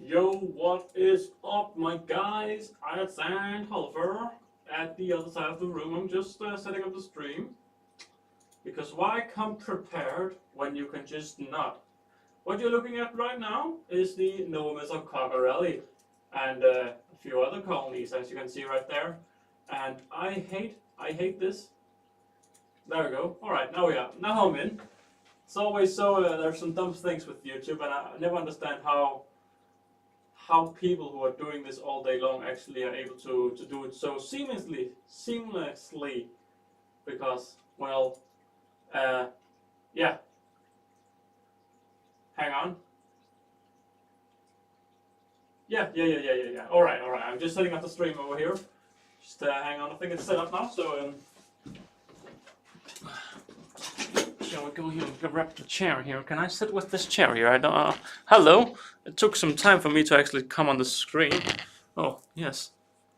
Yo, what is up, my guys? It's Antholoeufer at the other side of the room. I'm just setting up the stream. Because why come prepared when you can just not? What you're looking at right now is the Novamus of Cogarelli and a few other colonies, as you can see right there. And I hate this. There we go. Alright, now I'm in. It's always so, there's some dumb things with YouTube, and I never understand how people who are doing this all day long actually are able to do it so seamlessly, because, well, yeah. Hang on. Yeah. Alright, I'm just setting up the stream over here. Just hang on, I think it's set up now, so, shall we go here and grab the chair here? Can I sit with this chair here? I don't. Hello. It took some time for me to actually come on the screen. Oh yes,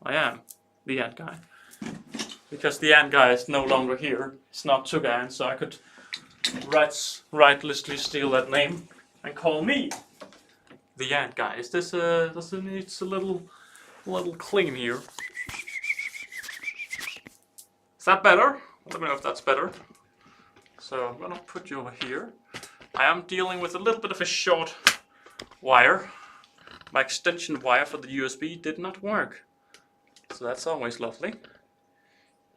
I am the ant guy, because the ant guy is no longer here. It's not Tugan, so I could rightly steal that name and call me the ant guy. Is this does it need a little clean here? Is that better? Let me know if that's better. So I'm gonna put you over here. I am dealing with a little bit of a short wire. My extension wire for the USB did not work. So that's always lovely.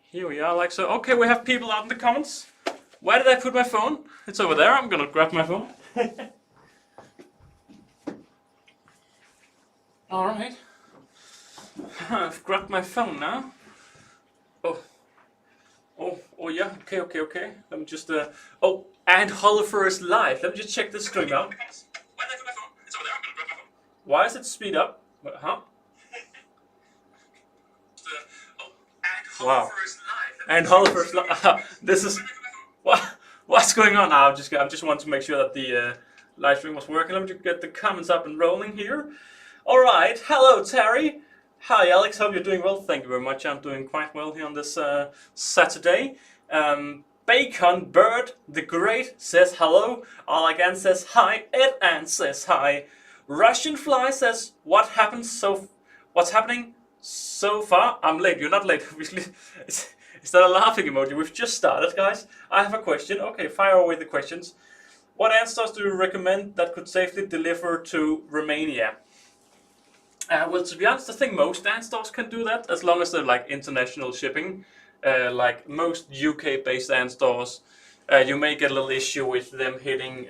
Here we are, like so. Okay, we have people out in the comments. Where did I put my phone? It's over there. I'm gonna grab my phone. Alright. I've grabbed my phone now. Oh yeah, okay. Let me just, oh, Anthololleufer is live. Let me just check this stream out. Where did I put my phone? It's over there, I'm gonna grab my phone. Why is it speed up? Huh? Wow. Anthololleufer is live. This is, what's going on now? I just want to make sure that the live stream was working. Let me just get the comments up and rolling here. Alright, hello Terry. Hi Alex, hope you're doing well. Thank you very much. I'm doing quite well here on this Saturday. Bacon Bird the Great says hello. Alagan says hi. Ed Ann says hi. Russian Fly says what's happening so far? I'm late. You're not late. Is that a laughing emoji? We've just started, guys. I have a question. Okay, fire away the questions. What ant stores do you recommend that could safely deliver to Romania? Well, to be honest, I think most ant stores can do that, as long as they're like international shipping. Like most UK-based ant stores, you may get a little issue with them hitting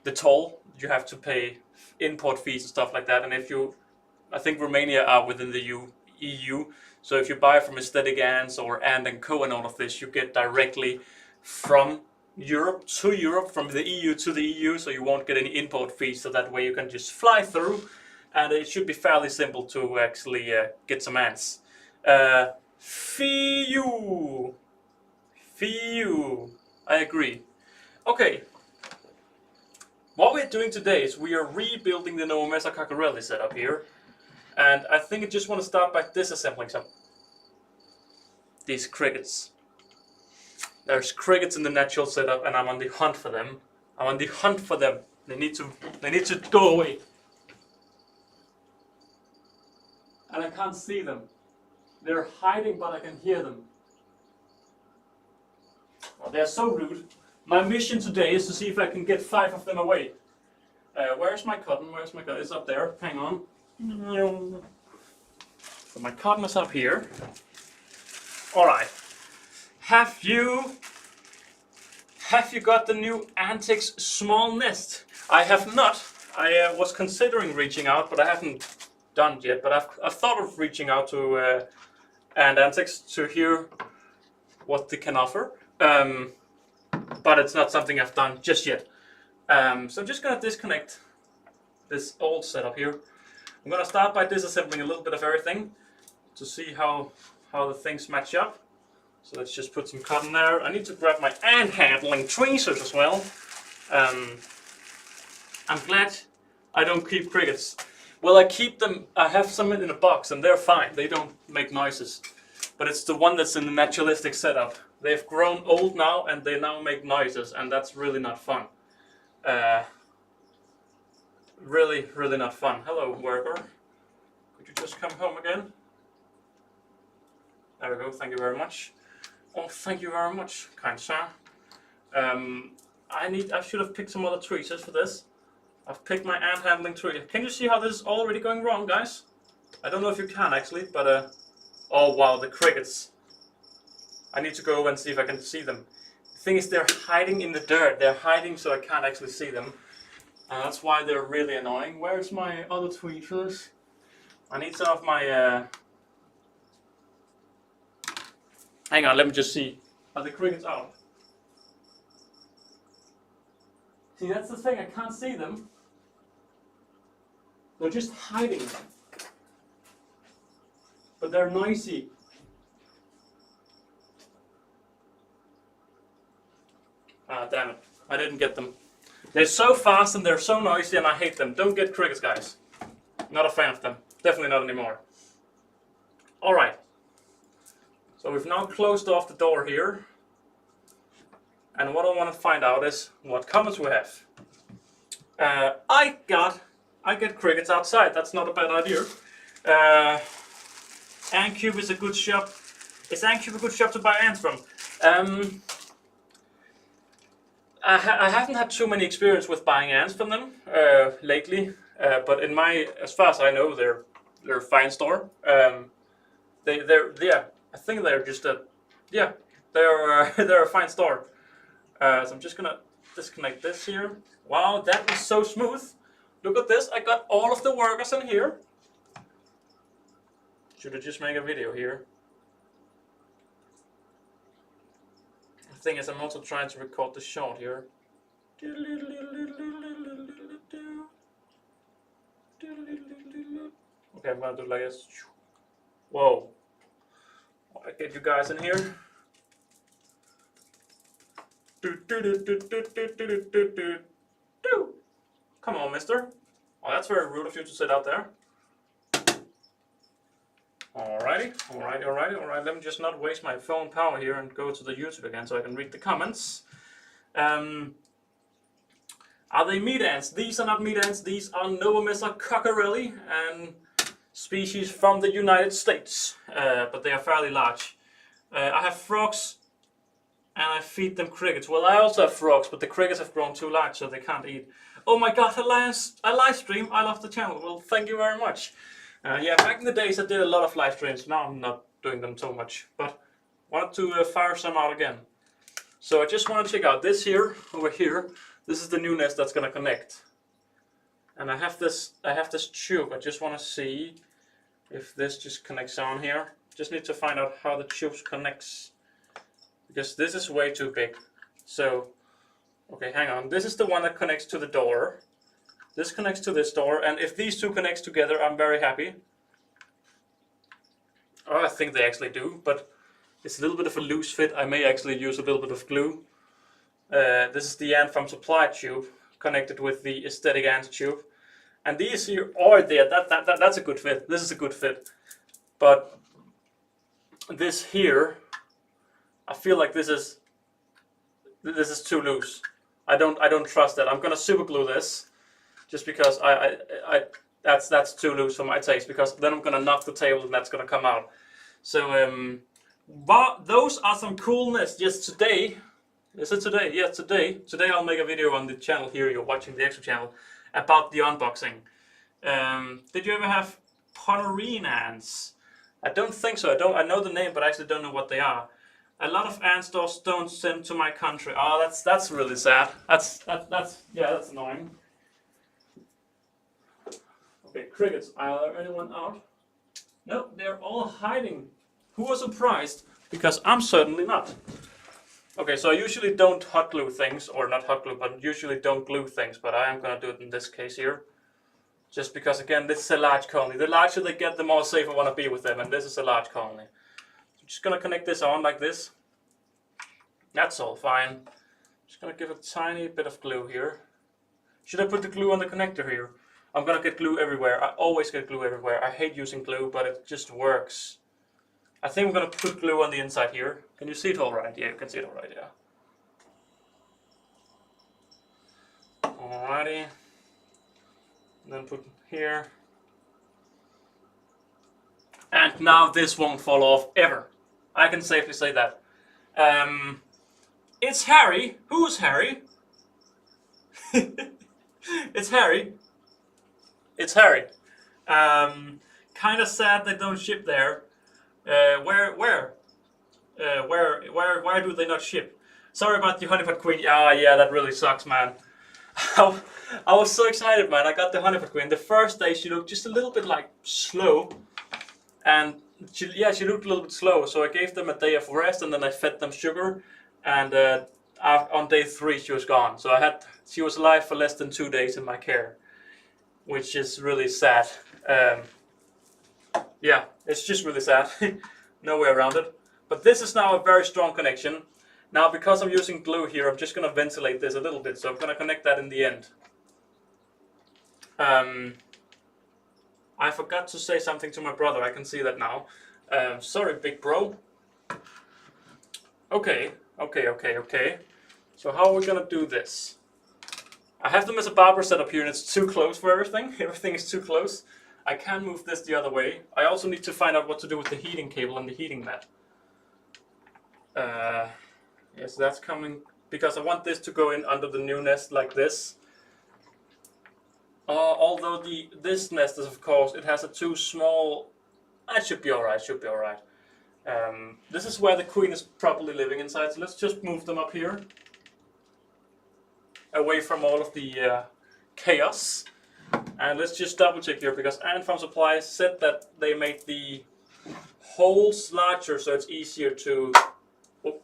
the toll. You have to pay import fees and stuff like that. And I think Romania are within the EU, so if you buy from Esthetic Ants or Antandco and all of this, you get directly from Europe to Europe, from the EU to the EU, so you won't get any import fees. So that way you can just fly through. And it should be fairly simple to actually get some ants. Fiu, I agree. Okay, what we're doing today is we are rebuilding the Novamus of Cogarelli setup here. And I think I just want to start by disassembling some these crickets. There's crickets in the natural setup, and I'm on the hunt for them. They need to go away. And I can't see them. They're hiding, but I can hear them. Oh, they're so rude. My mission today is to see if I can get 5 of them away. Where's my cotton? It's up there. Hang on. So my cotton is up here. Alright. Have you got the new Antics small nest? I have not. I was considering reaching out, but I haven't done yet, but I've thought of reaching out to Antics to hear what they can offer, but it's not something I've done just yet. So I'm just gonna disconnect this old setup here. I'm gonna start by disassembling a little bit of everything to see how the things match up. So let's just put some cotton there. I need to grab my ant handling tweezers as well. I'm glad I don't keep crickets. Well, I keep them, I have some in a box and they're fine, they don't make noises. But it's the one that's in the naturalistic setup. They've grown old now and they now make noises, and that's really not fun. Really, really not fun. Hello, worker. Could you just come home again? There we go. Thank you very much. Oh, thank you very much, kind sir. I should have picked some other trees just for this. I've picked my ant handling tree. Can you see how this is already going wrong, guys? I don't know if you can actually, but oh wow, the crickets. I need to go and see if I can see them. The thing is, they're hiding in the dirt. They're hiding so I can't actually see them. And that's why they're really annoying. Where's my other tree for this? I need some of my... Hang on, let me just see. Are the crickets out? See, that's the thing, I can't see them. They're just hiding. But they're noisy. Ah, damn it. I didn't get them. They're so fast and they're so noisy and I hate them. Don't get crickets, guys. Not a fan of them. Definitely not anymore. Alright. So we've now closed off the door here. And what I want to find out is what comments we have. I get crickets outside. That's not a bad idea. Antcube is a good shop. Is Antcube a good shop to buy ants from? I haven't had too many experience with buying ants from them lately. But as far as I know, they're a fine store. I think they're just they're a fine store. So I'm just gonna disconnect this here. Wow, that was so smooth. Look at this, I got all of the workers in here. Should I just make a video here? The thing is, I'm also trying to record the shot here. Okay, I'm gonna do it like this. Whoa. I get you guys in here. Come on, mister. Oh, that's very rude of you to sit out there. Alrighty, alright. Let me just not waste my phone power here and go to the YouTube again so I can read the comments. Are they meat ants? These are not meat ants. These are Novomessa cockerelli and species from the United States, but they are fairly large. I have frogs and I feed them crickets. Well, I also have frogs, but the crickets have grown too large so they can't eat. Oh my god, a live stream. I love the channel. Well, thank you very much. Yeah, back in the days I did a lot of live streams. Now I'm not doing them so much, but wanted to fire some out again. So I just want to check out this here, over here. This is the new nest that's gonna connect. And I have this tube. I just want to see if this just connects on here. Just need to find out how the tube connects, because this is way too big. So, okay, hang on. This is the one that connects to the door. This connects to this door, and if these two connects together, I'm very happy. Oh, I think they actually do, but it's a little bit of a loose fit. I may actually use a little bit of glue. This is the ant from supply tube connected with the Esthetic ant tube. And these here are there. That's a good fit. This is a good fit. But this here, I feel like this is too loose. I don't trust that. I'm gonna super glue this, just because that's too loose for my taste. Because then I'm gonna knock the table and that's gonna come out. So those are some coolness. Yes, today. Is it today? Yeah, today. Today I'll make a video on the channel here. You're watching the extra channel about the unboxing. Did you ever have Ponorine ants? I don't think so. I know the name, but I actually don't know what they are. A lot of ant stores don't send to my country. Oh, that's really sad. That's annoying. Okay, crickets. Are there anyone out? No, they're all hiding. Who was surprised? Because I'm certainly not. Okay, so I usually don't hot glue things, or not hot glue, but usually don't glue things, but I am going to do it in this case here. Just because, again, this is a large colony. The larger they get, the more safe I want to be with them, and this is a large colony. I'm just going to connect this on like this. That's all fine. Just going to give a tiny bit of glue here. Should I put the glue on the connector here? I'm going to get glue everywhere. I always get glue everywhere. I hate using glue, but it just works. I think I'm going to put glue on the inside here. Can you see it all right? Yeah, you can see it all right, yeah. Alrighty. And then put here. And now this won't fall off ever. I can safely say that. It's Harry. Who's Harry? It's Harry. It's Harry. Kind of sad they don't ship there. Where do they not ship? Sorry about the honeypot queen. Yeah, that really sucks, man. I was so excited, man. I got the honeypot queen. The first day she looked just a little bit like slow, and she looked a little bit slow. So I gave them a day of rest, and then I fed them sugar. And on day 3 she was gone. So she was alive for less than 2 days in my care, which is really sad. Yeah, it's just really sad. No way around it. But this is now a very strong connection. Now, because I'm using glue here, I'm just going to ventilate this a little bit. So I'm going to connect that in the end. I forgot to say something to my brother. I can see that now. Sorry, big bro. Okay. So how are we going to do this? I have the Mr. Barber set up here and it's too close for everything. Everything is too close. I can move this the other way. I also need to find out what to do with the heating cable and the heating mat. Yes, that's coming because I want this to go in under the new nest like this. Although this nest is, of course, it has a too small. It should be alright. Should be alright. This is where the queen is probably living inside. So let's just move them up here, away from all of the chaos. And let's just double check here because Ant Farm Supplies said that they made the holes larger so it's easier to. Oh,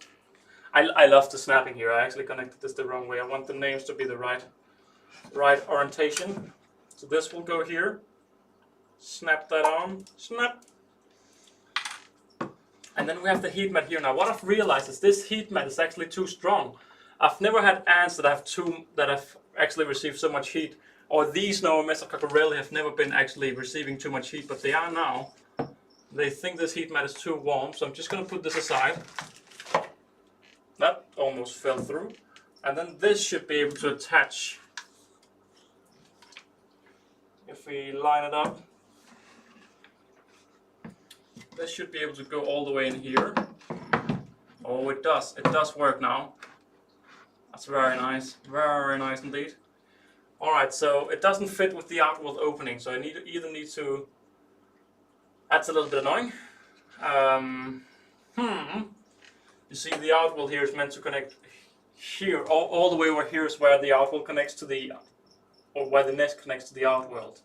I love the snapping here. I actually connected this the wrong way. I want the names to be the right orientation. So this will go here. Snap that on. Snap. And then we have the heat mat here. Now what I've realized is this heat mat is actually too strong. I've never had ants that have actually received so much heat. Or these Noamessa cockerelli have never been actually receiving too much heat, but they are now. They think this heat mat is too warm, so I'm just going to put this aside. That almost fell through. And then this should be able to attach. If we line it up. This should be able to go all the way in here. Oh, it does. It does work now. That's very nice. Very nice indeed. Alright, so it doesn't fit with the outward opening, so I either need to. That's a little bit annoying. You see, the outwall here is meant to connect here, all the way over here is where the outwall connects to the, or where the nest connects to the outworld.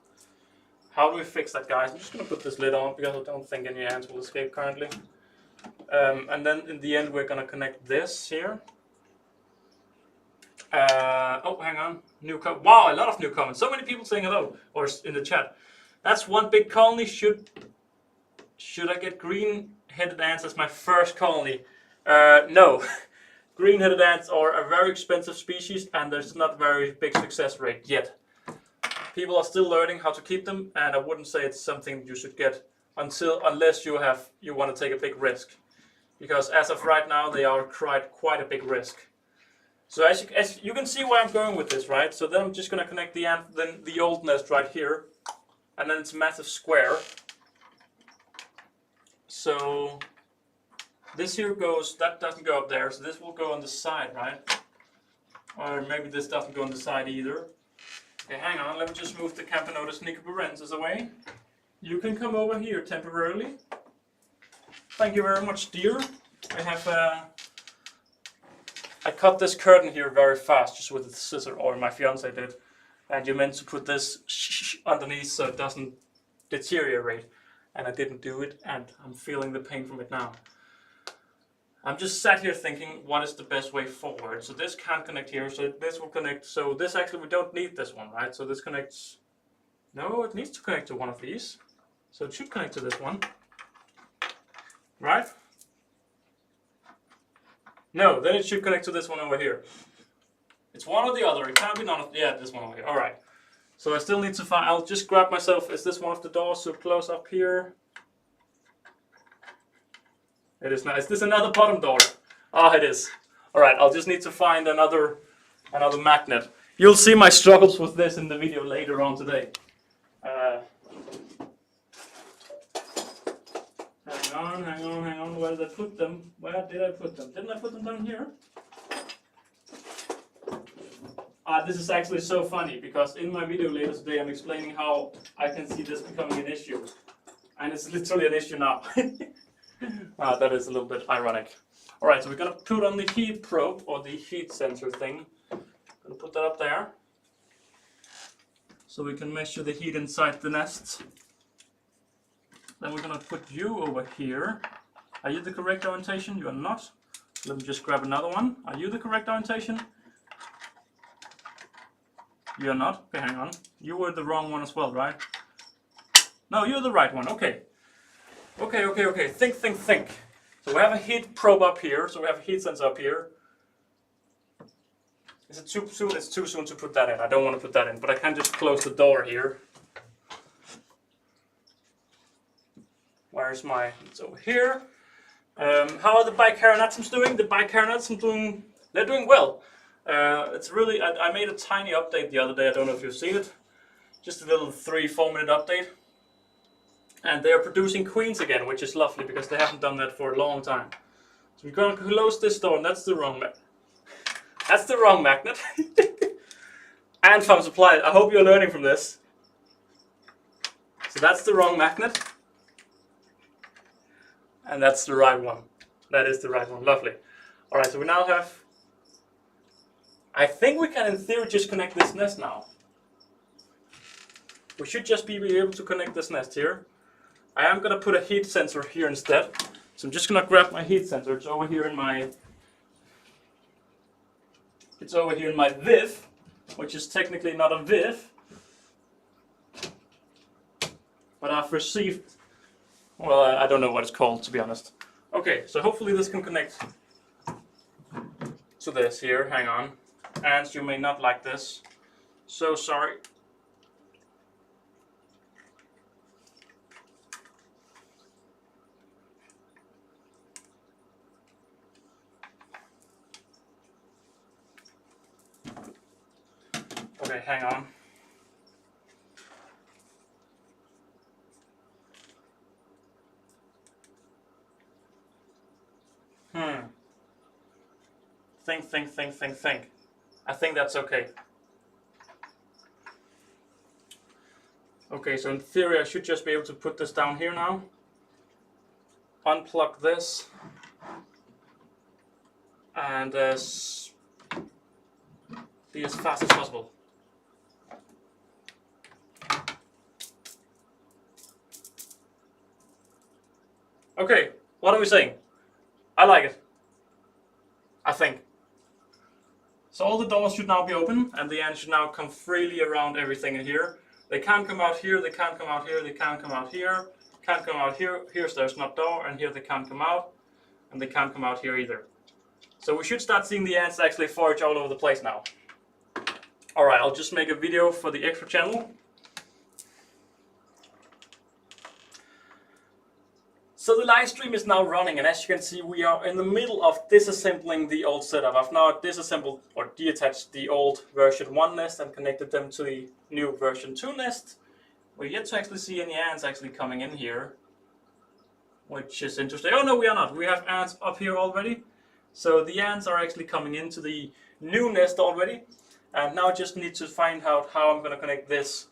How do we fix that, guys? I'm just going to put this lid on because I don't think any ants will escape currently. And then in the end, we're going to connect this here. Oh, hang on. Wow, a lot of new comments. So many people saying hello, or in the chat. That's one big colony. Should I get green-headed ants as my first colony? No. Green-headed ants are a very expensive species, and there's not very big success rate yet. People are still learning how to keep them, and I wouldn't say it's something you should get unless you want to take a big risk, because as of right now they are quite a big risk. So as you can see where I'm going with this, right? So then I'm just going to connect the old nest right here, and then it's a massive square. So this here goes, that doesn't go up there, so this will go on the side, right? Or maybe this doesn't go on the side either. Okay, hang on, let me just move the Campanodus nicobarensis away. You can come over here temporarily. Thank you very much, dear. I cut this curtain here very fast, just with the scissor, or my fiance did. And you meant to put this underneath so it doesn't deteriorate. And I didn't do it, and I'm feeling the pain from it now. I'm just sat here thinking, what is the best way forward? So this can't connect here, so this will connect. So this actually, we don't need this one, right? So this connects. No, it needs to connect to one of these. So it should connect to this one. Right? No, then it should connect to this one over here. It's one or the other. It can't be none of. Yeah, this one over here. All right. So I still need to find. I'll just grab myself. Is this one of the doors? So close up here. It is not. Is this another bottom door? Ah, it is. All right. I'll just need to find another magnet. You'll see my struggles with this in the video later on today. Hang on. Where did I put them? Where did I put them? Didn't I put them down here? This is actually so funny because in my video later today I'm explaining how I can see this becoming an issue. And it's literally an issue now. That is a little bit ironic. Alright, so we're gonna put on the heat probe or the heat sensor thing. Gonna put that up there. So we can measure the heat inside the nest. Then we're gonna put you over here. Are you the correct orientation? You are not. Let me just grab another one. Are you the correct orientation? You're not? Okay, hang on. You were the wrong one as well, right? No, you're the right one. Okay. Okay. Think. So we have a heat probe up here. So we have a heat sensor up here. Is it too soon? It's too soon to put that in. I don't want to put that in, but I can just close the door here. Where's my... It's over here. How are the bicarinatiums doing? The bicarinatiums they're doing well. It's really, I made a tiny update the other day, I don't know if you've seen it. Just a little 3-4 minute update. And they are producing queens again, which is lovely because they haven't done that for a long time. So we're going to close this door, and that's the wrong magnet. That's the wrong magnet. And farm supply, I hope you're learning from this. So that's the wrong magnet. And that's the right one. That is the right one, lovely. Alright, so we now have... I think we can in theory just connect this nest now. We should just be able to connect this nest here. I am going to put a heat sensor here instead. So I'm just going to grab my heat sensor. It's over here in my... It's over here in my VIV, which is technically not a VIV. But I've received... Well, I don't know what it's called, to be honest. Okay, so hopefully this can connect to this here. Hang on. And you may not like this. So sorry. Okay, hang on. Think. I think that's okay. Okay, so in theory I should just be able to put this down here now. Unplug this. And be as fast as possible. Okay, what are we saying? I like it. I think. So all the doors should now be open, and the ants should now come freely around everything in here. They can't come out here, they can't come out here, they can't come out here, can't come out here. Here's there's not door, and here they can't come out, and they can't come out here either. So we should start seeing the ants actually forage all over the place now. Alright, I'll just make a video for the extra channel. So the live stream is now running, and as you can see we are in the middle of disassembling the old setup. I've now disassembled or deattached the old version 1 nest and connected them to the new version 2 nest. We're yet to actually see any ants actually coming in here, which is interesting. Oh no, we are not. We have ants up here already. So the ants are actually coming into the new nest already. And now I just need to find out how I'm going to connect this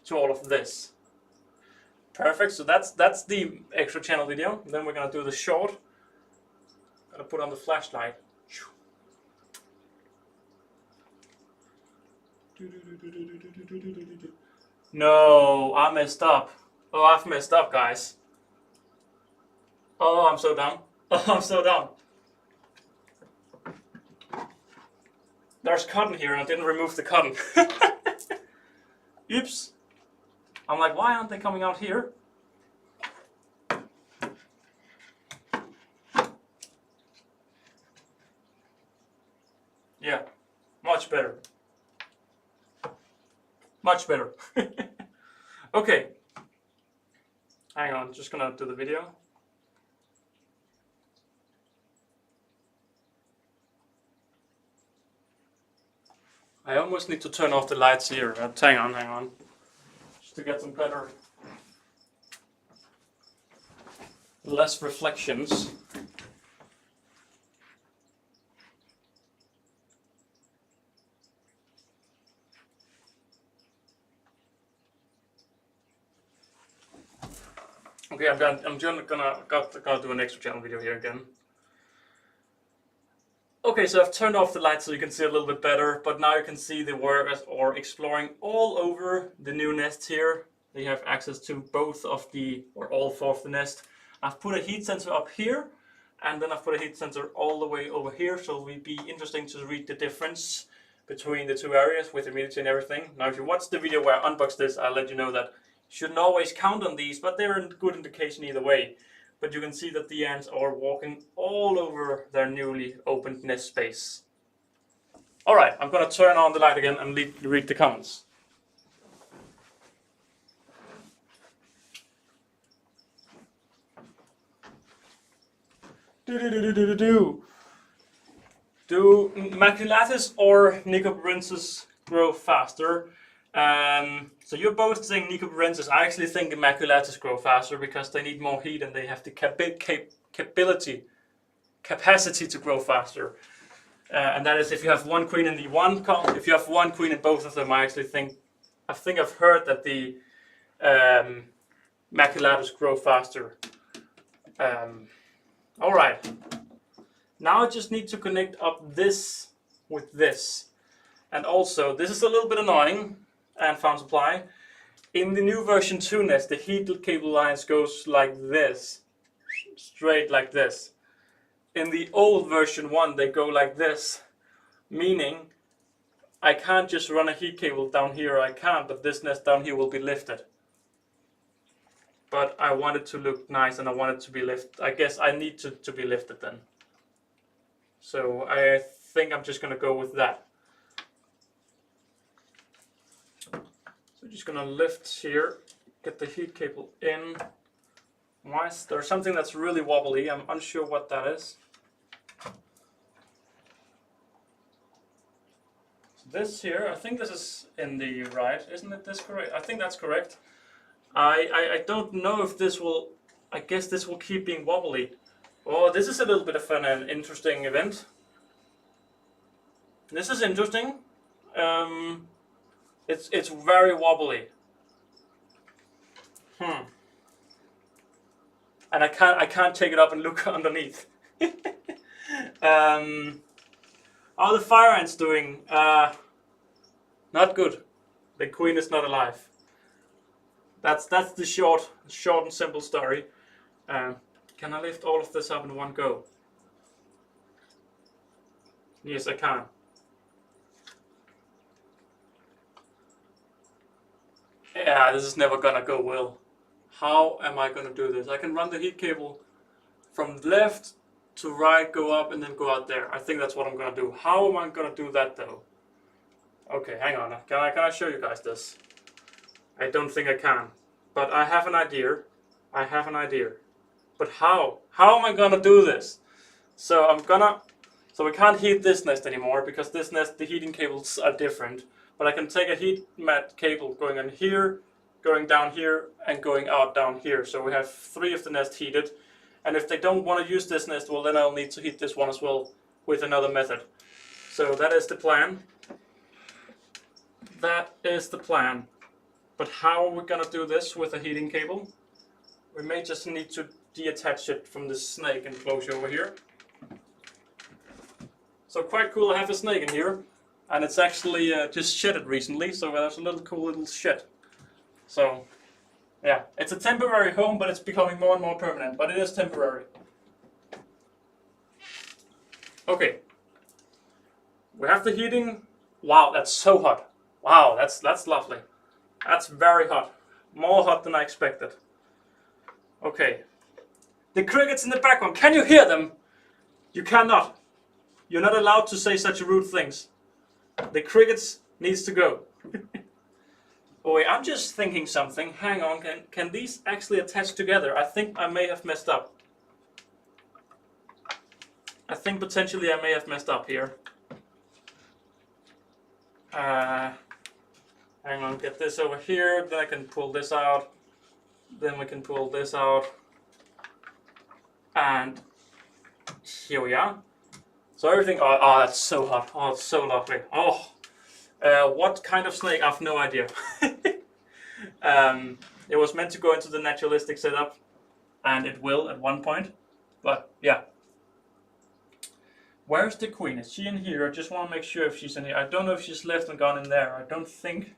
to all of this. Perfect, so that's the extra channel video. Then we're gonna do the short. Gonna put on the flashlight. No, I messed up. Oh, I've messed up, guys. Oh, I'm so dumb. Oh, I'm so dumb. There's cotton here and I didn't remove the cotton. Oops. I'm like, why aren't they coming out here? Yeah, much better. Much better. Okay. Hang on, just gonna do the video. I almost need to turn off the lights here. Hang on. just to get some better, less reflections. Okay, I'm done. I'm just gonna do an extra channel video here again. Okay, so I've turned off the light so you can see a little bit better, but now you can see the workers are exploring all over the new nest here. They have access to both of the, or all four of the nest. I've put a heat sensor up here, and then I've put a heat sensor all the way over here, so it will be interesting to read the difference between the two areas with humidity and everything. Now if you watch the video where I unbox this, I'll let you know that you shouldn't always count on these, but they're a good indication either way. But you can see that the ants are walking all over their newly opened nest space. Alright, I'm going to turn on the light again and read the comments. Do maculatus or nicoporensis grow faster? So you're both saying nicoporensis. I actually think maculatus grow faster because they need more heat and they have the capacity to grow faster. And that is if you have one queen in the one colony. If you have one queen in both of them, I think I've heard that the maculatus grow faster. All right. Now I just need to connect up this with this, and also this is a little bit annoying. And farm supply. In the new version 2 nest, the heat cable lines goes like this, straight like this. In the old version 1, they go like this, meaning I can't just run a heat cable down here. I can't, but this nest down here will be lifted. But I want it to look nice, and I want it to be lifted. I guess I need to be lifted then. So I think I'm just going to go with that. So just gonna lift here, get the heat cable in. There's something that's really wobbly. I'm unsure what that is. So this here, I think this is in the right, isn't it? This correct? I think that's correct. I don't know if this will. I guess this will keep being wobbly. Oh, this is a little bit of an interesting event. This is interesting. It's very wobbly. And I can't take it up and look underneath. How are the fire ants doing? Not good. The queen is not alive. That's the short and simple story. Can I lift all of this up in one go? Yes, I can. Yeah, this is never gonna go well. How am I gonna do this? I can run the heat cable from left to right, go up and then go out there. I think that's what I'm gonna do. How am I gonna do that though? Okay, hang on. Can I show you guys this? I don't think I can. But I have an idea. I have an idea. But how? How am I gonna do this? So so we can't heat this nest anymore because this nest, the heating cables are different. But I can take a heat mat cable going in here, going down here, and going out down here. So we have 3 of the nest heated. And if they don't want to use this nest, well then I'll need to heat this one as well with another method. So that is the plan. That is the plan. But how are we gonna do this with a heating cable? We may just need to detach it from the snake enclosure over here. So quite cool, I have a snake in here. And it's actually just shedded recently, so there's a little cool little shed. So, yeah, it's a temporary home, but it's becoming more and more permanent, but it is temporary. Okay. We have the heating. Wow, that's so hot. Wow, that's lovely. That's very hot. More hot than I expected. Okay. The crickets in the background, can you hear them? You cannot. You're not allowed to say such rude things. The crickets needs to go. Oh wait, I'm just thinking something. Hang on, can these actually attach together? I think I may have messed up. I think potentially I may have messed up here. Hang on, get this over here, then I can pull this out. Then we can pull this out. And here we are. So everything, oh, that's so hot. Oh, it's so lovely. Oh, what kind of snake? I have no idea. It was meant to go into the naturalistic setup, and it will at one point. But yeah. Where's the queen? Is she in here? I just want to make sure if she's in here. I don't know if she's left and gone in there. I don't think.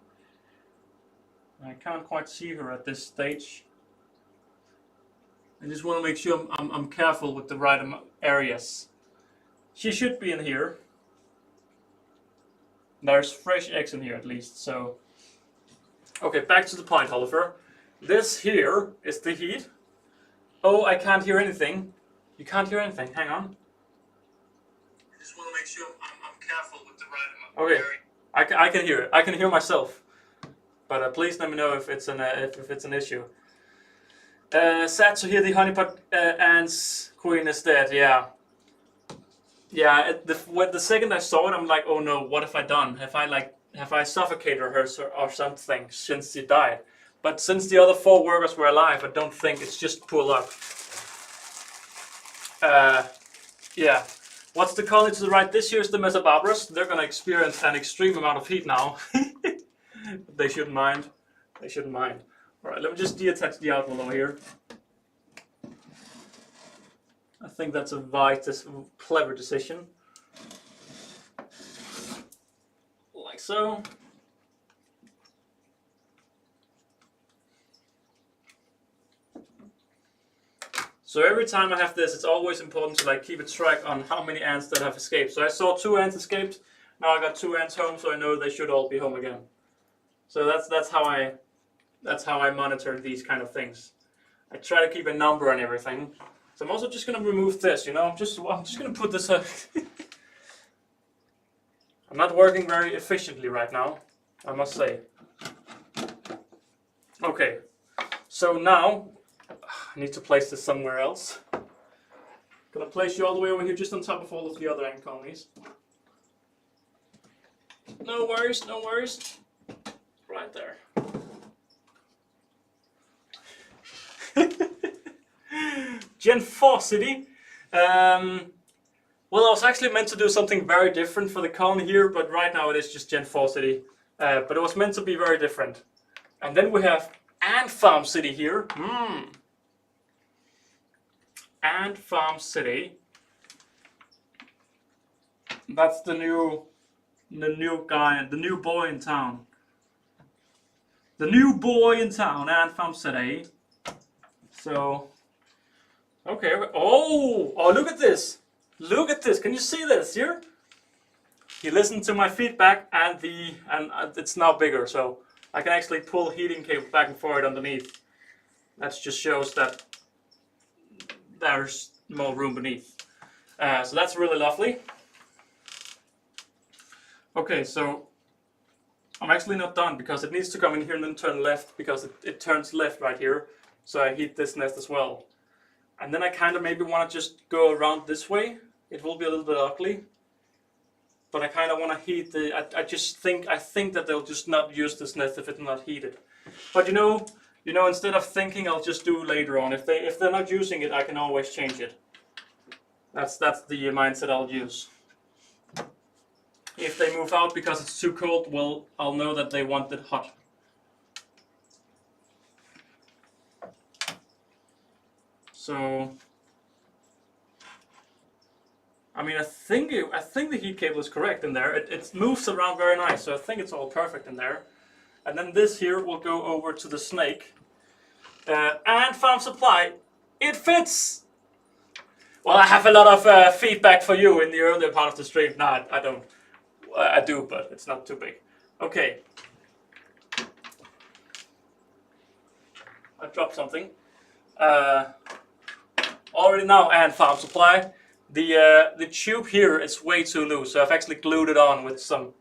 I can't quite see her at this stage. I just want to make sure I'm careful with the right areas. She should be in here. There's fresh eggs in here at least, so. Okay, back to the point, Oliver. This here is the heat. Oh, I can't hear anything. You can't hear anything, hang on. I just want to make sure I'm careful with the right area. Okay, I can hear it. I can hear myself. But please let me know if it's an issue. Sad to hear the honeypot ants queen is dead. Yeah. Yeah. The second I saw it, I'm like, oh no, what have I done? Have I suffocated her or something since she died? But since the other 4 workers were alive, I don't think it's just poor luck. Yeah. What's the colony to the right? This here's the Mesobarbarus. They're gonna experience an extreme amount of heat now. They shouldn't mind. They shouldn't mind. Alright, let me just deattach the outlaw over here. I think that's a wise, clever decision. Like so. So every time I have this, it's always important to keep a track on how many ants that have escaped. So I saw 2 ants escaped. Now I got 2 ants home, so I know they should all be home again. So that's how I monitor these kind of things. I try to keep a number on everything. So I'm also just gonna remove this. You know, I'm just gonna put this up. I'm not working very efficiently right now, I must say. Okay, so now I need to place this somewhere else. Gonna place you all the way over here, just on top of all of the other ant colonies. No worries, no worries. Right there. Gen 4 city. Well, I was actually meant to do something very different for the colony here, but right now it is just Gen 4 city. But it was meant to be very different. And then we have Ant Farm City here. Ant Farm City. That's the new guy, the new boy in town. The new boy in town, Ant Farm City. So, okay. Oh, look at this. Look at this. Can you see this here? He listened to my feedback, and it's now bigger. So I can actually pull heating cable back and forth underneath. That just shows that there's more room beneath. So that's really lovely. Okay, so I'm actually not done because it needs to come in here and then turn left because it turns left right here. So I heat this nest as well. And then I kind of maybe want to just go around this way. It will be a little bit ugly. But I kind of want to heat the... I think that they'll just not use this nest if it's not heated. But you know, instead of thinking, I'll just do later on. If they're not using it, I can always change it. That's the mindset I'll use. If they move out because it's too cold, well, I'll know that they want it hot. So, I mean, I think the heat cable is correct in there. It moves around very nice, so I think it's all perfect in there. And then this here will go over to the snake. And farm supply, it fits. Well, I have a lot of feedback for you in the earlier part of the stream. No, I don't. I do, but it's not too big. Okay. I dropped something. Already now, and farm supply. The tube here is way too loose, so I've actually glued it on with some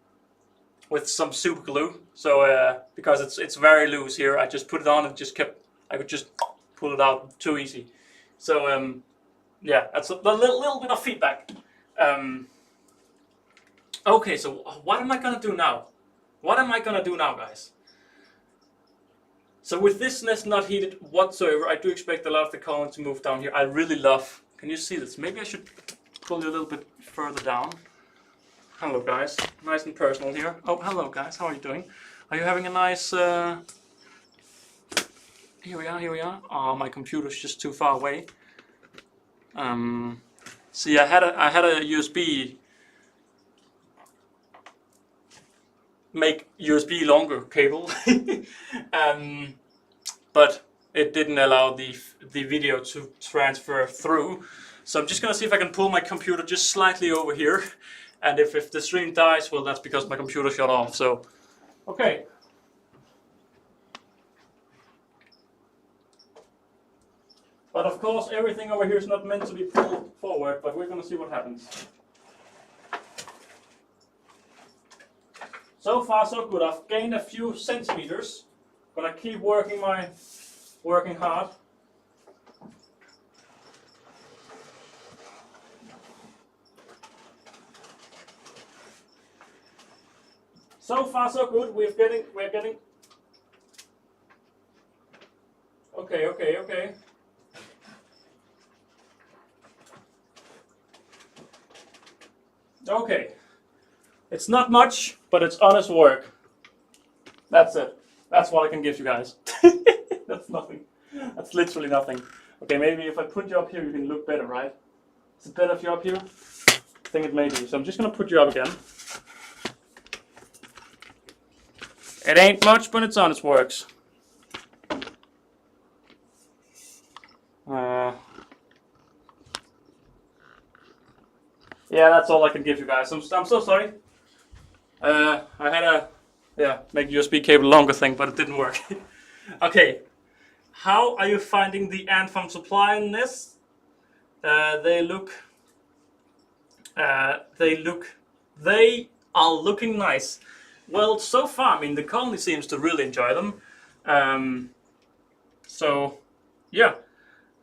super glue. So because it's very loose here, I just put it on and I could just pull it out too easy. So yeah, that's a little bit of feedback. Okay, so what am I gonna do now? what am I gonna do now, guys? So with this nest not heated whatsoever, I do expect a lot of the colony to move down here. I really love, can you see this? Maybe I should pull you a little bit further down. Hello guys, nice and personal here. Oh, hello guys, how are you doing? Are you having a nice, here we are. Oh, my computer's just too far away. See, I had a USB, make USB longer cable, but it didn't allow the video to transfer through. So I'm just gonna see if I can pull my computer just slightly over here, and if the stream dies, well, that's because my computer shut off. So, okay. But of course, everything over here is not meant to be pulled forward, but we're gonna see what happens. So far, so good. I've gained a few centimeters. Gonna keep working hard. So far, so good. We're getting. Okay. Okay. It's not much, but it's honest work. That's it. That's what I can give you guys. That's nothing. That's literally nothing. Okay, maybe if I put you up here, you can look better, right? Is it better if you're up here? I think it may be. So I'm just gonna put you up again. It ain't much, but it's honest works. Yeah, that's all I can give you guys. I'm so sorry. I had a make USB cable longer thing, but it didn't work. Okay, how are you finding the ant farm supply in this? They are looking nice. Well, so far, I mean, the colony seems to really enjoy them. So, yeah.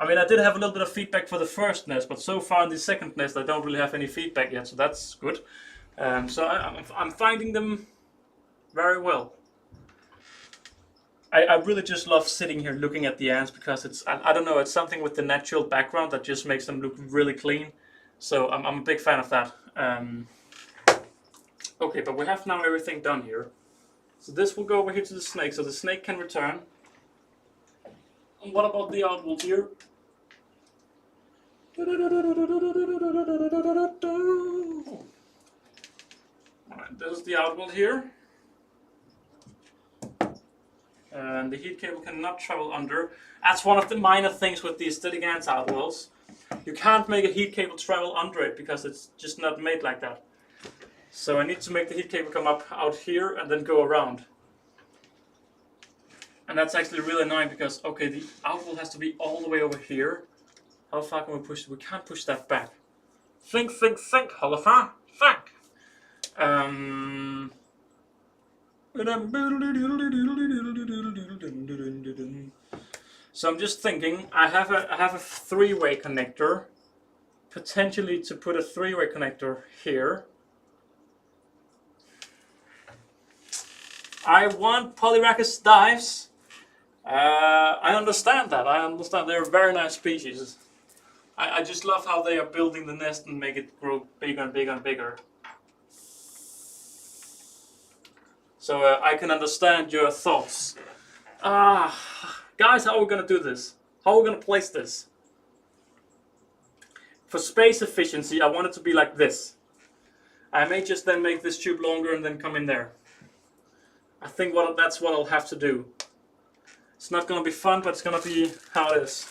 I mean, I did have a little bit of feedback for the first nest, but so far in the second nest, I don't really have any feedback yet, so that's good. So I'm finding them very well. I really just love sitting here looking at the ants because it's, I don't know, it's something with the natural background that just makes them look really clean. So I'm a big fan of that. Okay, but we have now everything done here. So this will go over here to the snake, so the snake can return. And what about the outwolf here? Alright, this is the outwolf here. And the heat cable cannot travel under. That's one of the minor things with the Aesthetic ants outwolves. You can't make a heat cable travel under it because it's just not made like that. So I need to make the heat cable come up out here and then go around. And that's actually really annoying because, okay, the outwolf has to be all the way over here. How far can we push it? We can't push that back. Think, ANTHOLLEUFER, think! So I'm just thinking, I have a three-way connector. Potentially to put a three-way connector here. I want Polyrhacus dives. I understand that. I understand they're a very nice species. I just love how they are building the nest and make it grow bigger and bigger and bigger. So I can understand your thoughts. Guys, how are we going to do this? How are we going to place this? For space efficiency, I want it to be like this. I may just then make this tube longer and then come in there. I think that's what I'll have to do. It's not going to be fun, but it's going to be how it is.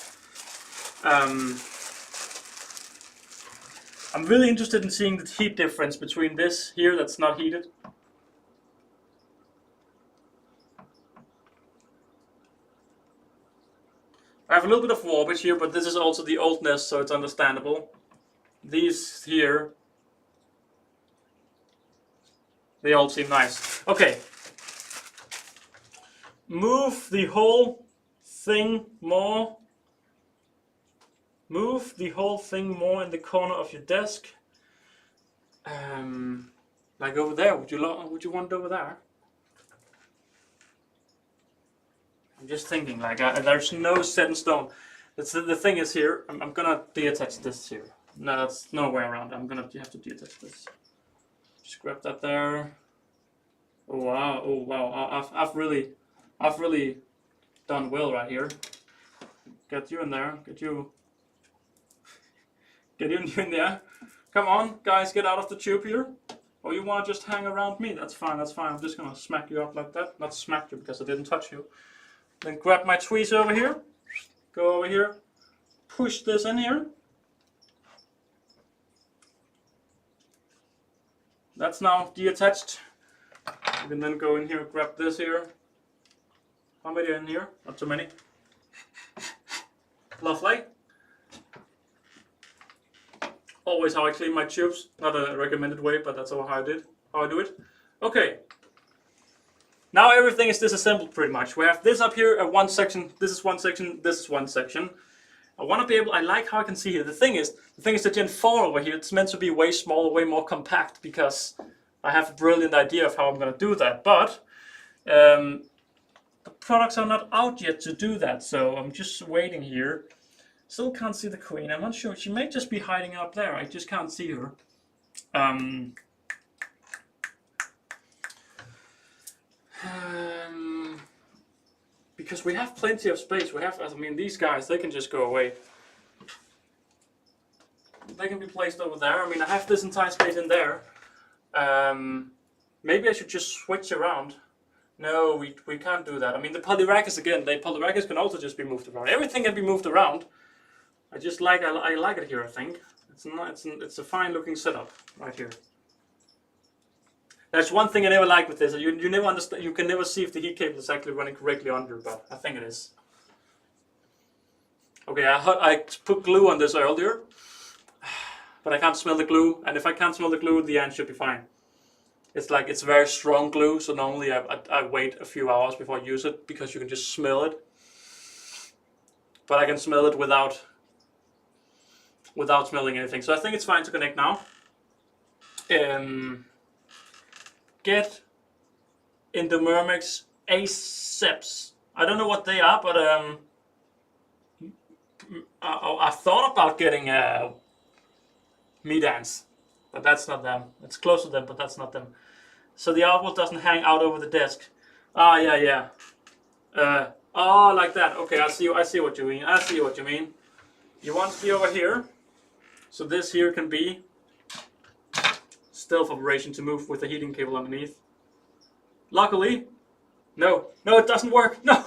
I'm really interested in seeing the heat difference between this here that's not heated. I have a little bit of warpage here, but this is also the old nest, so it's understandable. These here, they all seem nice. Okay. Move the whole thing more. Move the whole thing more in the corner of your desk. Like over there. Would you want it over there? I'm just thinking, like, there's no set in stone. The thing is here, I'm gonna deattach this here. No, that's no way around. I'm gonna have to deattach this. Just grab that there. Oh wow, oh wow. I've really done well right here. Get you in there. Get you in there. Come on, guys, get out of the tube here. Or you want to just hang around me? That's fine, that's fine. I'm just gonna smack you up like that. Not smack you because I didn't touch you. Then grab my tweeze over here. Go over here. Push this in here. That's now deattached. You can then go in here, grab this here. How many are in here? Not too many. Lovely. Always how I clean my tubes. Not a recommended way, but that's how I do it. Okay. Now everything is disassembled pretty much. We have this up here at one section. This is one section. This is one section. I want to be able. I like how I can see here. The thing is the Gen 4 over here. It's meant to be way smaller, way more compact because I have a brilliant idea of how I'm going to do that. But the products are not out yet to do that, so I'm just waiting here. Still can't see the queen. I'm not sure. She may just be hiding up there. I just can't see her. Because we have plenty of space. We have, I mean, these guys, they can just go away. They can be placed over there. I mean, I have this entire space in there. Maybe I should just switch around. No, we can't do that. I mean, the polyracks again. The polyracks can also just be moved around. Everything can be moved around. I like it here. I think it's a fine looking setup right here. There's one thing I never like with this. You never understand. You can never see if the heat cable is actually running correctly under, but I think it is. Okay, I put glue on this earlier, but I can't smell the glue. And if I can't smell the glue, the ant should be fine. It's very strong glue, so normally I wait a few hours before I use it because you can just smell it. But I can smell it without smelling anything. So I think it's fine to connect now. Get in the Myrmex Aceps. I don't know what they are, but I thought about getting Medans, but that's not them. It's close to them, but that's not them. So the outboard doesn't hang out over the desk. Ah, yeah. Oh, like that. Okay, I see what you mean. I see what you mean. You want to be over here, so this here can be stealth operation to move with the heating cable underneath. Luckily, no, it doesn't work. No.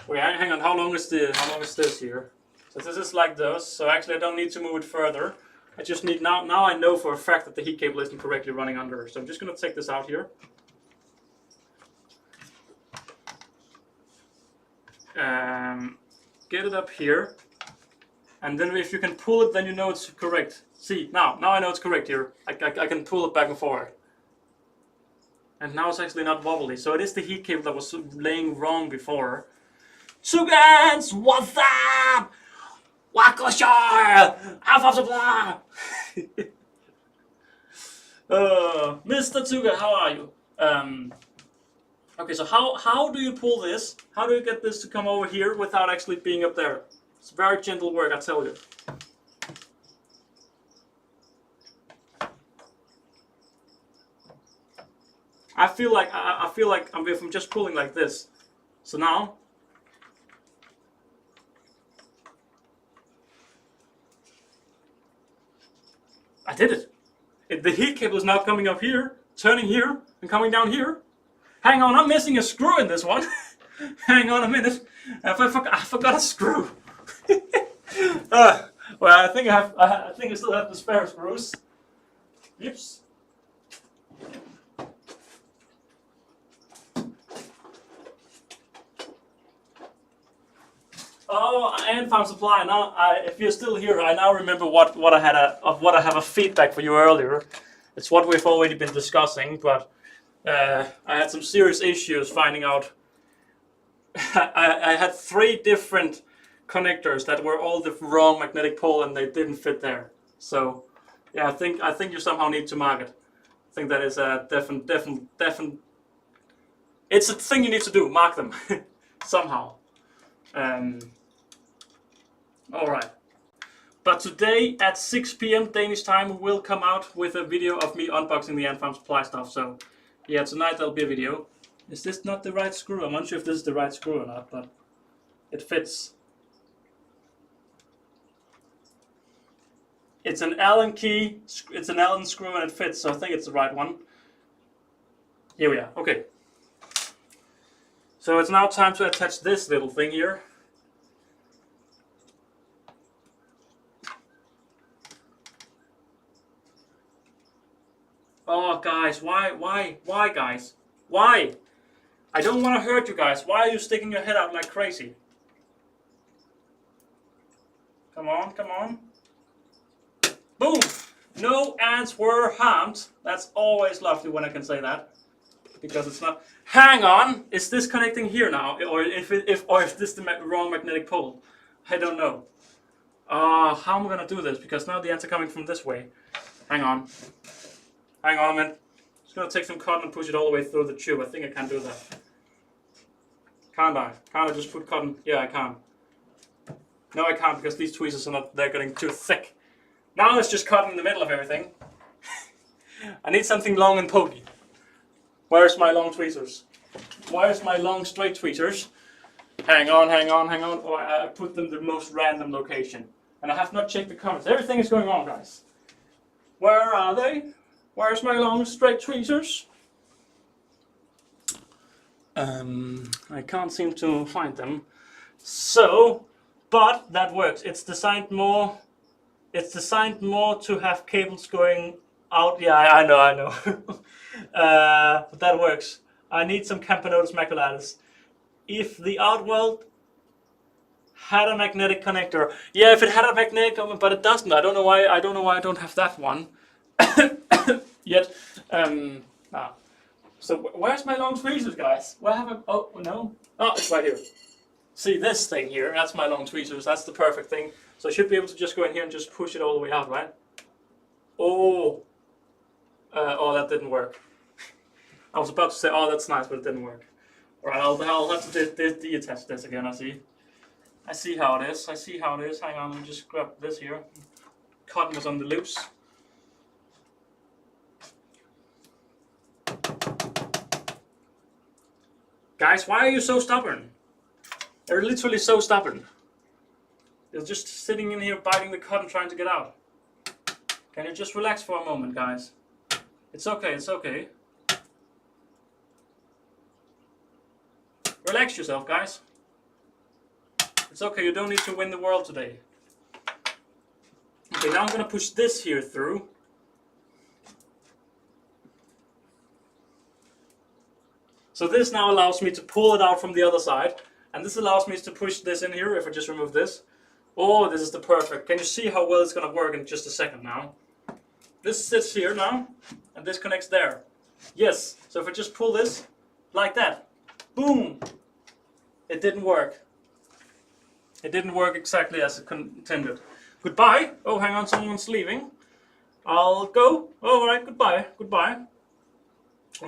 Wait, hang on. How long is this here? So this is like this. So actually, I don't need to move it further. I just need now I know for a fact that the heat cable isn't correctly running under. So I'm just gonna take this out here. Get it up here. And then if you can pull it, then you know it's correct. See, now I know it's correct here. I can pull it back and forward. And now it's actually not wobbly. So it is the heat cable that was laying wrong before. Sugans, what's up? WaKooshi! Alpha supply! Mr. Tsuga, how are you? Okay, so how do you pull this? How do you get this to come over here without actually being up there? It's very gentle work, I tell you. I feel like if I'm just pulling like this. So now I did it. The heat cable is now coming up here, turning here, and coming down here. Hang on, I'm missing a screw in this one. Hang on a minute. I forgot a screw. Well, I think I still have the spare screws. Oops. Oh, and farm supply. Now, if you're still here, I now remember what I have a feedback for you earlier. It's what we've already been discussing, but I had some serious issues finding out. I had 3 different connectors that were all the wrong magnetic pole, and they didn't fit there. So, yeah, I think you somehow need to mark it. I think that is a definite. It's a thing you need to do. Mark them. somehow. Alright. But today at 6 p.m. Danish time we will come out with a video of me unboxing the Ant Farm supply stuff. So yeah, tonight there'll be a video. Is this not the right screw? I'm not sure if this is the right screw or not, but it fits. It's an Allen key, it's an Allen screw and it fits, so I think it's the right one. Here we are, okay. So it's now time to attach this little thing here. Oh guys, why guys? Why? I don't want to hurt you guys. Why are you sticking your head out like crazy? Come on, come on. Boom! No ants were harmed. That's always lovely when I can say that. Because it's not... Hang on! Is this connecting here now? Or if this is the wrong magnetic pole? I don't know. How am I gonna do this? Because now the ants are coming from this way. Hang on. Hang on a minute. Just gonna take some cotton and push it all the way through the tube. I think I can do that. Can't I? Can't I just put cotton? Yeah, I can. No, I can't because these tweezers are not, they're getting too thick. Now it's just cotton in the middle of everything. I need something long and pokey. Where's my long tweezers? Where's my long straight tweezers? Hang on, hang on, hang on. Oh, I put them in the most random location. And I have not checked the comments. Everything is going on, guys. Where are they? Where's my long straight tweezers? I can't seem to find them. So, but that works. It's designed more to have cables going out. Yeah, I know. But that works. I need some Camponotus maculatus. If the outworld had a magnetic connector, yeah, if it had a magnetic, but it doesn't. I don't know why. I don't have that one yet. So where's my long tweezers, guys? Where have I? Oh no! Oh, it's right here. See this thing here? That's my long tweezers. That's the perfect thing. So I should be able to just go in here and just push it all the way out, right? Oh, that didn't work. I was about to say, oh, that's nice, but it didn't work. All right, I'll have to detach this again. I see how it is. I see how it is. Hang on, let me just grab this here. Cotton was on the loose. Guys, why are you so stubborn? They're literally so stubborn. They're just sitting in here biting the cotton trying to get out. Can you just relax for a moment, guys? It's okay, it's okay. Relax yourself, guys. It's okay, you don't need to win the world today. Okay, now I'm gonna push this here through. So this now allows me to pull it out from the other side. And this allows me to push this in here if I just remove this. Oh, this is the perfect. Can you see how well it's going to work in just a second now? This sits here now, and this connects there. Yes, so if I just pull this, like that, boom! It didn't work. It didn't work exactly as intended. Goodbye. Oh, hang on, someone's leaving. I'll go. Oh, alright, goodbye. Goodbye.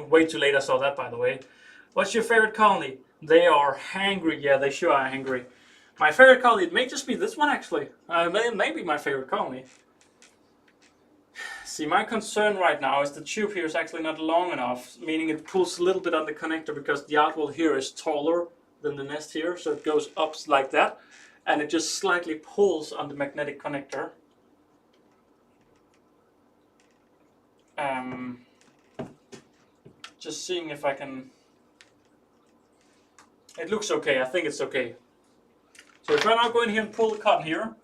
Way too late I saw that, by the way. What's your favorite colony? They are hangry. Yeah, they sure are hangry. My favorite colony, it may just be this one actually. It may be my favorite colony. See, my concern right now is the tube here is actually not long enough, meaning it pulls a little bit on the connector because the outwall here is taller than the nest here, so it goes up like that, and it just slightly pulls on the magnetic connector. Just seeing if I can... It looks okay, I think it's okay. So if I now go in here and pull the cotton here,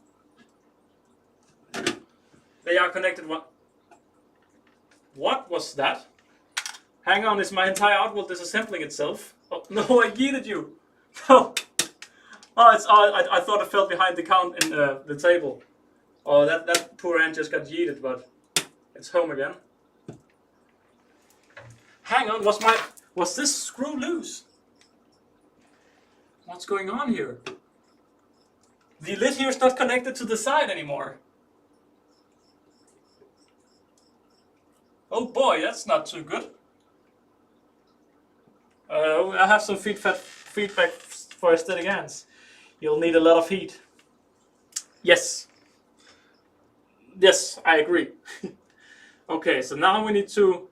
they are connected. What was that? Hang on, is my entire outworld disassembling itself? Oh, no, I yeeted you. No. Oh, I thought I fell behind the count in the table. Oh, that poor ant just got yeeted, but it's home again. Hang on, was this screw loose? What's going on here? The lid here is not connected to the side anymore. Oh boy, that's not too good. I have some feedback for aesthetic ants. You'll need a lot of heat. Yes. Yes, I agree. Okay, so now we need to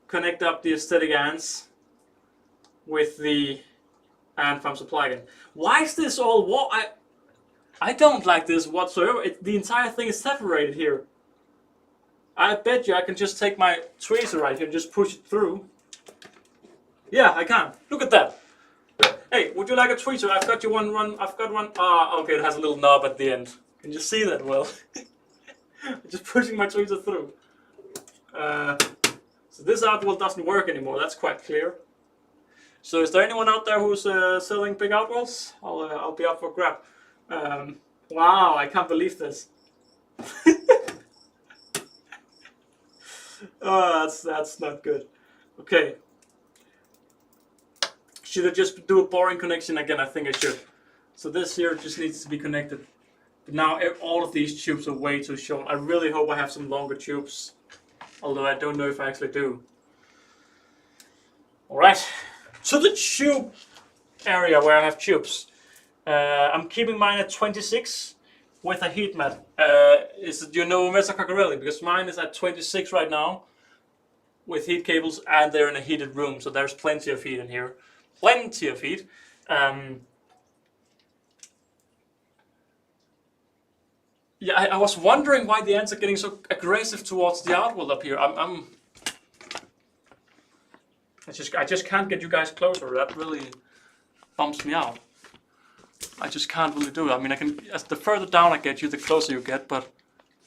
connect up the aesthetic ants with the ant farm supply again. Why is this all I don't like this whatsoever. The entire thing is separated here. I bet you I can just take my tweezer right here and just push it through. Yeah, I can. Look at that. Hey, would you like a tweezer? I've got you one. I've got one. Ah, okay, it has a little knob at the end. Can you see that well? Just pushing my tweezer through. So this outwell doesn't work anymore. That's quite clear. So is there anyone out there who's selling big outwells? I'll be up for grab. Wow, I can't believe this. Oh, that's not good. Okay. Should I just do a boring connection again? I think I should. So this here just needs to be connected. But now all of these tubes are way too short. I really hope I have some longer tubes. Although I don't know if I actually do. Alright. To the tube area where I have tubes. I'm keeping mine at 26 with a heat mat. Do you know Mesa Coccarelli? Because mine is at 26 right now with heat cables and they're in a heated room. So there's plenty of heat in here. Plenty of heat. Yeah, I was wondering why the ants are getting so aggressive towards the outwell up here. I just can't get you guys closer. That really bumps me out. I just can't really do it. I mean, as the further down I get you, the closer you get, but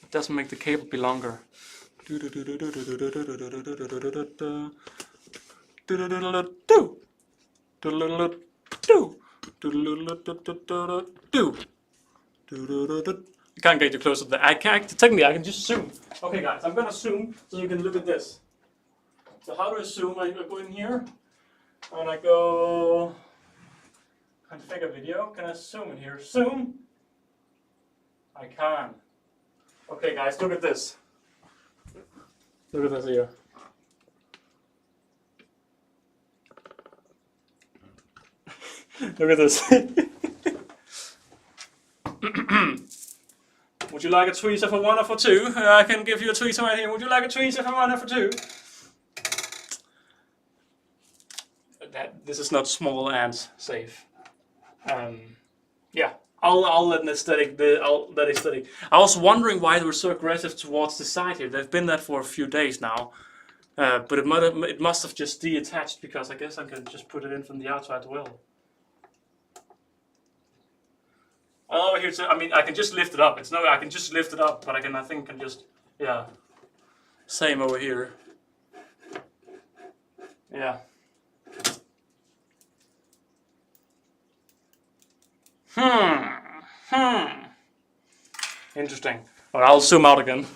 it doesn't make the cable be longer. I can't get you closer to that. Technically, I can just zoom. Okay, guys, I'm gonna zoom so you can look at this. So how do I zoom? I go in here and I go configure video. Can I zoom in here? Zoom. I can. Okay, guys, look at this. Look at this here. Look at this. Would you like a tweezer for 1 or for 2? I can give you a tweezer right here. Would you like a tweezer for 1 or for 2? This is not small and safe. Yeah, I'll let an aesthetic. I'll let aesthetic. I was wondering why they were so aggressive towards the side here. They've been that for a few days now, but it must have just detached because I guess I can just put it in from the outside as well. Oh, here's. I mean, I can just lift it up. I can just lift it up, but I think I can just. Yeah. Same over here. Yeah. Interesting. All right, I'll zoom out again.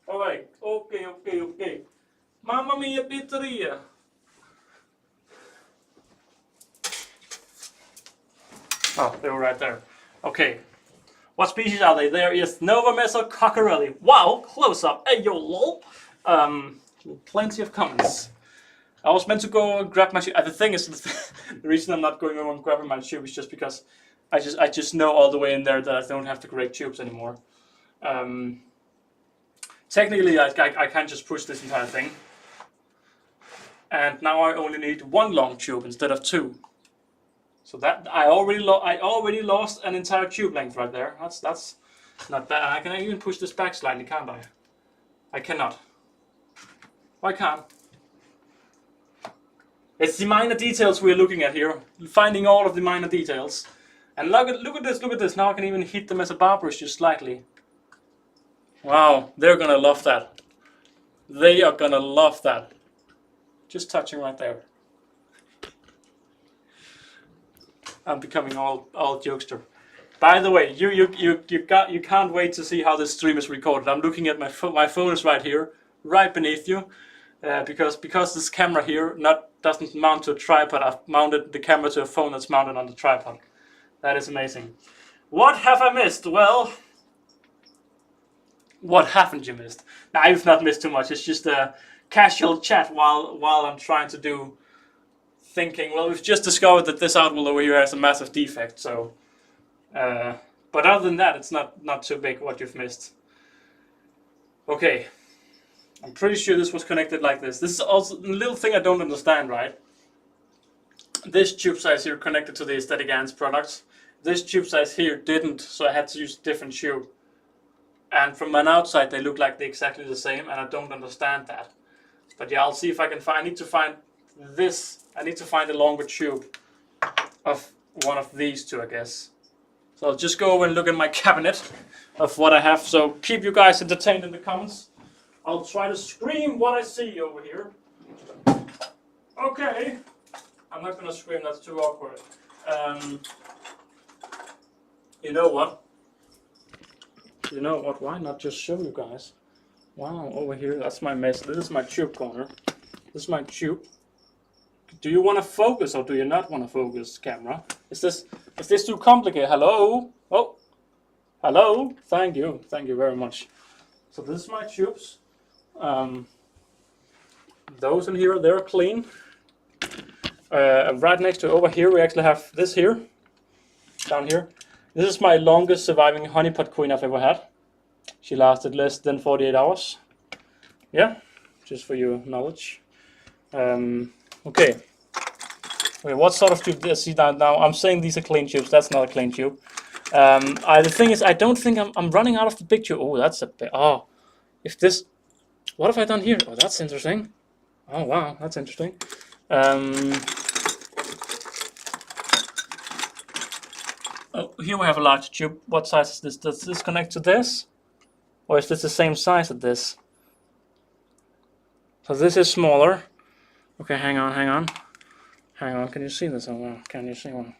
All right. Okay. Mamma mia, pizzeria. Oh, they were right there. Okay. What species are they? There is Nova Mesa Coccarelli. Wow, close up. Hey, yo, lol. Plenty of comments. I was meant to go grab my shoe. The thing is, the reason I'm not going over and grabbing my tube is just because I just know all the way in there that I don't have to grade tubes anymore. Technically, I can't just push this entire thing. And now I only need 1 long tube instead of 2. So that I already lost an entire tube length right there. That's not bad. I can even push this back slightly, can't I? I cannot. Why can't? It's the minor details we're looking at here. Finding all of the minor details. And look at this. Now I can even hit them as a bar brush just slightly. Wow, they're gonna love that. They are gonna love that. Just touching right there. I'm becoming all jokester. By the way, you can't wait to see how this stream is recorded. I'm looking at my phone is right here, right beneath you, because this camera here, not doesn't mount to a tripod. I've mounted the camera to a phone that's mounted on the tripod. That is amazing. What have I missed? Well, what haven't you missed? Now, you've not missed too much. It's just a casual chat while I'm trying to do thinking. Well, we've just discovered that this outwell over here has a massive defect, so but other than that, it's not too big what you've missed. Okay, I'm pretty sure this was connected like this. This is also a little thing I don't understand, right? This tube size here connected to the Aesthetic Ants products. This tube size here didn't, so I had to use a different tube. And from an outside, they look like they're exactly the same, and I don't understand that. But yeah, I'll see if I can find. I need to find this. I need to find a longer tube of one of these two, I guess. So I'll just go over and look in my cabinet of what I have. So keep you guys entertained in the comments. I'll try to scream what I see over here. Okay. I'm not gonna scream, that's too awkward. You know what? You know what? Why not just show you guys? Wow, over here, that's my mess. This is my tube corner. This is my tube. Do you want to focus or do you not want to focus, camera? Is this too complicated? Hello? Oh, hello. Thank you very much. So this is my tubes. Those in here, they're clean. Right next to over here, we actually have this here, down here. This is my longest surviving honeypot queen I've ever had. She lasted less than 48 hours. Yeah, just for your knowledge. Okay. Wait, what sort of tube? See now I'm saying these are clean tubes. That's not a clean tube. The thing is, I don't think I'm running out of the big tube. Oh, that's a bit. Oh, if this. What have I done here? Oh, that's interesting. Oh wow, that's interesting. Oh, here we have a large tube. What size is this? Does this connect to this? Or is this the same size as this? So this is smaller. Okay, hang on. Can you see this? Oh wow, can you see one?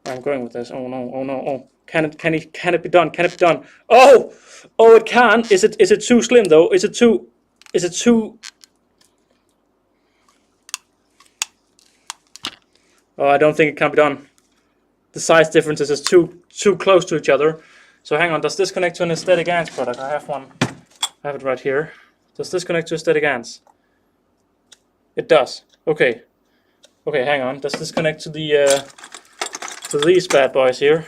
Where I'm going with this? Oh no, oh. Can it be done? Can it be done? Oh, it can. Is it too slim though? Is it too? Oh, I don't think it can be done. The size differences is too close to each other. So hang on, does this connect to an Aesthetic Ants product? I have one. I have it right here. Does this connect to Aesthetic Ants? It does. Okay. Okay, hang on. Does this connect to the to these bad boys here?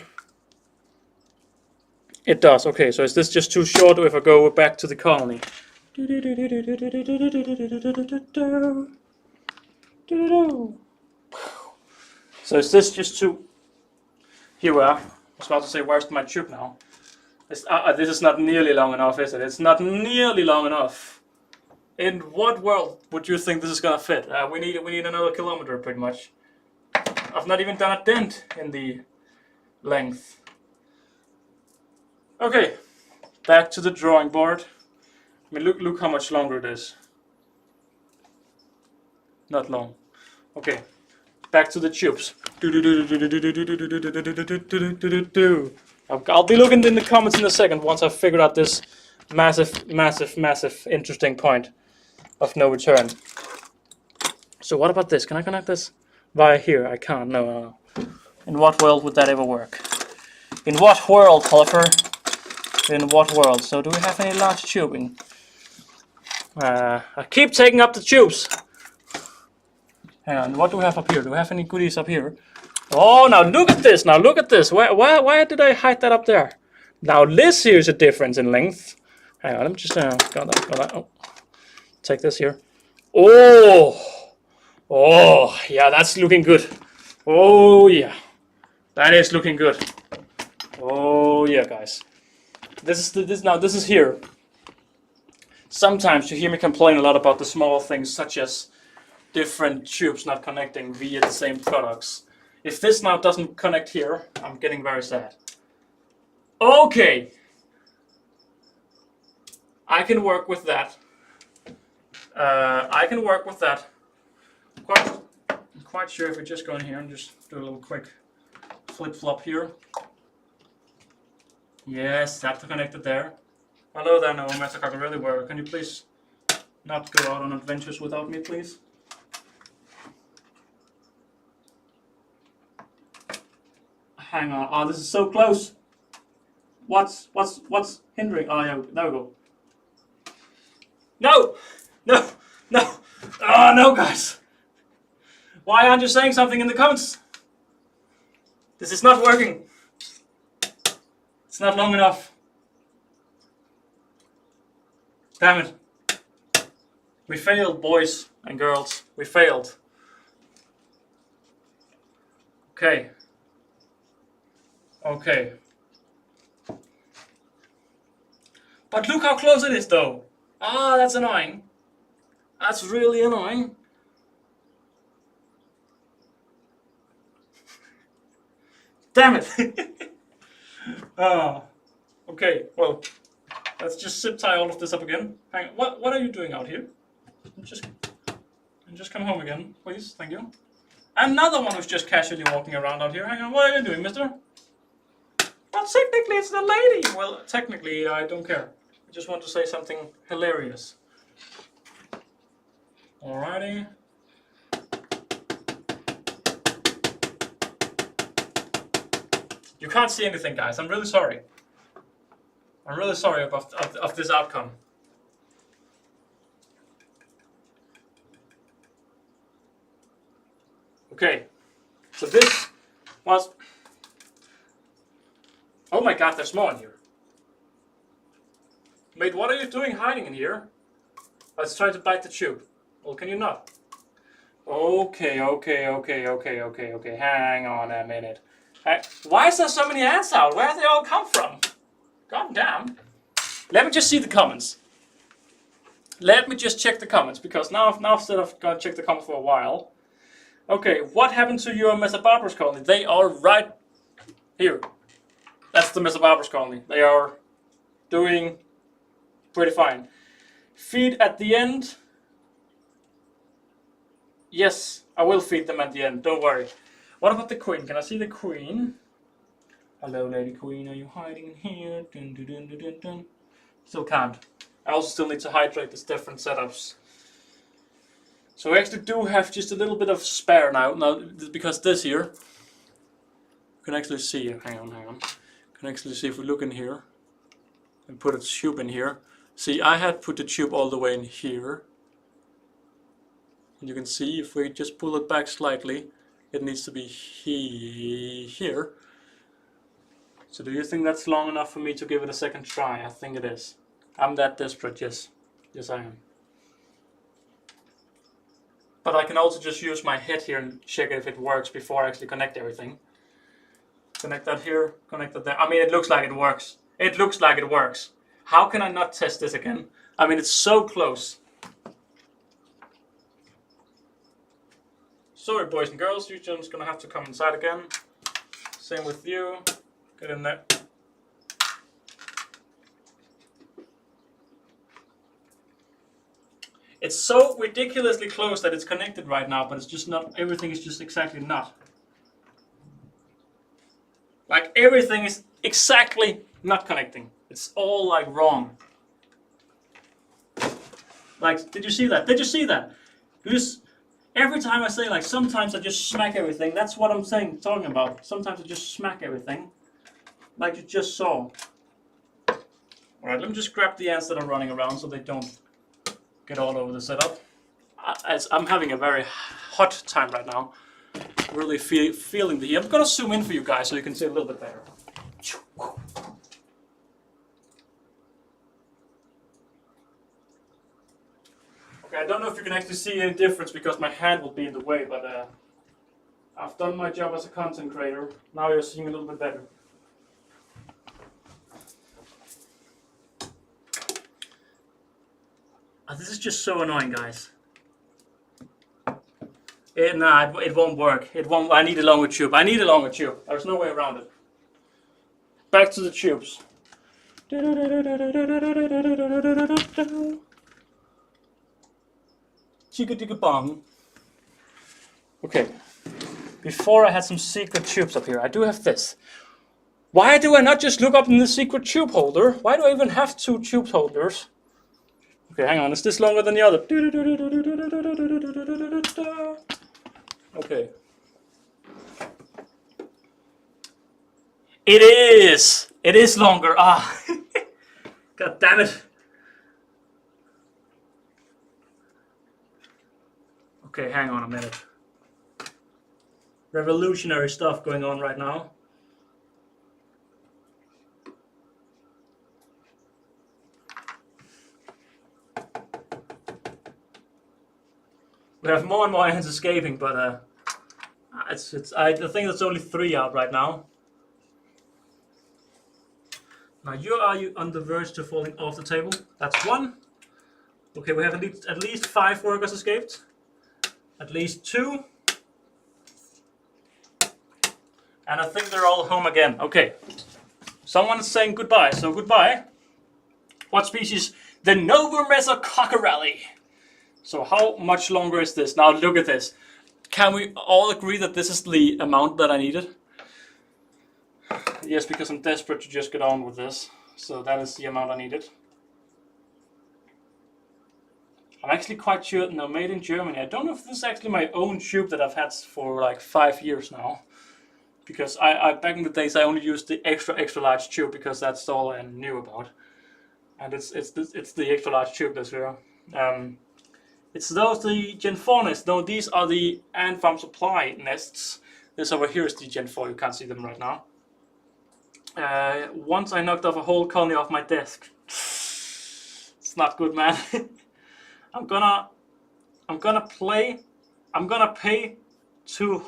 It does. Okay, so is this just too short if I go back to the colony? So is this just too... Here we are. I was about to say, where's my tube now? This is not nearly long enough, is it? It's not nearly long enough. In what world would you think this is gonna fit? We need another kilometer, pretty much. I've not even done a dent in the length. Okay, back to the drawing board. I mean, look how much longer it is. Not long. Okay, back to the tubes. I'll be looking in the comments in a second once I've figured out this massive interesting point of no return. So what about this? Can I connect this via here? I can't. No. In what world would that ever work? In what world, Oliver? In what world? So do we have any large tubing? I keep taking up the tubes. Hang on, what do we have up here? Do we have any goodies up here? Oh, now look at this! Now look at this! Why did I hide that up there? Now this here is a difference in length. Hang on, let me just got that. Oh, take this here. Oh, yeah, that's looking good. Oh yeah, that is looking good. Oh yeah, guys. This is here. Sometimes you hear me complain a lot about the small things, such as different tubes not connecting via the same products. If this now doesn't connect here, I'm getting very sad. Okay, I can work with that. I can work with that. I'm quite sure if we just go in here and just do a little quick flip-flop here. Yes, that's connected there. Hello there, no, Metacog really work. Can you please not go out on adventures without me, please? hang on. Oh, this is so close. What's hindering? Oh, yeah, there we go. No! No! No! Oh, no, guys! Why aren't you saying something in the comments? This is not working. It's not long enough. Damn it. We failed, boys and girls. We failed. Okay. Okay. But look how close it is, though. Ah, that's annoying. That's really annoying. Damn it! Oh. Okay, well, let's just zip tie all of this up again. Hang on. What are you doing out here? Just come home again, please. Thank you. Another one who's just casually walking around out here. Hang on, what are you doing, mister? Well, technically it's the lady. Well, technically I don't care. I just want to say something hilarious. Alrighty. You can't see anything, guys. I'm really sorry. I'm really sorry of this outcome. Okay, so this was... Oh my god, there's more in here. Mate, what are you doing hiding in here? Let's try to bite the tube. Well, can you not? Okay. Hang on a minute. Why is there so many ants out? Where do they all come from? God damn. Let me just see the comments. Let me just check the comments, because now instead of going to check the comments for a while. Okay, what happened to your Mesobarbarus colony? They are right here. That's the Mesobarbarus colony. They are doing pretty fine. Feed at the end. Yes, I will feed them at the end. Don't worry. What about the queen? Can I see the queen? Hello, lady queen. Are you hiding in here? Dun, dun, dun, dun, dun, dun. Still can't. I also still need to hydrate these different setups. So we actually do have just a little bit of spare now because this here, you can actually see, hang on. You can actually see if we look in here and put a tube in here. See, I had put the tube all the way in here. And you can see if we just pull it back slightly, it needs to be here. So do you think that's long enough for me to give it a second try? I think it is. I'm that desperate, yes. Yes, I am. But I can also just use my head here and check if it works before I actually connect everything. Connect that here, connect that there. I mean, it looks like it works. It looks like it works. How can I not test this again? I mean, it's so close. Sorry, boys and girls, you're just gonna have to come inside again. Same with you. Get in there. It's so ridiculously close that it's connected right now, but it's just not, everything is just exactly not. Like, everything is exactly not connecting. It's all like wrong. Like, did you see that? Did you see that? Because every time I say, like, sometimes I just smack everything, that's what I'm talking about. Sometimes I just smack everything. Like you just saw. Alright, let me just grab the ants that are running around so they don't get all over the setup. I'm having a very hot time right now. Really feeling the heat. I'm gonna zoom in for you guys so you can see a little bit better. Okay, I don't know if you can actually see any difference because my hand will be in the way, but I've done my job as a content creator. Now you're seeing a little bit better. Oh, this is just so annoying, guys. Nah, it won't work. It won't. I need a longer tube. I need a longer tube. There's no way around it. Back to the tubes. Chicka chicka bong. Okay. Before I had some secret tubes up here, I do have this. Why do I not just look up in the secret tube holder? Why do I even have two tube holders? Okay, hang on. Is this longer than the other? Okay. It is! It is longer. Ah! God damn it. Okay, hang on a minute. Revolutionary stuff going on right now. We have more and more ants escaping, but I think there's only 3 out right now. Now you on the verge to falling off the table. That's 1. Okay, we have at least 5 workers escaped. At least 2. And I think they're all home again. Okay. Someone's saying goodbye, so goodbye. What species? The Novermesa cockerelli. So how much longer is this? Now look at this. Can we all agree that this is the amount that I needed? Yes, because I'm desperate to just get on with this. So that is the amount I needed. I'm actually quite sure, no, made in Germany. I don't know if this is actually my own tube that I've had for like 5 years now. Because I back in the days I only used the extra large tube because that's all I knew about. And it's the extra large tube that's here. It's those the Gen 4 nests. No, these are the ant farm supply nests. This over here is the Gen 4. You can't see them right now. Once I knocked off a whole colony off my desk. It's not good, man. I'm gonna pay to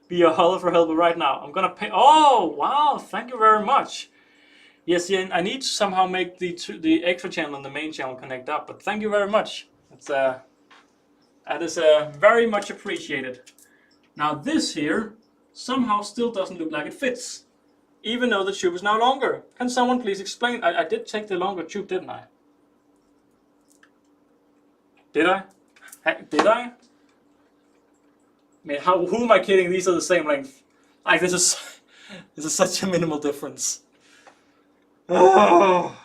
be a Antholleuffer helper right now. I'm gonna pay. Oh wow! Thank you very much. Yes, yeah, I need to somehow make the extra channel and the main channel connect up. But thank you very much. That is very much appreciated. Now this here somehow still doesn't look like it fits, even though the tube is now longer. Can someone please explain? I did take the longer tube, didn't I? Did I? Did I? I mean, who am I kidding? These are the same length. Like this is such a minimal difference. Oh.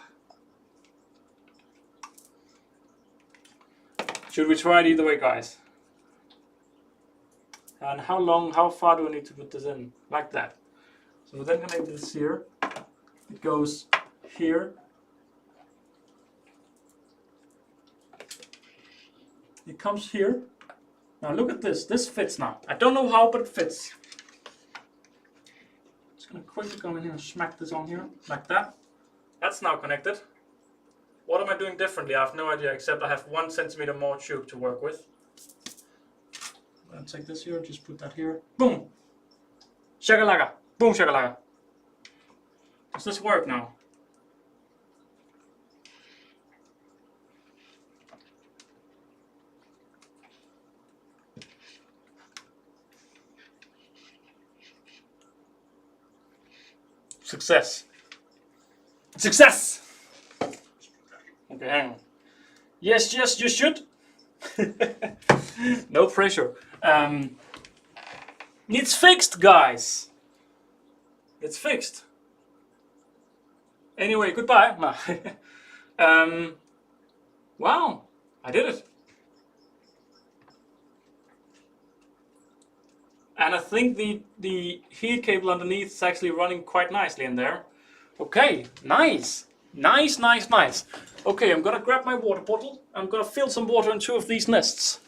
Should we try it either way, guys? And how far do I need to put this in? Like that. So we'll then connect this here. It goes here. It comes here. Now look at this. This fits now. I don't know how, but it fits. Just gonna quickly go in here and smack this on here, like that. That's now connected. What am I doing differently? I have no idea, except I have 1 centimeter more tube to work with. I'm gonna take this here, just put that here. Boom! Shakalaka! Boom shakalaka! Does this work now? Success! Success! Okay, hang on. Yes, you should. No pressure. It's fixed, guys. It's fixed. Anyway, goodbye. Wow, I did it. And I think the heat cable underneath is actually running quite nicely in there. Okay, nice. Nice. Okay, I'm gonna grab my water bottle. I'm gonna fill some water in 2 of these nests.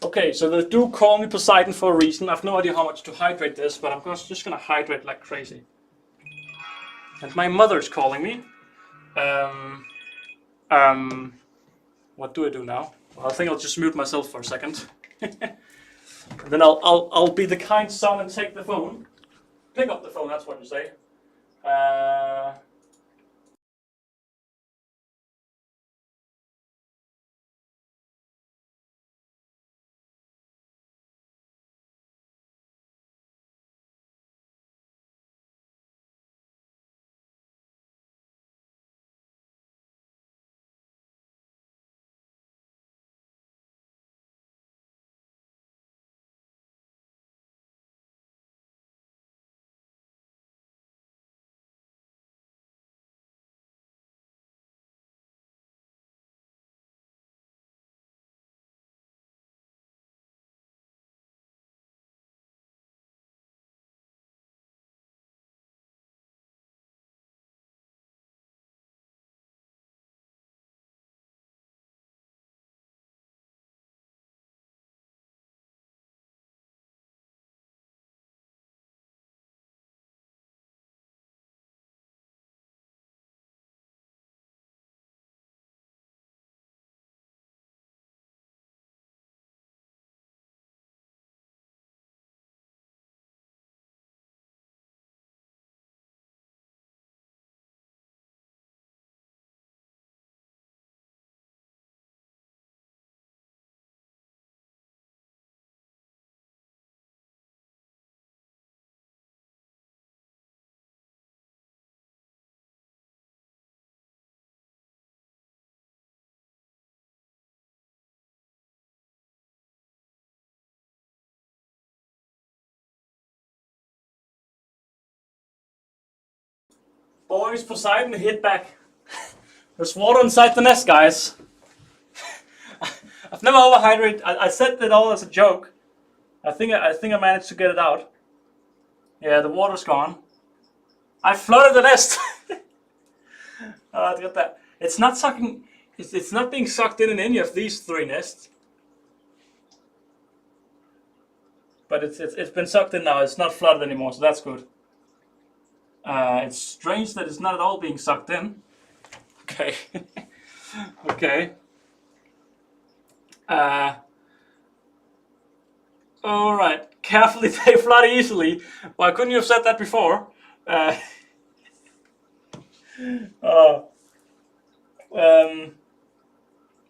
Okay, so they do call me Poseidon for a reason. I have no idea how much to hydrate this, but I'm just gonna hydrate like crazy. And my mother's calling me. What do I do now? Well, I think I'll just mute myself for a second. Then I'll be the kind son and take the phone. Pick up the phone, that's what you say. Boys, Poseidon hit back. There's water inside the nest, guys. I've never overhydrated. I said it all as a joke. I think I managed to get it out. Yeah, the water's gone. I flooded the nest. Get that. It's not sucking. It's not being sucked in any of these 3 nests. But it's been sucked in now. It's not flooded anymore, so that's good. It's strange that it's not at all being sucked in. Okay. Okay. Alright. Carefully, they flood easily. Why couldn't you have said that before? Well,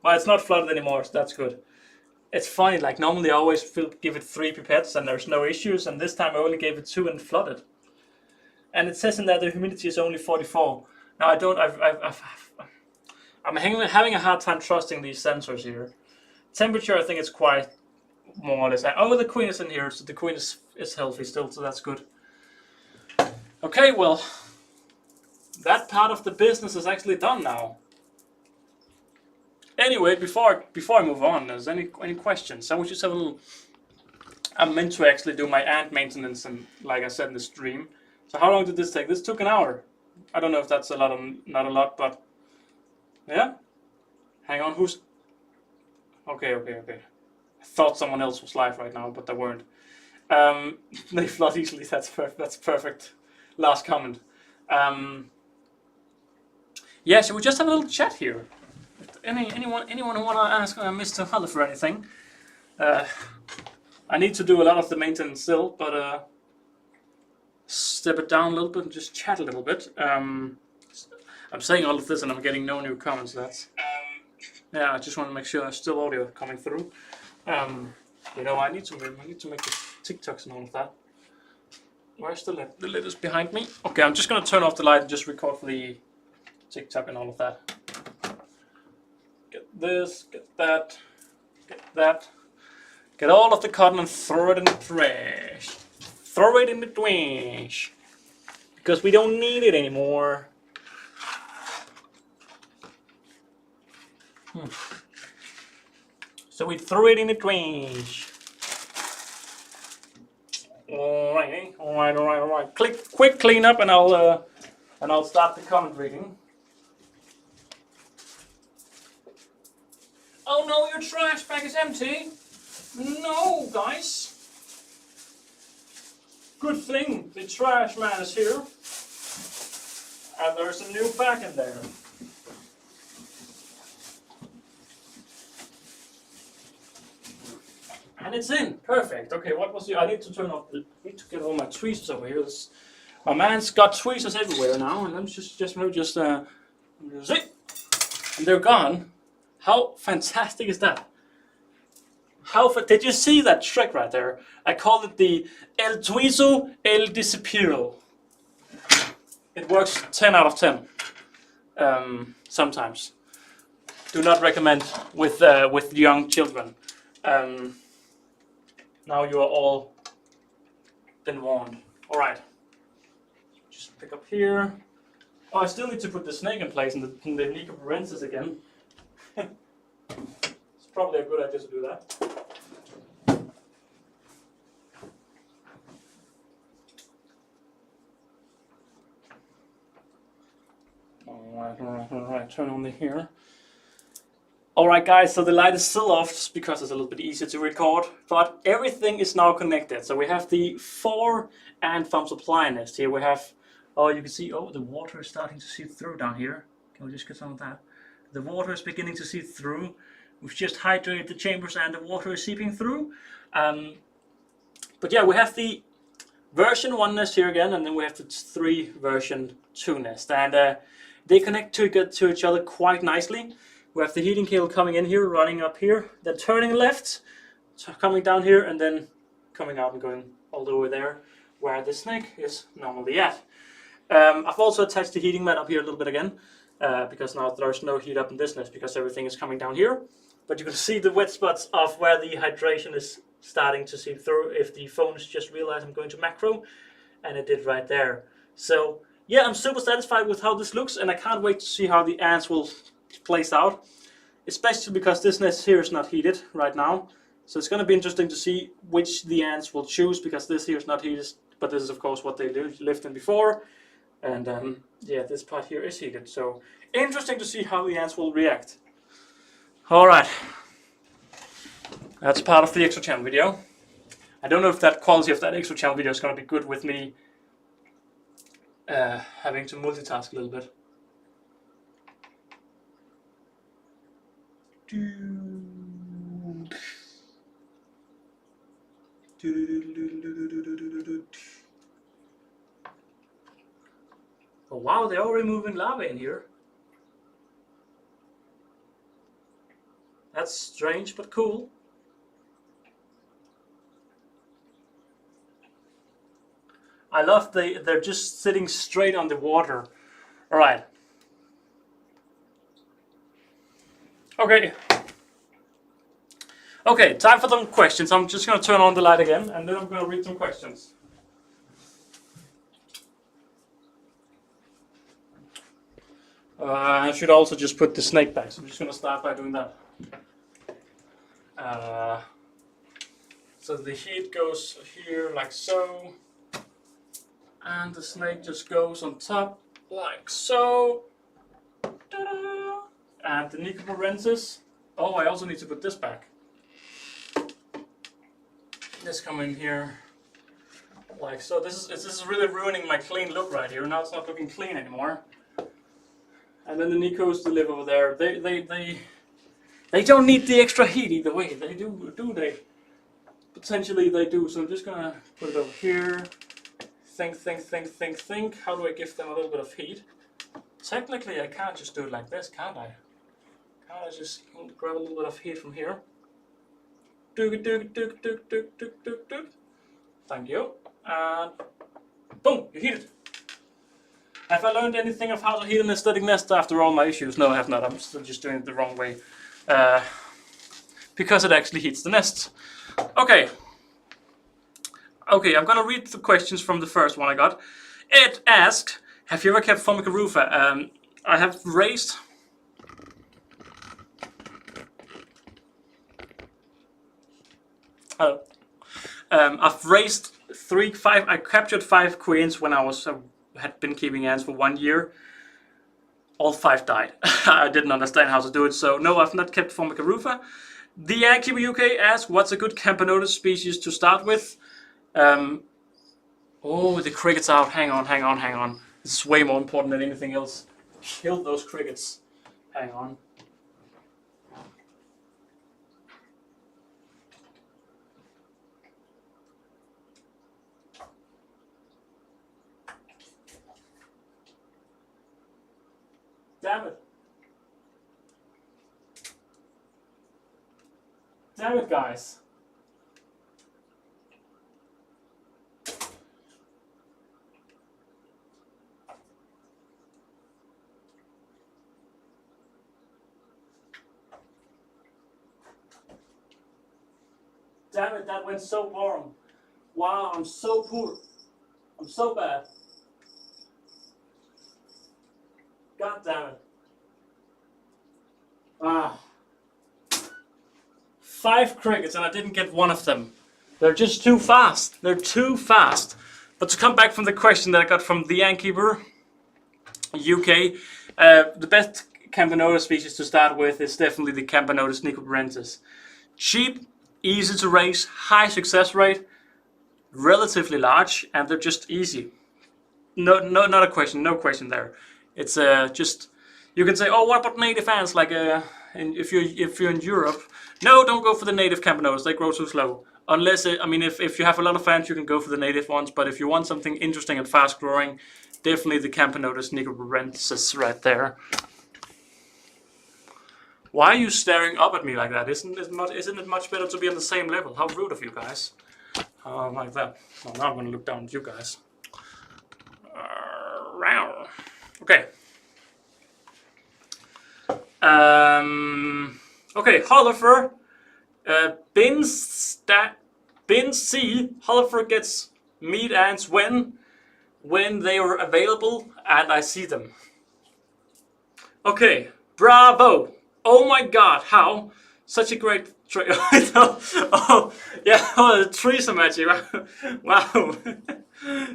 it's not flooded anymore, so that's good. It's funny, like normally I always give it 3 pipettes and there's no issues, and this time I only gave it 2 and flooded. And it says in there the humidity is only 44. Now I'm having a hard time trusting these sensors here. Temperature, I think it's quite more or less. Oh, the queen is in here, so the queen is healthy still, so that's good. Okay, well, that part of the business is actually done now. Anyway, before I move on, is any questions? I would just have a little. I'm meant to actually do my ant maintenance, and like I said in the stream. So how long did this take? This took an hour. I don't know if that's a lot or not a lot, but yeah. Hang on, who's? Okay. I thought someone else was live right now, but they weren't. They flood easily. That's perfect. Last comment. Yeah, so we just have a little chat here. Anyone who want to ask Mr. ANTHOLLEUFER anything? I need to do a lot of the maintenance still, but step it down a little bit and just chat a little bit. I'm saying all of this and I'm getting no new comments. That's yeah. I just want to make sure there's still audio coming through. You know, I need to make the TikToks and all of that. Where's the lid? The lid is behind me. Okay, I'm just gonna turn off the light and just record for the TikTok and all of that. Get this, get that, get that. Get all of the cotton and throw it in the trash. Throw it in the trash. Because we don't need it anymore. So we threw it in the trash. Alright. Quick cleanup and I'll start the comment reading. Oh no, your trash bag is empty. No, guys. Good thing the trash man is here. And there's a new bag in there. And it's in. Perfect. Okay, what was the... I need to turn off... I need to get all my tweezers over here. My man's got tweezers everywhere now. And let's just and they're gone. How fantastic is that? Did you see that trick right there? I call it the El Tuizo El Disappearo. It works 10 out of 10. Sometimes. Do not recommend with young children. Now you are all been warned. Alright. Just pick up here. Oh, I still need to put the snake in place in the Nika Parensis again. It's probably a good idea to do that. Alright, turn on the here. Alright guys, so the light is still off just because it's a little bit easier to record, but everything is now connected. So we have the 4 ant farm supply nest here. We have, oh, you can see, oh, the water is starting to seep through down here. Can we just get some of that? The water is beginning to seep through. We've just hydrated the chambers and the water is seeping through. But yeah, we have the version 1 nest here again, and then we have the 3 version 2 nest. And they connect to each other quite nicely. We have the heating cable coming in here, running up here, then turning left, coming down here, and then coming out and going all the way there, where the snake is normally at. I've also attached the heating mat up here a little bit again, because now there's no heat up in this nest because everything is coming down here. But you can see the wet spots of where the hydration is starting to seep through if the phone has just realized I'm going to macro, and it did right there. So yeah, I'm super satisfied with how this looks, and I can't wait to see how the ants will place out, especially because this nest here is not heated right now. So it's going to be interesting to see which the ants will choose, because this here is not heated, but this is of course what they lived in before. And yeah, this part here is heated, so interesting to see how the ants will react. Alright, that's part of the extra channel video. I don't know if that quality of that extra channel video is going to be good with me having to multitask a little bit. Oh wow, they're already moving lava in here. That's strange, but cool. I love they're just sitting straight on the water. Alright. Okay. Okay, time for some questions. I'm just going to turn on the light again, and then I'm going to read some questions. I should also just put the snake back, so I'm just going to start by doing that. So the heat goes here like so, and the snake just goes on top like so. Ta-da! And the Nicoporensis. Oh, I also need to put this back. This come in here like so. This is really ruining my clean look right here. Now it's not looking clean anymore. And then the Nicos to live over there. They don't need the extra heat either way. They do they? Potentially they do. So I'm just gonna put it over here. Think. How do I give them a little bit of heat? Technically, I can't just do it like this, can't I? Can't I just grab a little bit of heat from here? Thank you. And boom, you heat it. Have I learned anything of how to heat an aesthetic nest after all my issues? No, I have not. I'm still just doing it the wrong way. Because it actually heats the nest. Okay. Okay, I'm gonna read the questions from the first one I got. Ed asked, have you ever kept Formica rufa? I have raised... Hello. I've raised 5. I captured 5 queens when I was had been keeping ants for 1 year. All 5 died. I didn't understand how to do it, so no, I've not kept Formica rufa. The Antkeeper UK asked, what's a good Campanodus species to start with? Oh, the crickets out. Hang on. This is way more important than anything else. Kill those crickets. Hang on. Damn it. Damn it, guys. Damn it, that went so warm. Wow, I'm so poor. I'm so bad. God damn it. Ah. 5 crickets and I didn't get one of them. They're just too fast. They're too fast. But to come back from the question that I got from the Antkeeper UK, the best Campanodus species to start with is definitely the Campanodus nicoparensis. Cheap, easy to raise, high success rate, relatively large, and they're just easy. No, not a question. No question there. It's just, you can say, oh, what about native ants? Like if you're in Europe, no, don't go for the native Campanodus. They grow too slow. Unless I mean, if you have a lot of ants, you can go for the native ones. But if you want something interesting and fast growing, definitely the Campanodus nicoparensis right there. Why are you staring up at me like that? Isn't it much better to be on the same level? How rude of you guys. Like that. Well, now I'm going to look down at you guys. Okay. Okay, Hollifer. Bin C. Hollifer gets meat ants when? when they are available and I see them. Okay, bravo! Oh my god, how? Such a great tree. Oh, yeah, oh, the trees are magic. Wow.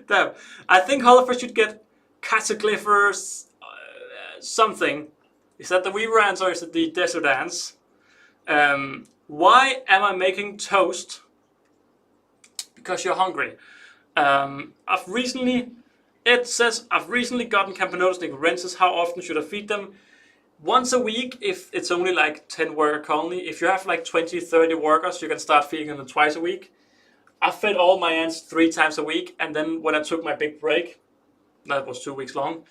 Damn. I think Hollifer should get Cataclyphers something. Is that the Weaver Ants or is it the Desert Ants? Why am I making toast? Because you're hungry. It says I've recently gotten Camponotus nigrensis. How often should I feed them? Once a week if it's only like 10 worker colony. If you have like 20, 30 workers, you can start feeding them twice a week. I fed all my ants 3 times a week, and then when I took my big break, that was 2 weeks long,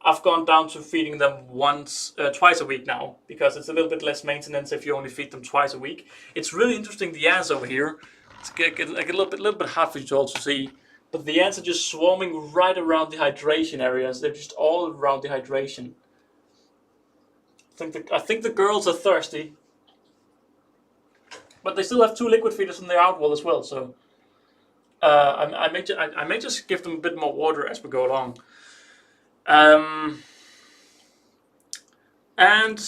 I've gone down to feeding them twice a week now, because it's a little bit less maintenance if you only feed them twice a week. It's really interesting, the ants over here. It's like a little bit hard for you to also see, but the ants are just swarming right around the hydration areas. They're just all around the hydration. I think the girls are thirsty, but they still have 2 liquid feeders in their outwall as well. So I may just give them a bit more water as we go along. And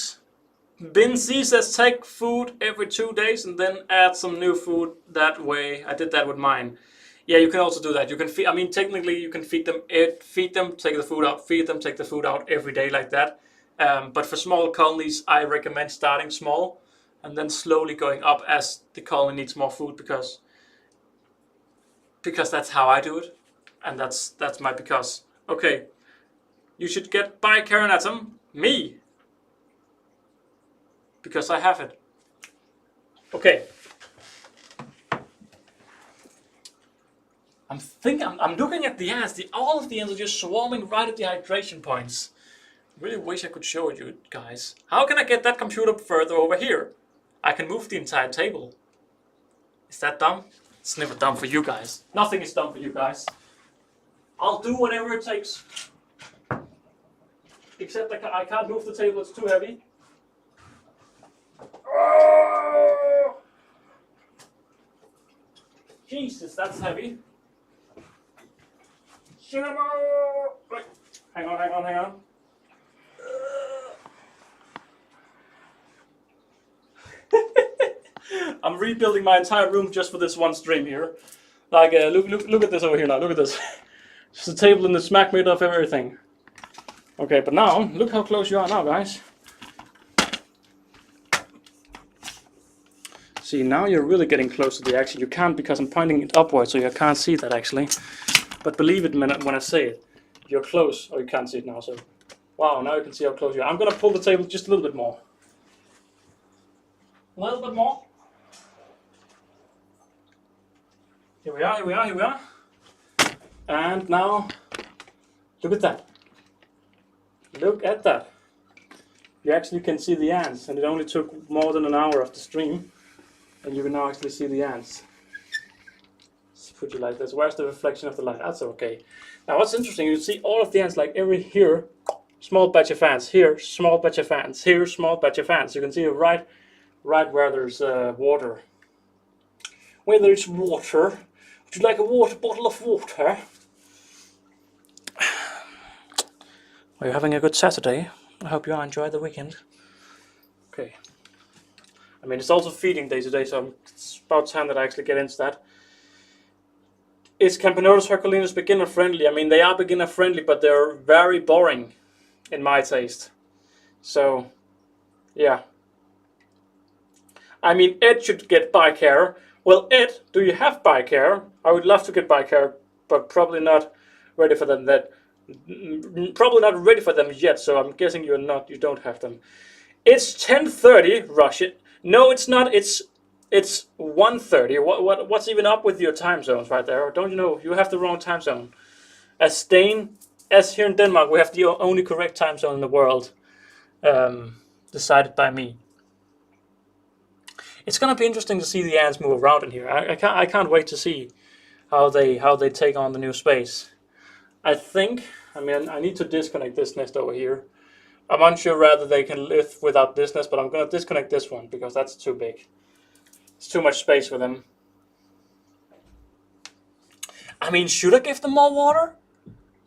Bin C says take food every 2 days and then add some new food that way. I did that with mine. Yeah, you can also do that. You can feed. I mean, technically, you can feed them, take the food out, feed them, take the food out every day like that. But for small colonies, I recommend starting small and then slowly going up as the colony needs more food, because that's how I do it, and that's my because. Okay, you should get bicaranatum, me, because I have it. Okay. I'm looking at the ants. All of the ants are just swarming right at the hydration points. Really wish I could show you guys. How can I get that computer further over here? I can move the entire table. Is that dumb? It's never dumb for you guys. Nothing is dumb for you guys. I'll do whatever it takes. Except I can't move the table, it's too heavy. Oh! Jesus, that's heavy. Wait, hang on. I'm rebuilding my entire room just for this one stream here. Like, look at this over here now. Look at this. Just a table and the smack made of everything. Okay, but now look how close you are now, guys. See, now you're really getting close to the action. You can't, because I'm pointing it upwards, so you can't see that actually. But believe it when I say it, you're close. Oh, you can't see it now. So, wow, now you can see how close you are. I'm gonna pull the table just a little bit more. A little bit more. Here we are. And now, look at that. Look at that. You actually can see the ants, and it only took more than an hour of the stream, and you can now actually see the ants. Let's put you like this. Where's the reflection of the light? That's okay. Now what's interesting, you see all of the ants, like here, small batch of ants, here, small batch of ants, here, small batch of ants. You can see right where there's water. Where there's water. Would you like a bottle of water? Are you having a good Saturday? I hope you enjoy the weekend. Okay. I mean, it's also feeding day today, so it's about time that I actually get into that. Is Camponotus herculinus beginner friendly? I mean, they are beginner friendly, but they're very boring in my taste. So, yeah. I mean, Ed should get Bicare. Well, Ed, do you have Bicare? I would love to get Bicare, but probably not ready for them yet, so I'm guessing you don't have them. It's 10:30 Russian. No, it's not. It's 1:30. What's even up with your time zones right there? Don't you know you have the wrong time zone? As here in Denmark, we have the only correct time zone in the world, decided by me. It's gonna be interesting to see the ants move around in here. I can't wait to see how they take on the new space. I need to disconnect this nest over here. I'm unsure whether they can live without this nest, but I'm gonna disconnect this one because that's too big. It's too much space for them. I mean, should I give them more water?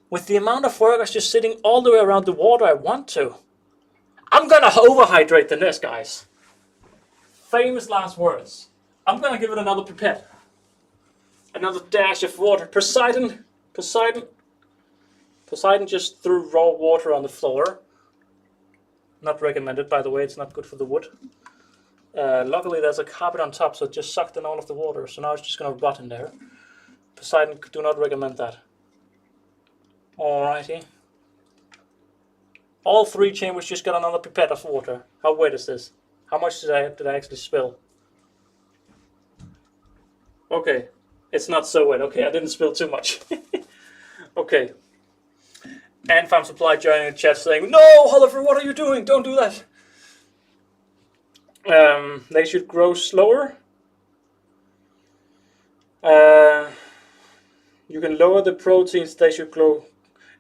with the amount of workers just sitting all the way around the water I want to. I'm gonna overhydrate the nest, guys. Famous last words. I'm gonna give it another pipette. Another dash of water. Poseidon just threw raw water on the floor. Not recommended, by the way, it's not good for the wood. Luckily there's a carpet on top, so it just sucked in all of the water, so now it's just gonna rot in there. Poseidon, do not recommend that. Alrighty. All 3 chambers just got another pipette of water. How wet is this? How much did I actually spill? Okay, it's not so wet. Okay, I didn't spill too much. Okay. And Farm Supply joining the chat saying, "No, Oliver, what are you doing? Don't do that." They should grow slower. You can lower the proteins. They should grow.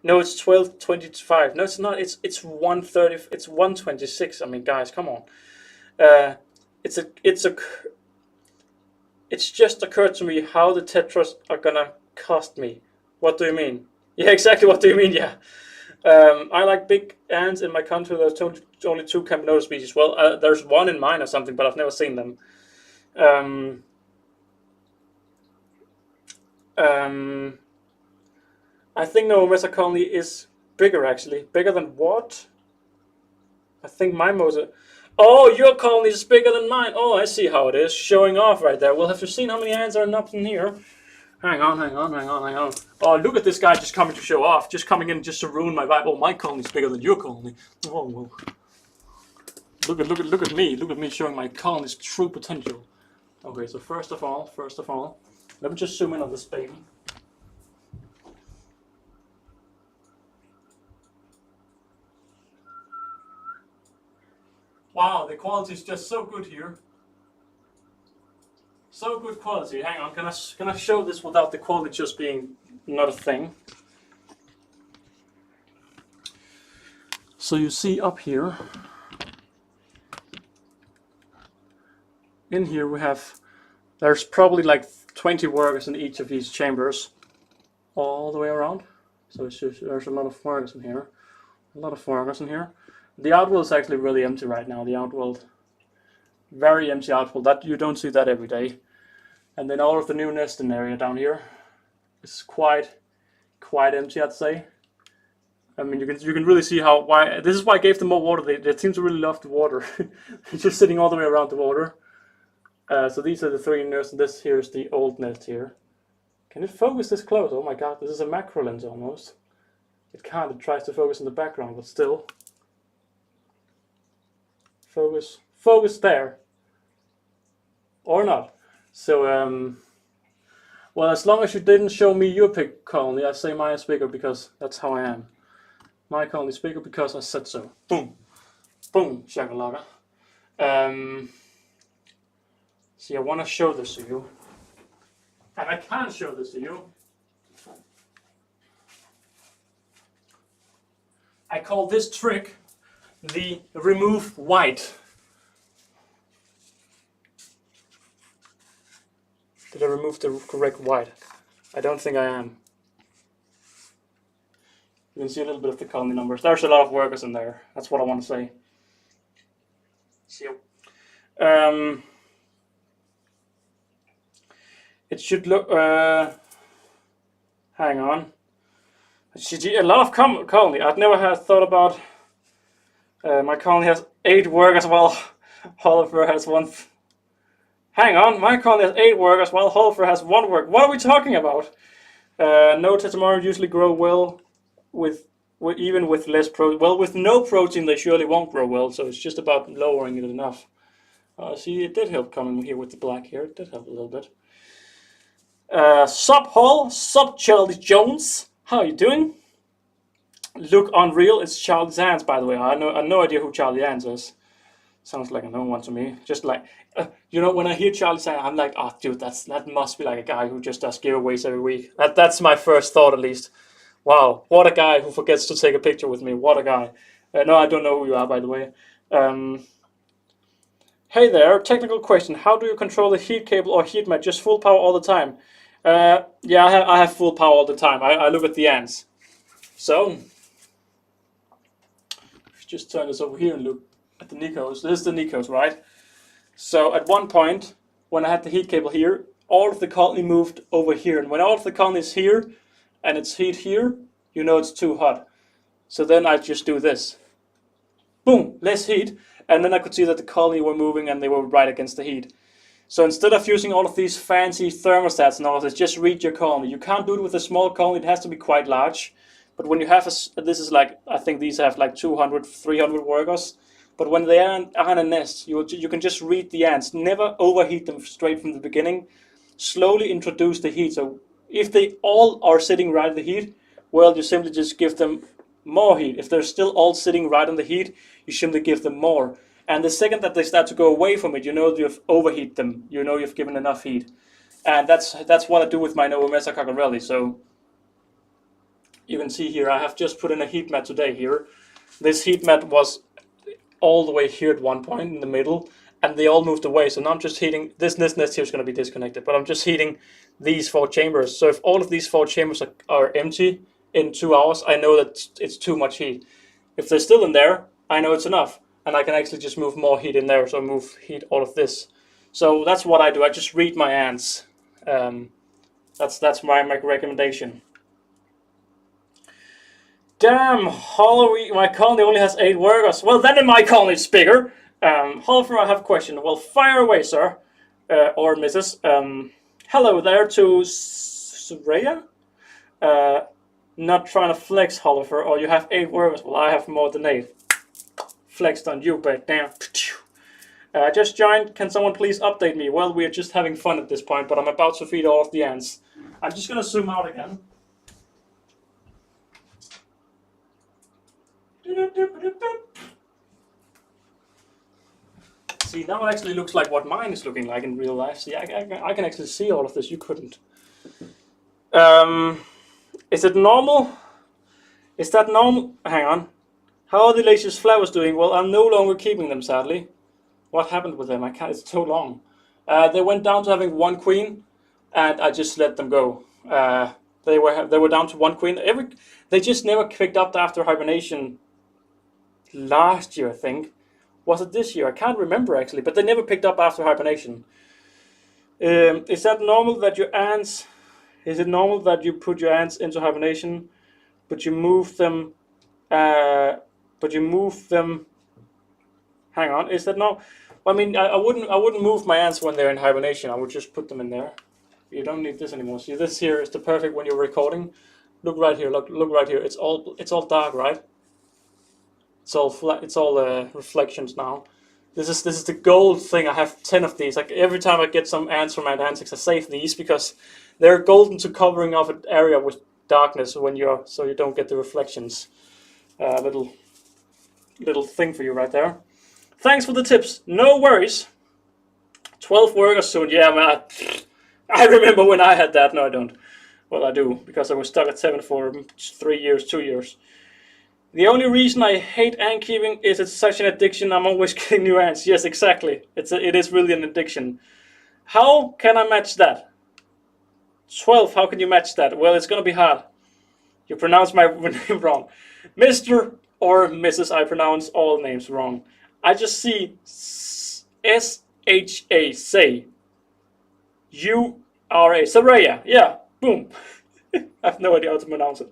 No, it's 1225. No, it's not. It's 130. It's 126. I mean, guys, come on. It's just occurred to me how the tetras are gonna cost me. What do you mean? Yeah, exactly. What do you mean? Yeah. I like big ants in my country. There's only 2 Caminoto species. Well, there's 1 in mine or something, but I've never seen them. I think no Mesa colony is bigger, actually. Bigger than what? I think my Mosa. Oh, your colony is bigger than mine. Oh, I see how it is. Showing off right there. We'll have to see how many ants are up in here. Hang on. Oh, look at this guy just coming to show off. Just coming in just to ruin my vibe. Oh, my colony is bigger than your colony. Oh, well. Look at me. Look at me showing my colony's true potential. Okay, so first of all, let me just zoom in on this baby. Wow, the quality is just so good here. So good quality. Hang on, can I show this without the quality just being not a thing? So you see up here, in here there's probably like 20 workers in each of these chambers, all the way around. So there's a lot of workers in here, The outworld is actually really empty right now. The outworld, very empty outworld. That you don't see that every day. And then all of the new nesting area down here is quite empty, I'd say. I mean, you can really see why this is why I gave them more water. They seem to really love the water. They're just sitting all the way around the water. So these are the 3 nests, and this here is the old nest here. Can it focus this close? Oh my god, this is a macro lens almost. It can't. It tries to focus in the background, but still. Focus there. Or not. So, well, as long as you didn't show me your pig colony, I say mine is bigger because that's how I am. My colony is bigger because I said so. Boom. Boom, shakalaka. See, I want to show this to you. And I can show this to you. I call this trick the remove white. Did I remove the correct white? I don't think I am. You can see a little bit of the colony numbers. There's a lot of workers in there. That's what I want to say. See. It should look. Hang on. A lot of colony. I've never had thought about. My colony has 8 workers while Oliver has 1. Hang on, my colony has 8 workers while Oliver has 1 worker. What are we talking about? No tetamara usually grow well even with less protein. Well, with no protein, they surely won't grow well. So it's just about lowering it enough. See, it did help coming here with the black here. It did help a little bit. Sup Hall, sup Charlie Jones. How are you doing? Look unreal. It's Charlie Sands, by the way. I have no idea who Charlie Sands is. Sounds like a known one to me. Just like, you know, when I hear Charlie Sands, I'm like, oh, dude, that must be like a guy who just does giveaways every week. That's my first thought, at least. Wow, what a guy who forgets to take a picture with me. What a guy. No, I don't know who you are, by the way. Hey there, technical question. How do you control the heat cable or heat mat? Just full power all the time? Yeah, I have full power all the time. I look at the ants. So, just turn this over here and look at the Nikos. This is the Nikos, right? So at one point, when I had the heat cable here, all of the colony moved over here. And when all of the colony is here, and it's heat here, you know it's too hot. So then I just do this. Boom, less heat. And then I could see that the colony were moving and they were right against the heat. So instead of using all of these fancy thermostats and all of this, just read your colony. You can't do it with a small colony, it has to be quite large. But when you have this is like, I think these have like 200, 300 workers. But when they are in a nest, you can just read the ants. Never overheat them straight from the beginning. Slowly introduce the heat. So if they all are sitting right in the heat, well, you simply just give them more heat. If they're still all sitting right in the heat, you simply give them more. And the second that they start to go away from it, you know you've overheated them. You know you've given enough heat. And that's what I do with my Novomessa cockerelli. So you can see here, I have just put in a heat mat today here. This heat mat was all the way here at one point in the middle, and they all moved away. So now I'm just heating, this nest here is going to be disconnected, but I'm just heating these 4 chambers. So if all of these 4 chambers are empty in 2 hours, I know that it's too much heat. If they're still in there, I know it's enough. And I can actually just move more heat in there, so move heat all of this. So that's what I do. I just read my ants. That's my recommendation. Damn, Hollowy, my colony only has 8 workers. Well, then in my colony it's bigger. Hollower, I have a question. Well, fire away, sir, or Mrs. Hello there to Soraya. Not trying to flex, Hollower. Or you have 8 workers. Well, I have more than 8. Flexed on you, but damn. Just joined. Can someone please update me? Well, we're just having fun at this point, but I'm about to feed all of the ants. I'm just gonna zoom out again. See, now it actually looks like what mine is looking like in real life. See, I can actually see all of this. You couldn't. Is it normal? Is that normal? Hang on. How are the latest flowers doing? Well, I'm no longer keeping them, sadly. What happened with them? I can't. It's so long. They went down to having 1 queen, and I just let them go. They were down to 1 queen. They just never picked up after hibernation. Last year, I think. Was it this year? I can't remember actually, but they never picked up after hibernation. Is that normal that your ants? Is it normal that you put your ants into hibernation, but you move them? Hang on, is that no? I mean, I wouldn't move my ants when they're in hibernation. I would just put them in there. You don't need this anymore. See, this here is the perfect when you're recording. Look right here. Look right here. It's all dark, right? It's all flat. It's all reflections now. This is the gold thing. I have 10 of these. Like every time I get some ants from Antics, I save these because they're golden to covering off an area with darkness so you don't get the reflections. Little thing for you right there. Thanks for the tips. No worries. 12 workers soon. Yeah, man. I remember when I had that. No, I don't. Well, I do because I was stuck at 7 for 3 years, 2 years. The only reason I hate ant keeping is it's such an addiction. I'm always getting new ants. Yes, exactly. It is really an addiction. How can I match that? 12. How can you match that? Well, it's gonna be hard. You pronounce my name wrong. Mr. or Mrs. I pronounce all names wrong. I just see S-H-A, say. U-R-A, Soraya. Yeah, boom. I have no idea how to pronounce it.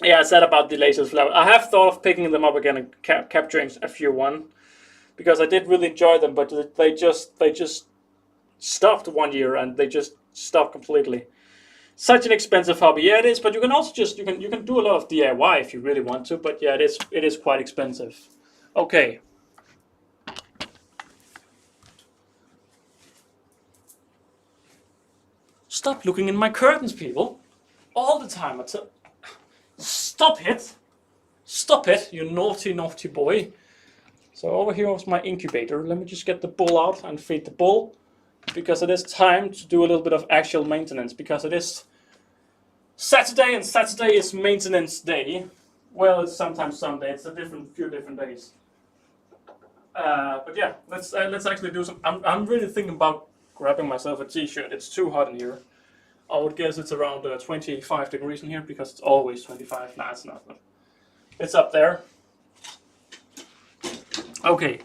Yeah, I said about the latest flower. I have thought of picking them up again and capturing a few because I did really enjoy them, but they just stopped 1 year and they just stopped completely. Such an expensive hobby. Yeah, it is, but you can also you can do a lot of DIY if you really want to, but yeah, it is quite expensive. Okay. Stop looking in my curtains, people. All the time. Stop it. Stop it, you naughty, naughty boy. So over here was my incubator. Let me just get the bull out and feed the bull. Because it is time to do a little bit of actual maintenance. Because it is Saturday, and Saturday is maintenance day. Well, it's sometimes Sunday. It's a few different days. But yeah, let's actually do some. I'm really thinking about grabbing myself a t-shirt. It's too hot in here. I would guess it's around 25 degrees in here because it's always 25. Nah, it's not. But it's up there. Okay,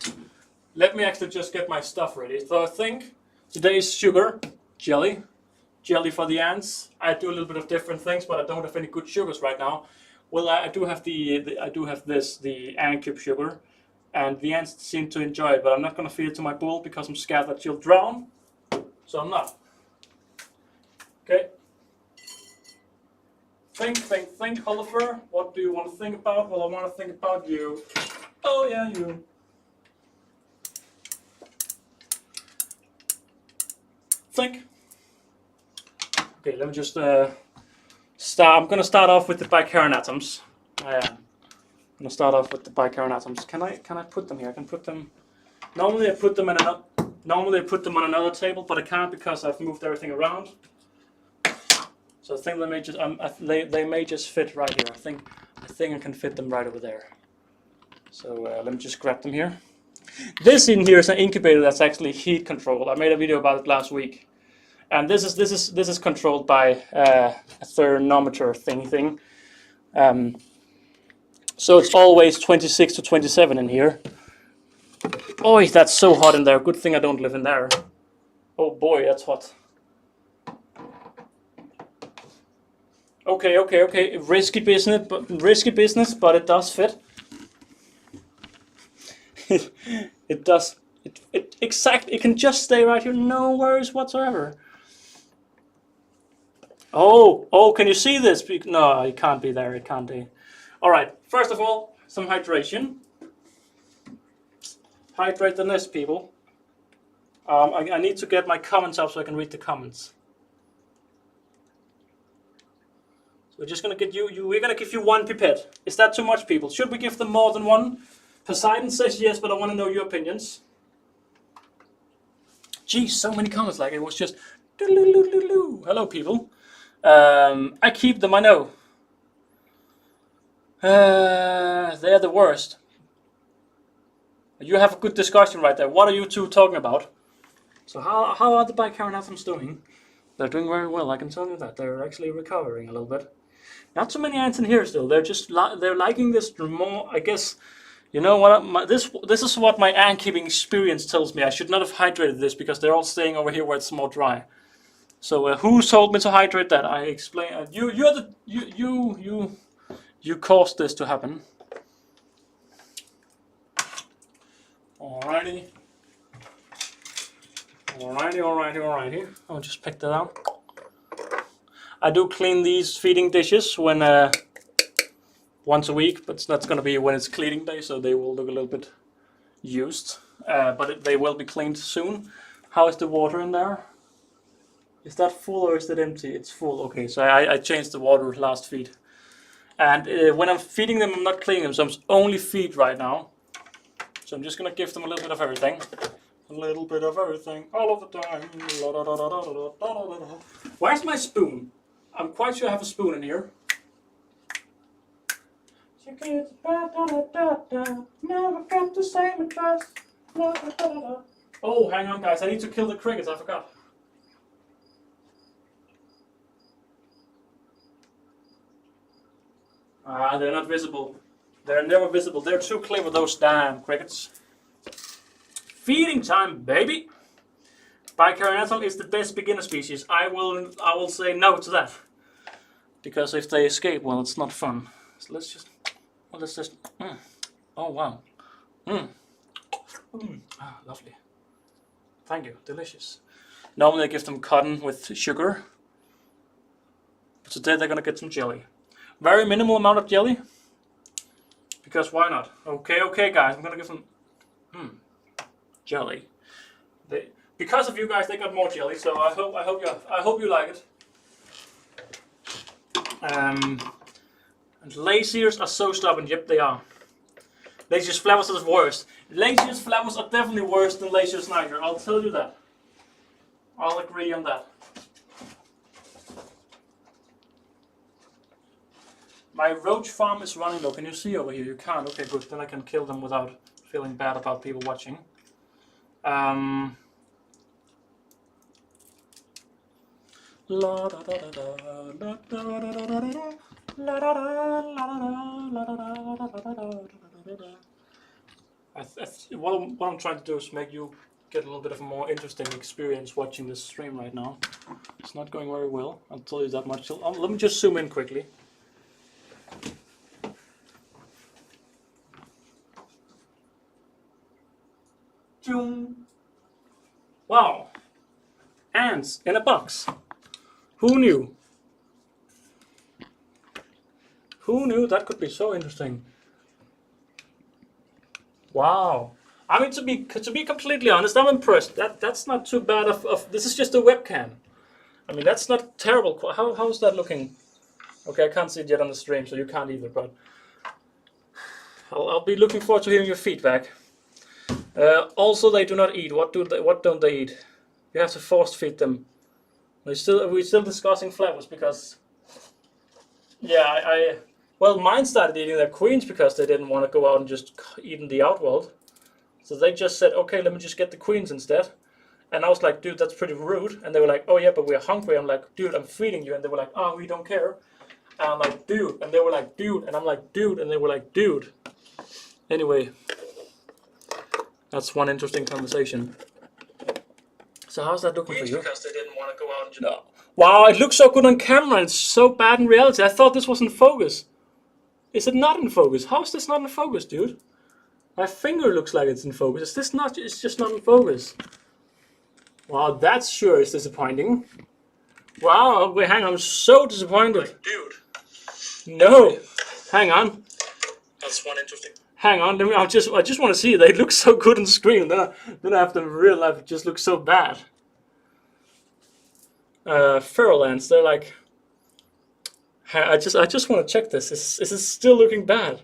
let me actually just get my stuff ready. So I think today's sugar, jelly for the ants. I do a little bit of different things, but I don't have any good sugars right now. Well, I do have the ant cube sugar, and the ants seem to enjoy it. But I'm not gonna feed it to my bull because I'm scared that she'll drown. So I'm not. Okay. Think, Oliver. What do you want to think about? Well, I want to think about you. Oh yeah, you. Think. Okay, let me just start. I'm gonna start off with the bicarinatoms. I am. I'm gonna start off with the bicarinatoms. Can I put them here? I can put them. Normally I put them on another table, but I can't because I've moved everything around. So I think they may just they may just fit right here. I think I can fit them right over there. So let me just grab them here. This in here is an incubator that's actually heat controlled. I made a video about it last week, and this is controlled by a thermometer thing. So it's always 26 to 27 in here. Oh, that's so hot in there. Good thing I don't live in there. Oh boy, that's hot. Okay. Risky business, but it does fit. It does. It can just stay right here. No worries whatsoever. Oh, can you see this? No, it can't be there. It can't be. All right. First of all, some hydration. Hydrate the nest, people. I need to get my comments up so I can read the comments. So we're just gonna get we're gonna give you one pipette. Is that too much, people? Should we give them more than one? Poseidon says yes, but I want to know your opinions. Geez, so many comments. Like it was just hello, people. I keep them. I know. They're the worst. You have a good discussion right there. What are you two talking about? So how are the bicarinatoms doing? They're doing very well. I can tell you that they're actually recovering a little bit. Not too many ants in here still. They're just they're liking this more. I guess you know what? This is what my ant keeping experience tells me. I should not have hydrated this because they're all staying over here where it's more dry. So who told me to hydrate that? I explain. You caused this to happen. Alrighty. I'll just pick that out. I do clean these feeding dishes when once a week, but that's going to be when it's cleaning day, so they will look a little bit used. But they will be cleaned soon. How is the water in there? Is that full or is that empty? It's full. Okay, so I changed the water last feed. And when I'm feeding them, I'm not cleaning them, so I'm only feed right now. So I'm just going to give them a little bit of everything. A little bit of everything, all of the time. Where's my spoon? I'm quite sure I have a spoon in here. Never got the same address. Oh, hang on, guys. I need to kill the crickets. I forgot. They're not visible. They're never visible. They're too clever, those damn crickets. Feeding time, baby. Bicarinatum is the best beginner species. I will say no to that. Because if they escape, well, it's not fun. So let's just Oh wow. Ah, lovely. Thank you, delicious. Normally I give them cotton with sugar. But today they're gonna get some jelly. Very minimal amount of jelly. Because why not? Okay guys, I'm gonna give them jelly. Because of you guys, they got more jelly. So I hope you like it. And laziers are so stubborn. Yep, they are. Laziers flavors are worse. Laziers flavors are definitely worse than laziers niger. I'll tell you that. I'll agree on that. My roach farm is running low. Can you see over here? You can't. Okay, good. Then I can kill them without feeling bad about people watching. La da da da da, la da da da da da, la da da la da la da la da da. What I'm trying to do is make you get a little bit of a more interesting experience watching this stream right now. It's not going very well, I'll tell you that much. Let me just zoom in quickly. Wow, ants in a box. Who knew? Who knew that could be so interesting? Wow. I mean, to be completely honest, I'm impressed. That's not too bad. This is just a webcam. I mean, that's not terrible. How's that looking? Okay, I can't see it yet on the stream, so you can't either. But I'll be looking forward to hearing your feedback. Also, they do not eat. What don't they eat? You have to force feed them. We're still discussing flavors because, yeah, well, mine started eating their queens because they didn't want to go out and just eat in the outworld. So they just said, okay, let me just get the queens instead. And I was like, dude, that's pretty rude. And they were like, oh yeah, but we're hungry. I'm like, dude, I'm feeding you. And they were like, oh, we don't care. And I'm like, dude. And they were like, dude. And I'm like, dude. And they were like, dude. Anyway, that's one interesting conversation. So how's that looking for you? Because they didn't want to go out and just... No. Wow, it looks so good on camera and it's so bad in reality. I thought this was in focus. Is it not in focus? How is this not in focus, dude? My finger looks like it's in focus. Is this not? It's just not in focus. Wow, that sure is disappointing. Wow, wait, hang on, I'm so disappointed. Like, dude. No, hang on. That's one interesting. Hang on, I just want to see it. They look so good on screen. Then I have to in real life. It just looks so bad. Feral ants. They're like. I just want to check this. Is this still looking bad?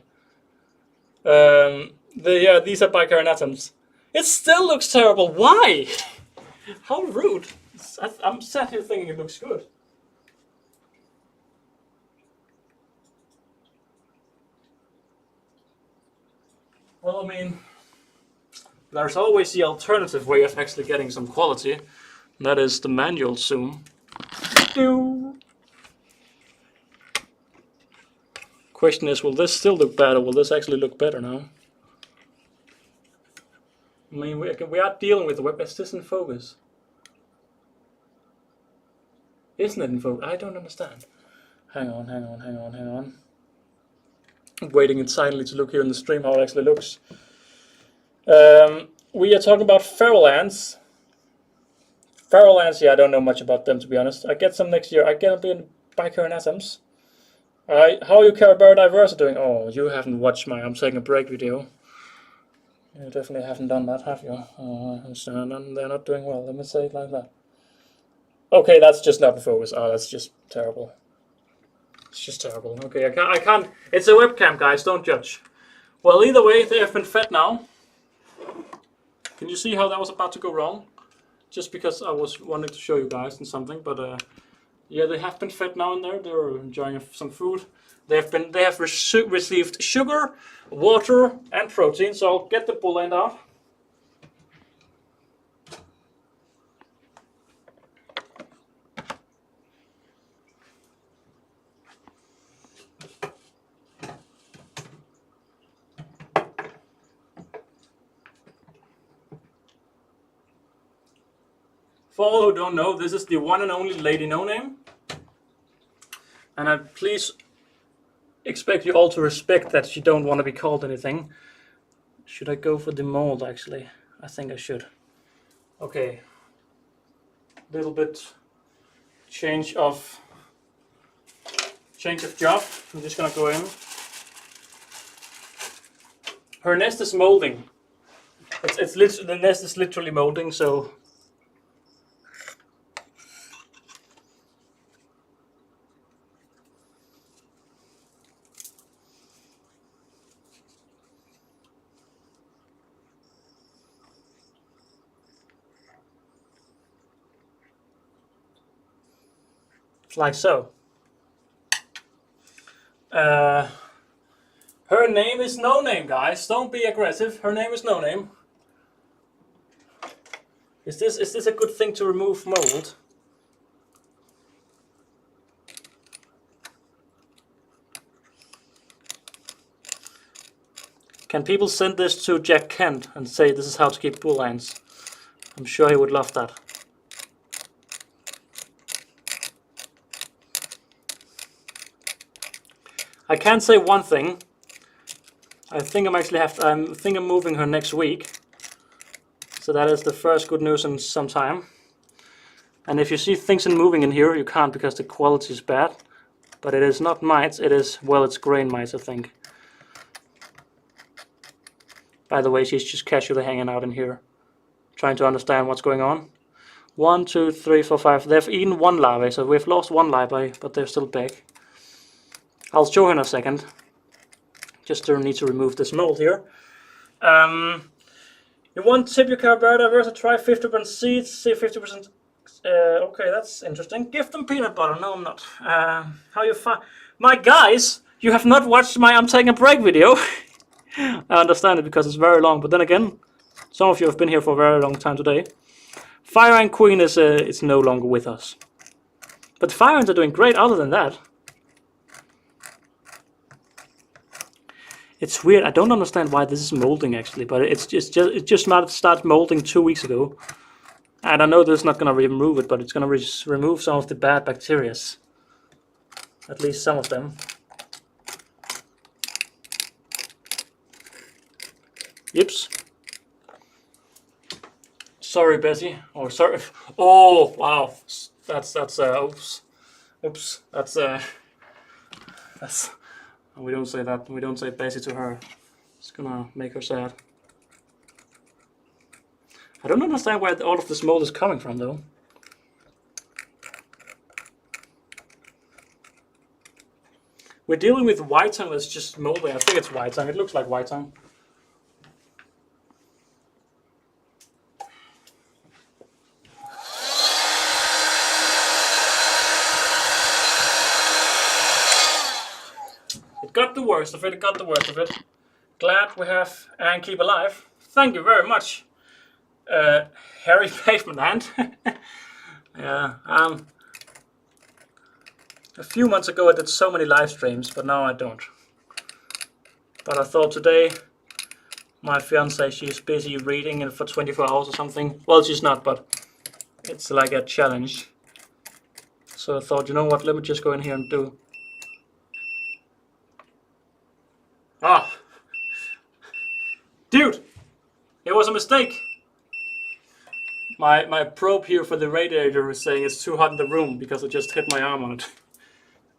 These are bicarnatums. It still looks terrible. Why? How rude. I'm sat here thinking it looks good. Well, I mean, there's always the alternative way of actually getting some quality. And that is the manual zoom. Question is, will this still look bad or will this actually look better now? I mean, we are dealing with the web. Is this in focus? Isn't it in focus? I don't understand. Hang on. I'm waiting it silently to look here in the stream how it actually looks. We are talking about feral ants. Feral ants, yeah, I don't know much about them to be honest. I get some next year. I get them in bicarnatums. How are you Caribaridiverse doing? Oh, you haven't watched my I'm taking a break video. You definitely haven't done that, have you? They're not doing well, let me say it like that. Okay, that's just not in focus. Oh, that's just terrible. It's just terrible. Okay, I can't. It's a webcam, guys, don't judge. Well, either way, they have been fed now. Can you see how that was about to go wrong? Just because I was wanting to show you guys and something, but yeah, they have been fed now and there. They're enjoying some food. They have received sugar, water, and protein. So I'll get the bull end out. For all who don't know, this is the one and only Lady No Name. And I please expect you all to respect that you don't want to be called anything. Should I go for the mold actually? I think I should. Okay. Little bit change of job. I'm just gonna go in. Her nest is molding. The nest is literally molding, so like so. Her name is No Name, guys. Don't be aggressive. Her name is No Name. Is this a good thing to remove mold? Can people send this to Jack Kent and say this is how to keep bull ants? I'm sure he would love that. I can say one thing. I think I'm moving her next week. So that is the first good news in some time. And if you see things moving in here, you can't because the quality is bad. But it is not mites, it is, well, it's grain mites, I think. By the way, she's just casually hanging out in here, trying to understand what's going on. 1, 2, 3, 4, 5. They've eaten one larvae, so we've lost one larvae, but they're still big. I'll show her in a second. Just need to remove this mold here. You want tip your carburetor versus try 50% seeds, see 50%. Okay, that's interesting. Give them peanut butter. No, I'm not. How you find my guys? You have not watched my I'm taking a break video. I understand it because it's very long, but then again, some of you have been here for a very long time today. Fire Ant Queen is it's no longer with us, but Fire Ants are doing great. Other than that, it's weird. I don't understand why this is molding actually, but it just started molding 2 weeks ago, and I know this is not gonna remove it, but it's gonna remove some of the bad bacteria, at least some of them. Yips. Sorry, Bessie. Oh, sorry. Oh, wow. That's oops. Oops. That's we don't say that. We don't say Bessie to her. It's gonna make her sad. I don't understand where all of this mold is coming from, though. We're dealing with white tongue that's just molding. I think it's white tongue. It looks like white tongue. Got the worst of it, got the worst of it. Glad we have and keep alive. Thank you very much, Harry Pavement Ant. Yeah, a few months ago I did so many live streams, but now I don't. But I thought today, my fiance, she's busy reading for 24 hours or something. Well, she's not, but it's like a challenge. So I thought, you know what, let me just go in here and do. Ah, dude, it was a mistake. My probe here for the radiator is saying it's too hot in the room because I just hit my arm on it.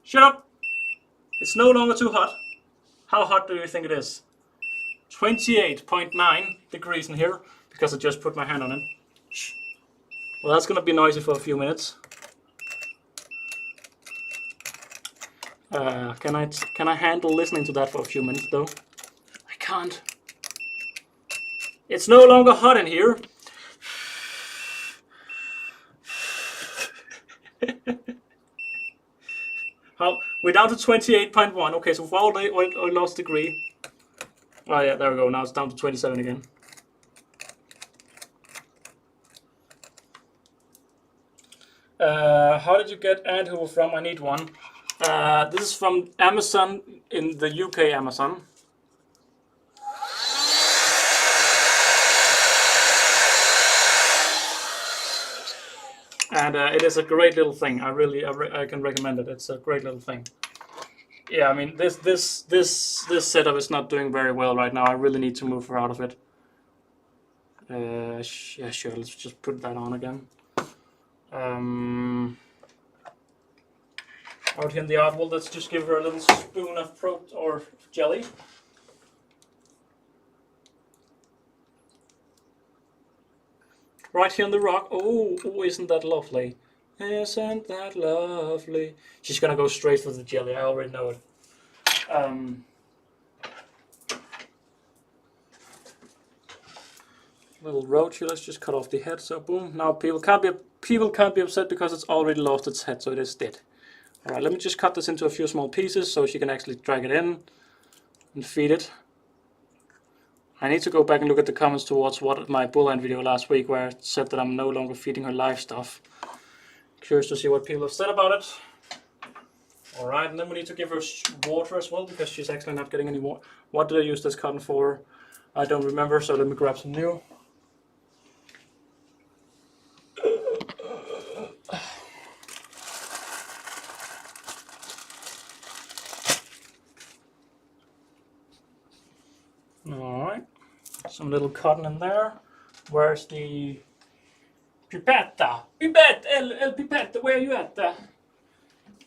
Shut up! It's no longer too hot. How hot do you think it is? 28.9 degrees in here because I just put my hand on it. Shh. Well, that's gonna be noisy for a few minutes. Can I handle listening to that for a few minutes though? I can't. It's no longer hot in here. We're down to 28.1. Okay, so for we lost degree. Oh yeah, there we go. Now it's down to 27 again. How did you get Antholoeufer from? I need one. This is from Amazon in the UK Amazon. And it is a great little thing. I can recommend it. It's a great little thing. Yeah, I mean this setup is not doing very well right now. I really need to move her out of it. Yeah, sure. Let's just put that on again. Out here in the art world, let's just give her a little spoon of or jelly. Right here on the rock. Oh, isn't that lovely? Isn't that lovely? She's gonna go straight for the jelly. I already know it. Little roach here. Let's just cut off the head. So boom. Now people can't be upset because it's already lost its head, so it is dead. All right. Let me just cut this into a few small pieces so she can actually drag it in and feed it. I need to go back and look at the comments towards my bull ant video last week where it said that I'm no longer feeding her live stuff. Curious to see what people have said about it. Alright, and then we need to give her water as well, because she's actually not getting any water. What did I use this cotton for? I don't remember, so let me grab some new. Alright, some little cotton in there. Where's the pipetta? Pipette, el pipette, where are you at?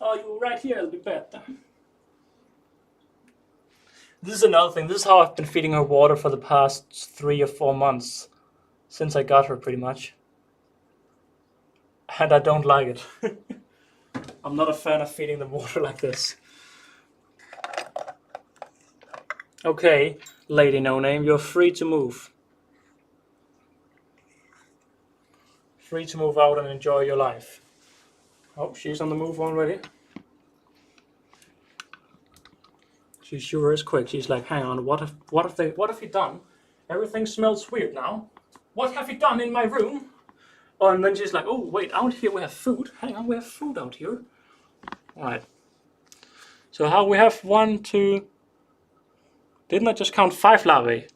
Oh, you right here, el pipette. This is another thing. This is how I've been feeding her water for the past 3 or 4 months. Since I got her, pretty much. And I don't like it. I'm not a fan of feeding them water like this. Okay, lady no name, you're free to move. Free to move out and enjoy your life. Oh, she's on the move already. She sure is quick. She's like, hang on, what have you done? Everything smells weird now. What have you done in my room? Oh, and then she's like, oh wait, out here we have food. Hang on, we have food out here. Alright. So how we have 1, 2. Didn't I just count 5 larvae?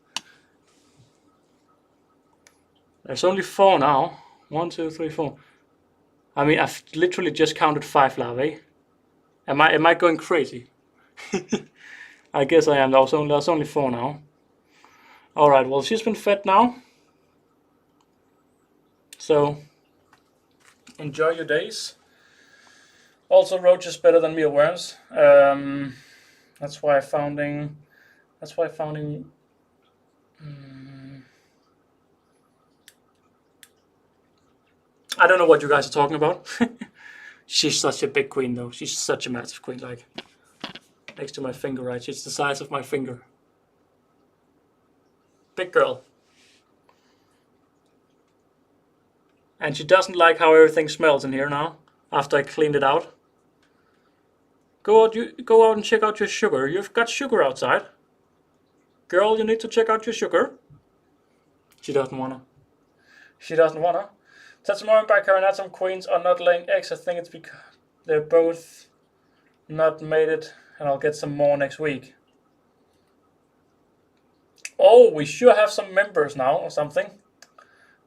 There's only 4 now. 1, 2, 3, 4. I mean, I've literally just counted 5 larvae. Am I going crazy? I guess I am. There's only 4 now. Alright, well, she's been fed now. So, enjoy your days. Also, roach is better than mealworms. That's why founding. I don't know what you guys are talking about. She's such a big queen, though. She's such a massive queen, like next to my finger, right? She's the size of my finger. Big girl. And she doesn't like how everything smells in here now, after I cleaned it out. Go out and check out your sugar. You've got sugar outside. Girl, you need to check out your sugar. She doesn't wanna. She doesn't wanna. Tatsumori and Bicarbonate queens are not laying eggs. I think it's because they're both not mated, and I'll get some more next week. Oh, we sure have some members now or something.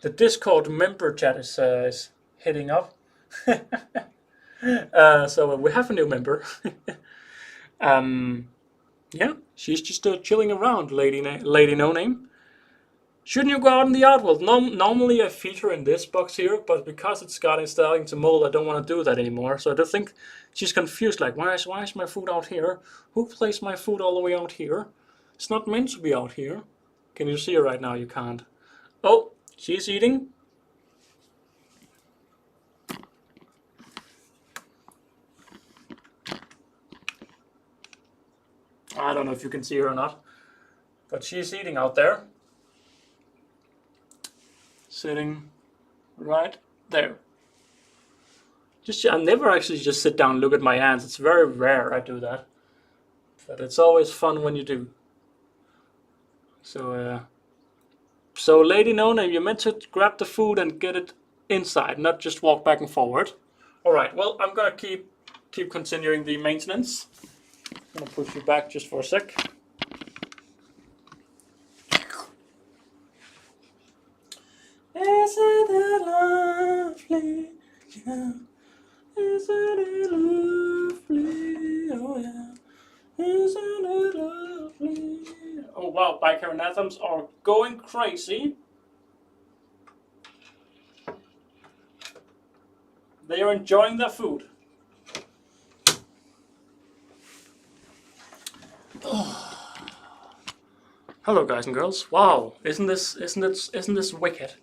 The Discord member chat is hitting up. So we have a new member. Yeah, she's just chilling around, lady no name. Shouldn't you go out in the outworld? Normally I feed her in this box here, but because it's starting to mold, I don't want to do that anymore. So I don't think she's confused, like, why is my food out here? Who placed my food all the way out here? It's not meant to be out here. Can you see her right now? You can't. Oh, she's eating. I don't know if you can see her or not, but she's eating out there. Sitting right there. I never actually just sit down and look at my hands. It's very rare I do that, but it's always fun when you do. So, so lady no name, you're meant to grab the food and get it inside, not just walk back and forward. All right. Well, I'm gonna keep continuing the maintenance. I'm gonna push you back just for a sec. Isn't it lovely? Yeah. Isn't it lovely? Oh yeah. Isn't it lovely? Oh wow, Bicarbonatums are going crazy. They are enjoying their food. Oh. Hello guys and girls. Wow, isn't this wicked?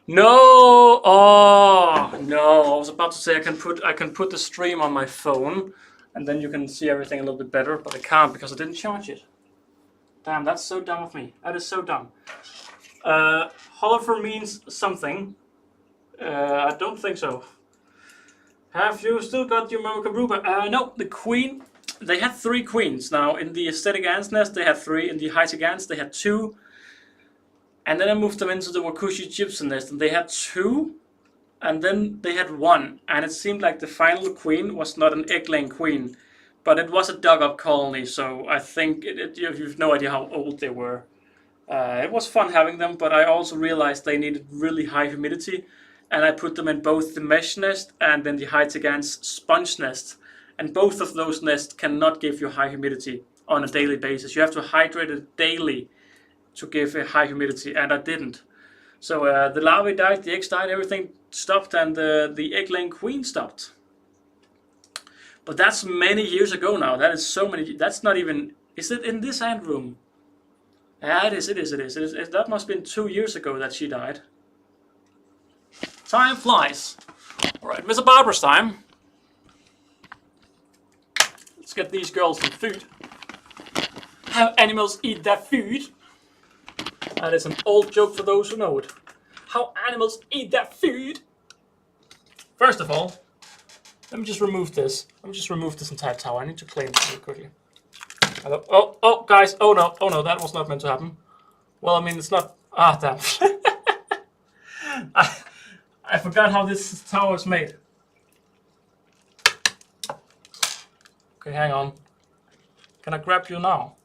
No! Oh no! I was about to say I can put the stream on my phone, and then you can see everything a little bit better, but I can't because I didn't charge it. Damn, that's so dumb of me. That is so dumb. Antholleuffer means something. I don't think so. Have you still got your Momokaruba? No, the queen. They had 3 queens. Now in the Aesthetic Ants nest they had 3. In the High-Tech Ants they had 2. And then I moved them into the WaKooshi gypsum nest, and they had 2, and then they had 1. And it seemed like the final queen was not an egg-laying queen. But it was a dug-up colony, so I think you've no idea how old they were. It was fun having them, but I also realized they needed really high humidity, and I put them in both the mesh nest and then the Hytegans sponge nest. And both of those nests cannot give you high humidity on a daily basis. You have to hydrate it daily to give a high humidity, and I didn't. So the larvae died, the eggs died, everything stopped, and the egg-laying queen stopped. But that's many years ago now. That is so many. That's not even. Is it in this ant room? Yeah, it is. That must have been 2 years ago that she died. Time flies. All right, Mr. Barber's time. Let's get these girls some food. How animals eat their food. That is an old joke for those who know it. How animals eat their food. First of all, let me just remove this. Let me just remove this entire tower. I need to clean it really quickly. Hello? Oh, guys. Oh no, that was not meant to happen. Well, I mean, it's not. Ah, damn. I forgot how this tower is made. Okay, hang on. Can I grab you now?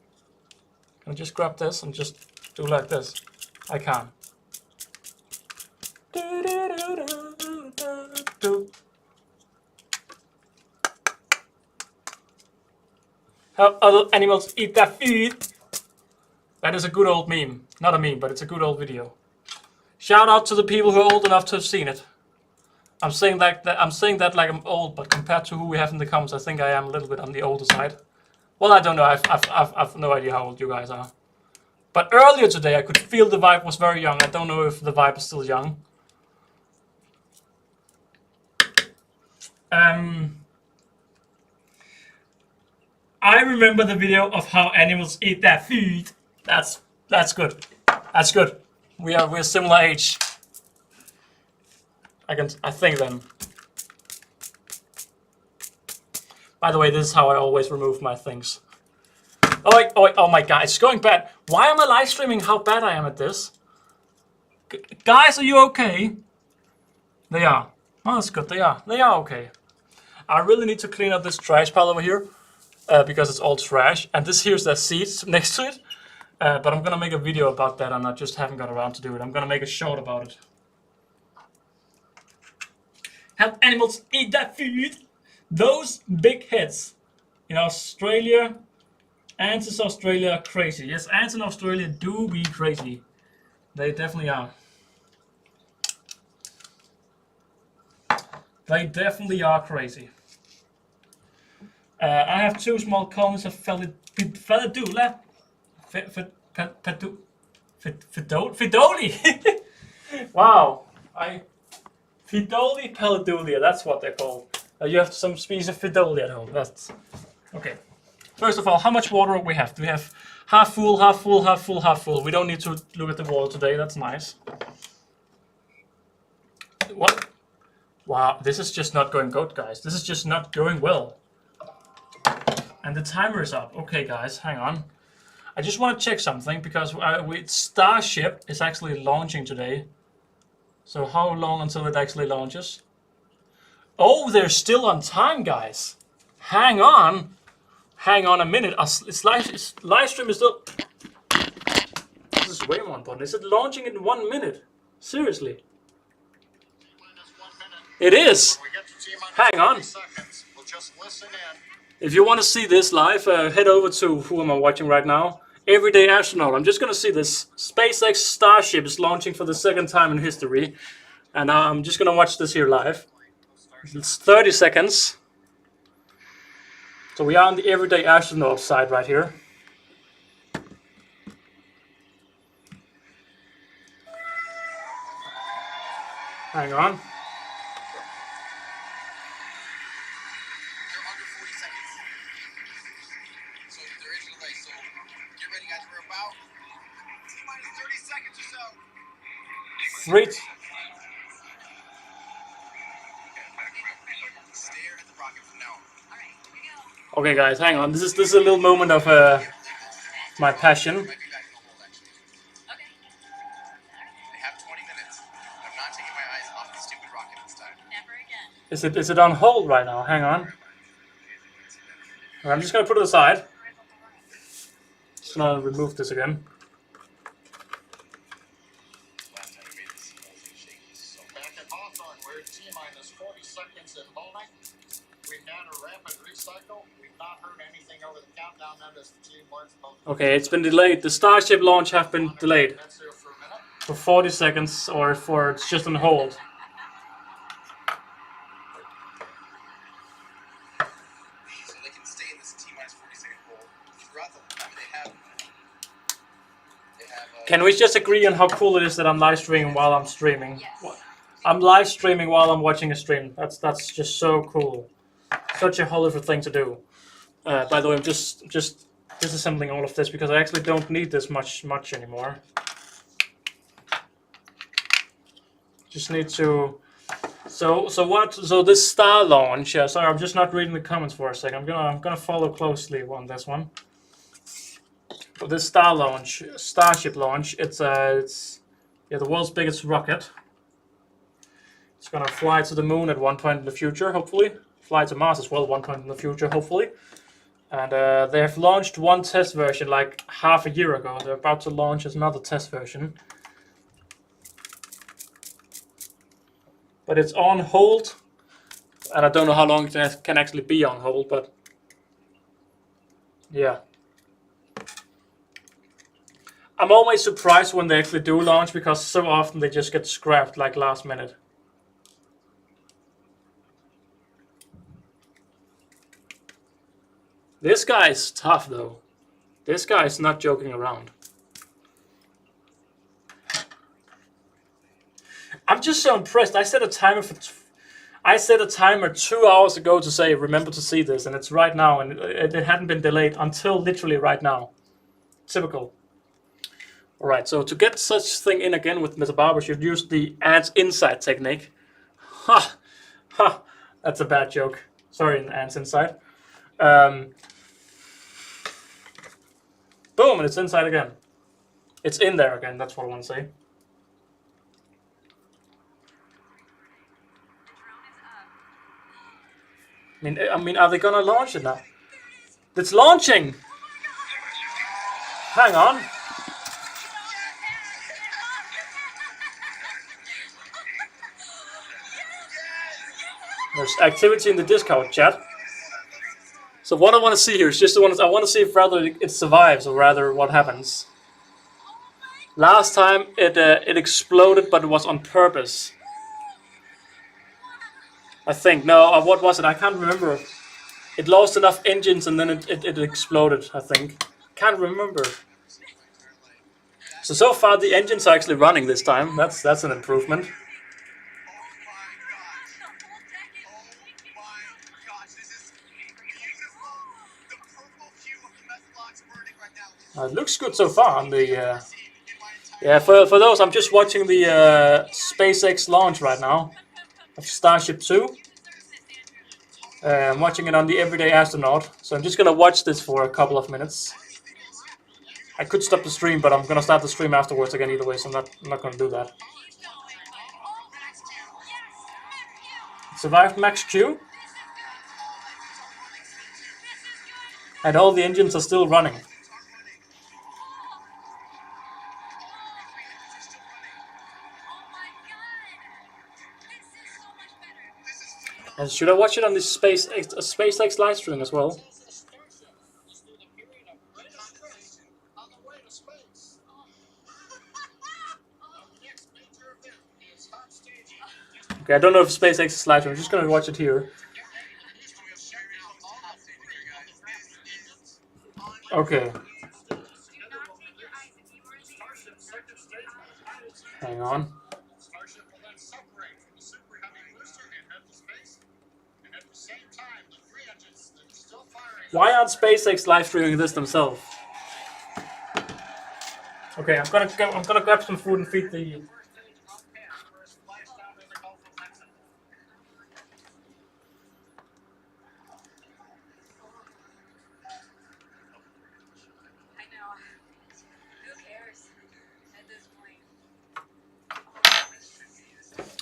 Can I just grab this and just do like this? I can. How other animals eat their food. That is a good old meme. Not a meme, but it's a good old video. Shout out to the people who are old enough to have seen it. I'm saying that like I'm old, but compared to who we have in the comments, I think I am a little bit on the older side. Well, I don't know. I've no idea how old you guys are. But earlier today, I could feel the vibe was very young. I don't know if the vibe is still young. I remember the video of how animals eat their food. That's good. That's good. We're similar age. I think then. By the way, this is how I always remove my things. Oh my god, it's going bad. Why am I live streaming how bad I am at this? Guys, are you okay? They are. Oh, that's good. They are. They are okay. I really need to clean up this trash pile over here because it's all trash. And this here's the seeds next to it. But I'm gonna make a video about that, and I just haven't got around to do it. I'm gonna make a short about it. Help animals eat that food. Those big heads in Australia, ants in Australia are crazy. Yes, ants in Australia do be crazy. They definitely are. They definitely are crazy. I have 2 small colonies of Felidula. Fidoli. Wow. Fidoli Palidulia, that's what they're called. You have some species of Fidoli at home. That's okay. First of all, how much water do we have? Do we have half full, half full, half full, half full? We don't need to look at the water today. That's nice. What? Wow, this is just not going good, guys. This is just not going well. And the timer is up. Okay, guys, hang on. I just want to check something because Starship is actually launching today. So how long until it actually launches? Oh, they're still on time, guys. Hang on. Hang on a minute. Live stream is still... This is way more important. Is it launching in 1 minute? Seriously? It is. Hang on. If you want to see this live, head over to who am I watching right now? Everyday Astronaut. I'm just going to see this. SpaceX Starship is launching for the 2nd time in history. And I'm just going to watch this here live. It's 30 seconds. So we are on the Everyday Astronaut side right here. Hang on. Great. Okay, guys, hang on. This is a little moment of my passion. Is it on hold right now? Hang on. I'm just gonna put it aside. Just gonna remove this again. Back at Hawthorne, we're T-minus 40 seconds in holding. We've had a rapid recycle. We've not heard anything over the countdown then as the team learns about. Okay, it's been delayed. The Starship launch have been delayed for 40 seconds, or for it's just on hold. So they can stay in this T-minus 40-second hold throughout the time they have. Can we just agree on how cool it is that I'm live streaming while I'm streaming? Yes. I'm live streaming while I'm watching a stream. That's just so cool. Such a Hollywood thing to do. By the way, I'm just disassembling all of this because I actually don't need this much anymore. Just need to. So this star launch. Yeah, sorry, I'm just not reading the comments for a second. I'm gonna follow closely on this one. For this Starship launch, it's the world's biggest rocket. It's gonna fly to the moon at one point in the future, hopefully. Fly to Mars as well at one point in the future, hopefully. And they have launched one test version like half a year ago. They're about to launch another test version. But it's on hold. And I don't know how long it can actually be on hold, but yeah. I'm always surprised when they actually do launch because so often they just get scrapped like last minute. This guy is tough though. This guy is not joking around. I'm just so impressed. I set a timer 2 hours ago to say remember to see this, and it's right now, and it hadn't been delayed until literally right now. Typical. Alright, so to get such thing in again with Mr. Barber, you should use the ants inside technique. Ha! Ha! That's a bad joke. Sorry, ants inside. Boom, and it's inside again. It's in there again, that's what I want to say. I mean, are they gonna launch it now? It's launching! Hang on. There's activity in the Discord chat. So what I want to see here is just I want to see if rather it survives or rather what happens. Last time it exploded, but it was on purpose. I think what was it? I can't remember. It lost enough engines and then it exploded. I think. Can't remember. So far the engines are actually running this time. That's an improvement. It looks good so far on the. Yeah, for those, I'm just watching the SpaceX launch right now of Starship 2. I'm watching it on the Everyday Astronaut, so I'm just gonna watch this for a couple of minutes. I could stop the stream, but I'm gonna start the stream afterwards again either way, so I'm not gonna do that. Survived Max Q, and all the engines are still running. And should I watch it on this SpaceX live stream as well? Okay, I don't know if SpaceX is live stream. I'm just gonna watch it here. Okay. Hang on. Why aren't SpaceX live streaming this themselves? Okay, I'm gonna grab some food and feed the.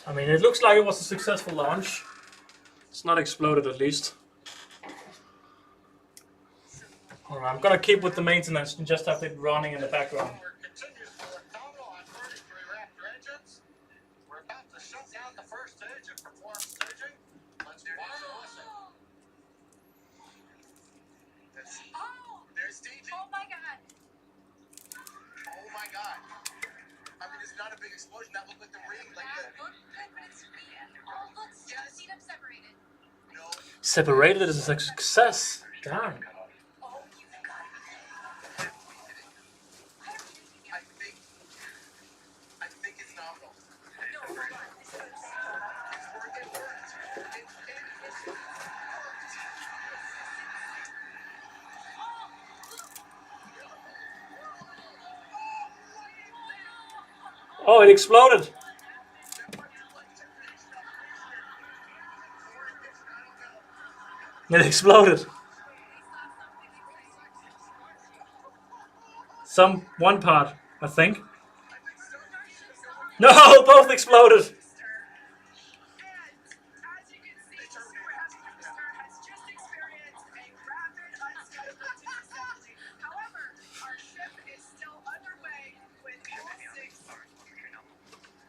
I mean, it looks like it was a successful launch. It's not exploded, at least. Alright, I'm gonna keep with the maintenance and just have it running in the background. Continues Foranto on 33 Raptor engines. We're about to shut down the first stage and perform staging. Let's watch and listen. There's staging. Oh my god. Oh my god. I mean, it's not a big explosion. That looked like the ring. Like That the. looked good, but it's oh look, Yes. see them separated. No. Separated is a success. Damn. Oh, you've got it. I think it's nominal. No, hold on. This is It worked. It worked. Oh, it exploded. It exploded. One part, I think. No, both exploded. And as you can see, the super heavy booster has just experienced a rapid unscheduled disassembly. However, our ship is still underway with all 6.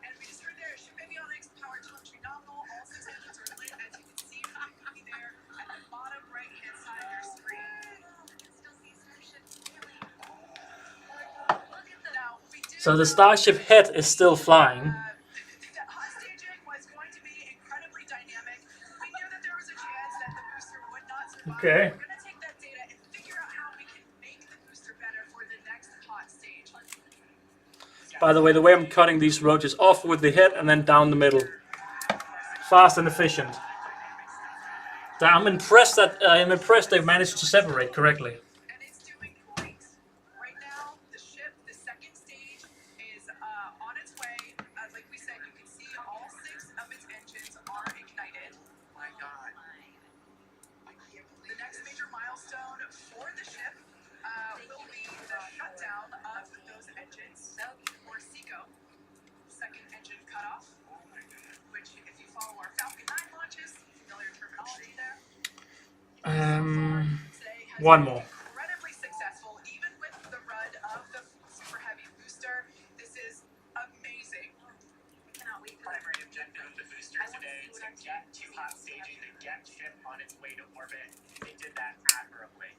And we just heard there, ship avionics, power telemetry nominal, all 6 engines are lit, as you can see there at the bottom right-hand side of your screen. still see Starship really. Look at the Now, we did So the Starship head is still flying. the hot staging was going to be incredibly dynamic. We knew that there was a chance that the booster would not survive. Okay. We're going to take that data and figure out how we can make the booster better for the next hot stage. By the way I'm cutting these roaches off with the head and then down the middle. Fast and efficient. I'm impressed they've managed to separate correctly. And it's doing great. Right now, the ship, the second stage, is on its way. Like we said, you can see all 6 of its engines are ignited. My god. The next major milestone for the ship will be the shutdown of those engines, or SECO, second engine cutoff, which, if you follow our Falcon 9 launches, familiar terminology there. Today has One been more. incredibly successful, even with the run of the super heavy booster. This is amazing. I cannot wait for that. Primary objective of the booster today to get to hot staging, to get ship on its way to orbit. They did that admirably.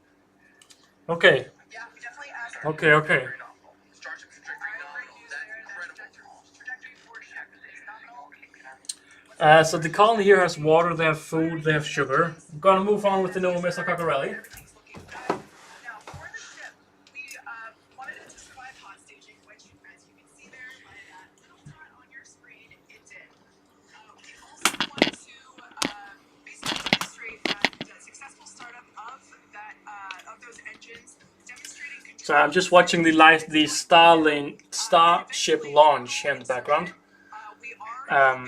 Okay. Yeah, we definitely asked. Okay. Very nominal. Starship trajectory Great nominal. news there. That's incredible. Trajectory for ship is nominal. So the colony here has water, they have food, they have sugar. I'm gonna move on with the new Mr. Coccarelli. Everything's looking good. Now, for the ship, we wanted it to survive hot staging, which, as you can see there by that little dot on your screen, it did. We also wanted to basically demonstrate the successful startup of those engines, demonstrating control. So I'm just watching the Starship launch here in the background.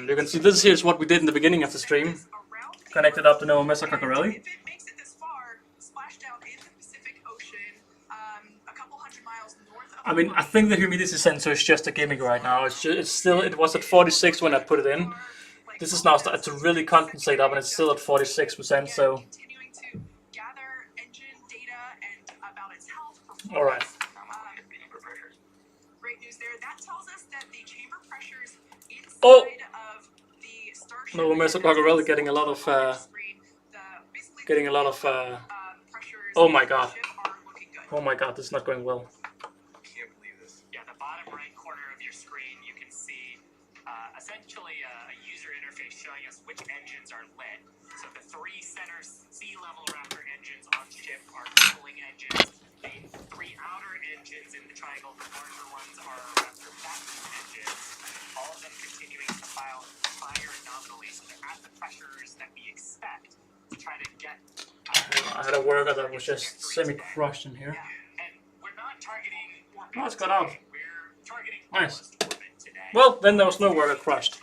You can see this here is what we did in the beginning of the stream. Connected up to no Mr. Coccarelli. If it makes it this far, splash down in the Pacific Ocean, a couple hundred miles north of. I mean, I think the humidity sensor is just a gimmick right now. It was at 46 when I put it in. This is now started to really condensate up, and it's still at 46%. So, Continuing to gather engine data and about its health. all right. Great news there. That tells us that the chamber pressures inside Oh! of the Starship. No, Mr. Coccarelli getting a lot of. Oh my god. Oh my god, this is not going well. Can't believe this. Yeah, the bottom right corner of your screen, you can see essentially a user interface showing us which engines are lit. So the 3 center sea level Raptor engines on ship are cooling engines. The 3 outer engines in the triangle, the larger ones, are Raptor vacuum engines. All of them continuing to fire nominally, so they're at the pressures that we expect to try to get. I had a worker that was just semi-crushed in here. Yeah, and we're not targeting orbit. Oh, it's got out. We're targeting Nice. almost orbit today. Well, then there was no worker crushed.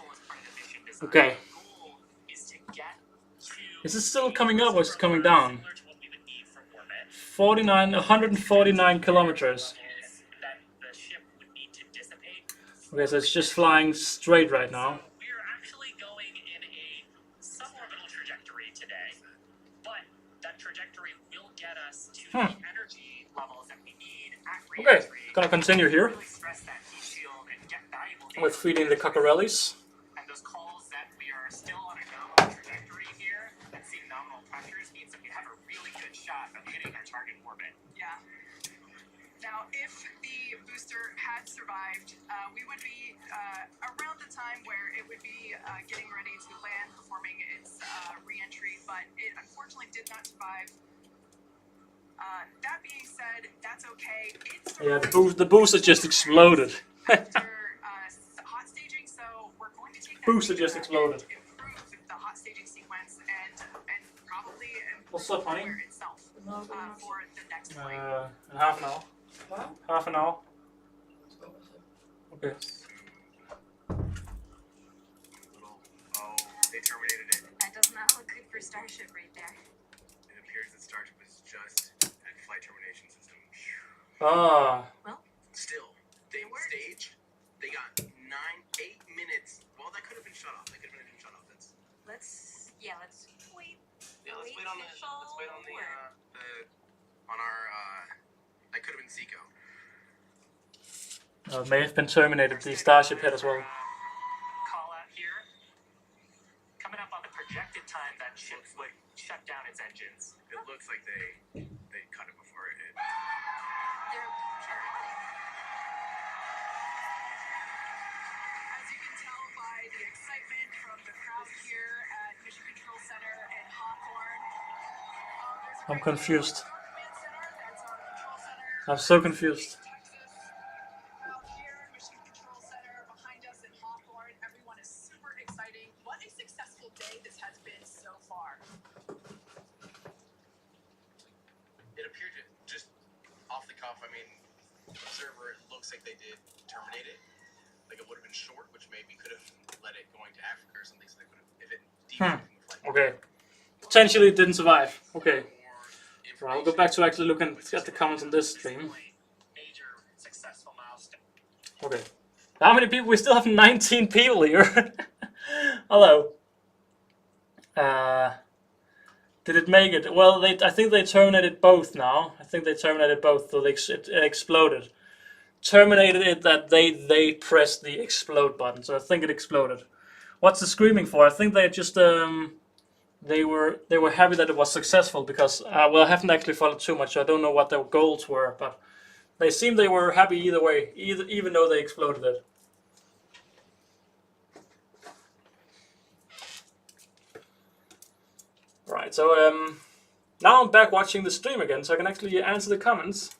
Okay. The goal is to get to Is it still coming up or is it coming down? similar to what we would need from orbit. 149 kilometers. Is that the ship would need to dissipate. Okay, so it's just flying straight right now. So we're actually going in a suborbital trajectory today, but that trajectory will get us to the energy levels that we need at Okay, re-entry. gonna continue here Really stress that heat shield and get valuable data with feeding the cockerellies. and those calls that we are still on a nominal trajectory here and seeing nominal pressures means that we have a really good shot of hitting our target orbit. Yeah. Now, if the booster had survived, we would be around the time where it would be getting ready to land, performing its re-entry, but it unfortunately did not survive. That being said, that's okay. Yeah, the booster just exploded. After hot staging, so we're going to take that Booster data just exploded. and improve the hot staging sequence and probably What's up, honey? improve itself for the next flight. In half an hour. What? Half an hour. Okay. Oh, they terminated it. That does not look good for Starship right there. It appears that Starship is just at flight termination system. Ah. Still, they staged. They got 8 minutes. Well, that could have been shut off. That could have been shut off. That's. Let's wait. Yeah, let's wait on the. Let's wait on on our. That could have been Zico. May have been terminated. The Starship hit as well. Call out here. Coming up on the projected time that ship would shut down its engines. It looks like they cut it before it hit. They're As you can tell by the excitement from the crowd here at Mission Control Center in Hawthorne. I'm confused. Command Center, that's our control center. I'm so confused. Texas. Out here, Mission Control Center behind us in Hawthorne. Everyone is super exciting. What a successful day this has been so far. It appeared to just off the cuff. I mean, observer. It looks like they did terminate it. Like it would have been short, which maybe could have led it going to Africa or something. So they could have, if it deviated from the flight. Okay. Potentially it didn't survive. Okay. More I'll go back to actually looking at the comments on this stream. Major successful milestone. Okay. How many people? We still have 19 people here. Hello. Did it make it? Well, I think they terminated both now. I think they terminated both, so it exploded. Terminated it that they pressed the explode button, so I think it exploded. What's the screaming for? I think they just they were happy that it was successful because well, I haven't actually followed too much, so I don't know what their goals were, but they seemed they were happy either way, even though they exploded it. Right, so now I'm back watching the stream again, so I can actually answer the comments.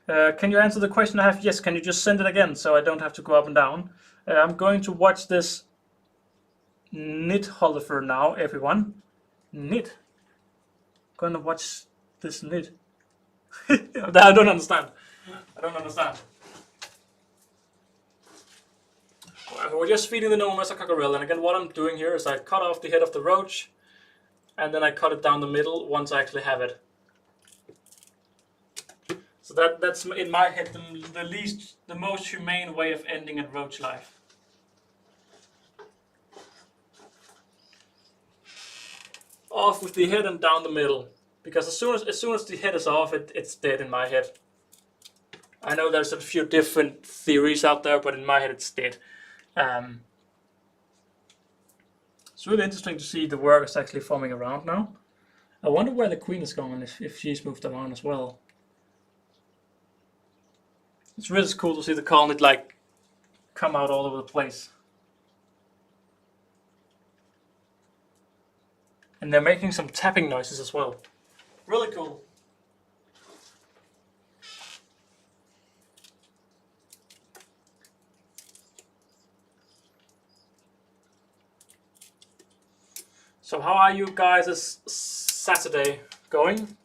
Can you answer the question I have? Yes, can you just send it again so I don't have to go up and down? I'm going to watch this Anthollefer now, everyone. Knit. Gonna watch this knit. I don't understand. I don't understand. We're just feeding the normal cockerel, and again what I'm doing here is I cut off the head of the roach and then I cut it down the middle once I actually have it. So that's in my head the most humane way of ending a roach life. Off with the head and down the middle, because as soon as the head is off, it's dead in my head. I know there's a few different theories out there, but in my head it's dead. It's really interesting to see the workers actually forming around now. I wonder where the queen is going if she's moved around as well. It's really cool to see the colony like come out all over the place. And they're making some tapping noises as well. Really cool. So how are you guys this Saturday going?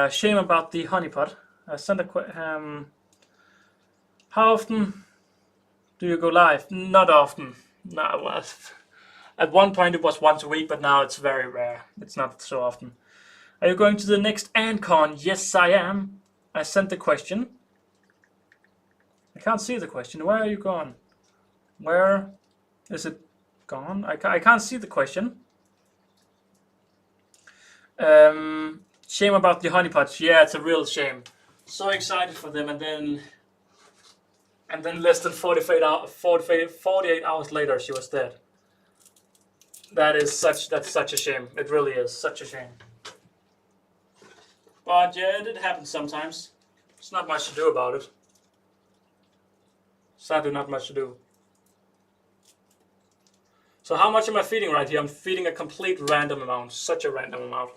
Shame about the honeypot. I sent a how often do you go live? Not often. No, well, at one point it was once a week, but now it's very rare. It's not so often. Are you going to the next AntCon? Yes, I am. I sent the question. I can't see the question. Where are you gone? Where is it gone? I can't see the question. Shame about the honeypots. Yeah, it's a real shame. So excited for them, and then less than 48 hours later, she was dead. That's such a shame. It really is such a shame. But yeah, it happens sometimes. There's not much to do about it. Sadly, not much to do. So how much am I feeding right here? I'm feeding a complete random amount. Such a random amount.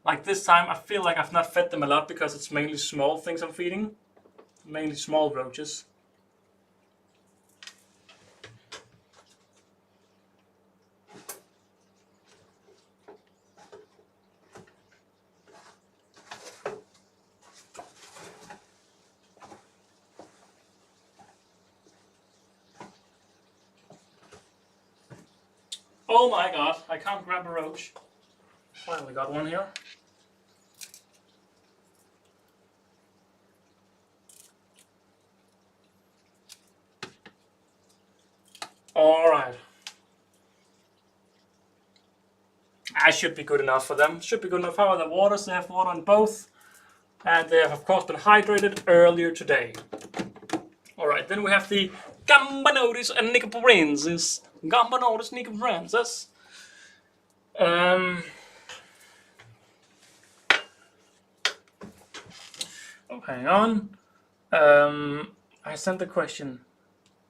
Like this time, I feel like I've not fed them a lot because it's mainly small things I'm feeding. Mainly small roaches. Oh my god, I can't grab a roach. Finally got one here. Alright. I should be good enough for them. Should be good enough. How are the waters? They have water on both. And they have of course been hydrated earlier today. Alright, then we have the Gambanotis and Nicoporensis. Gambanotis nicoporensis. Oh, hang on. I sent the question.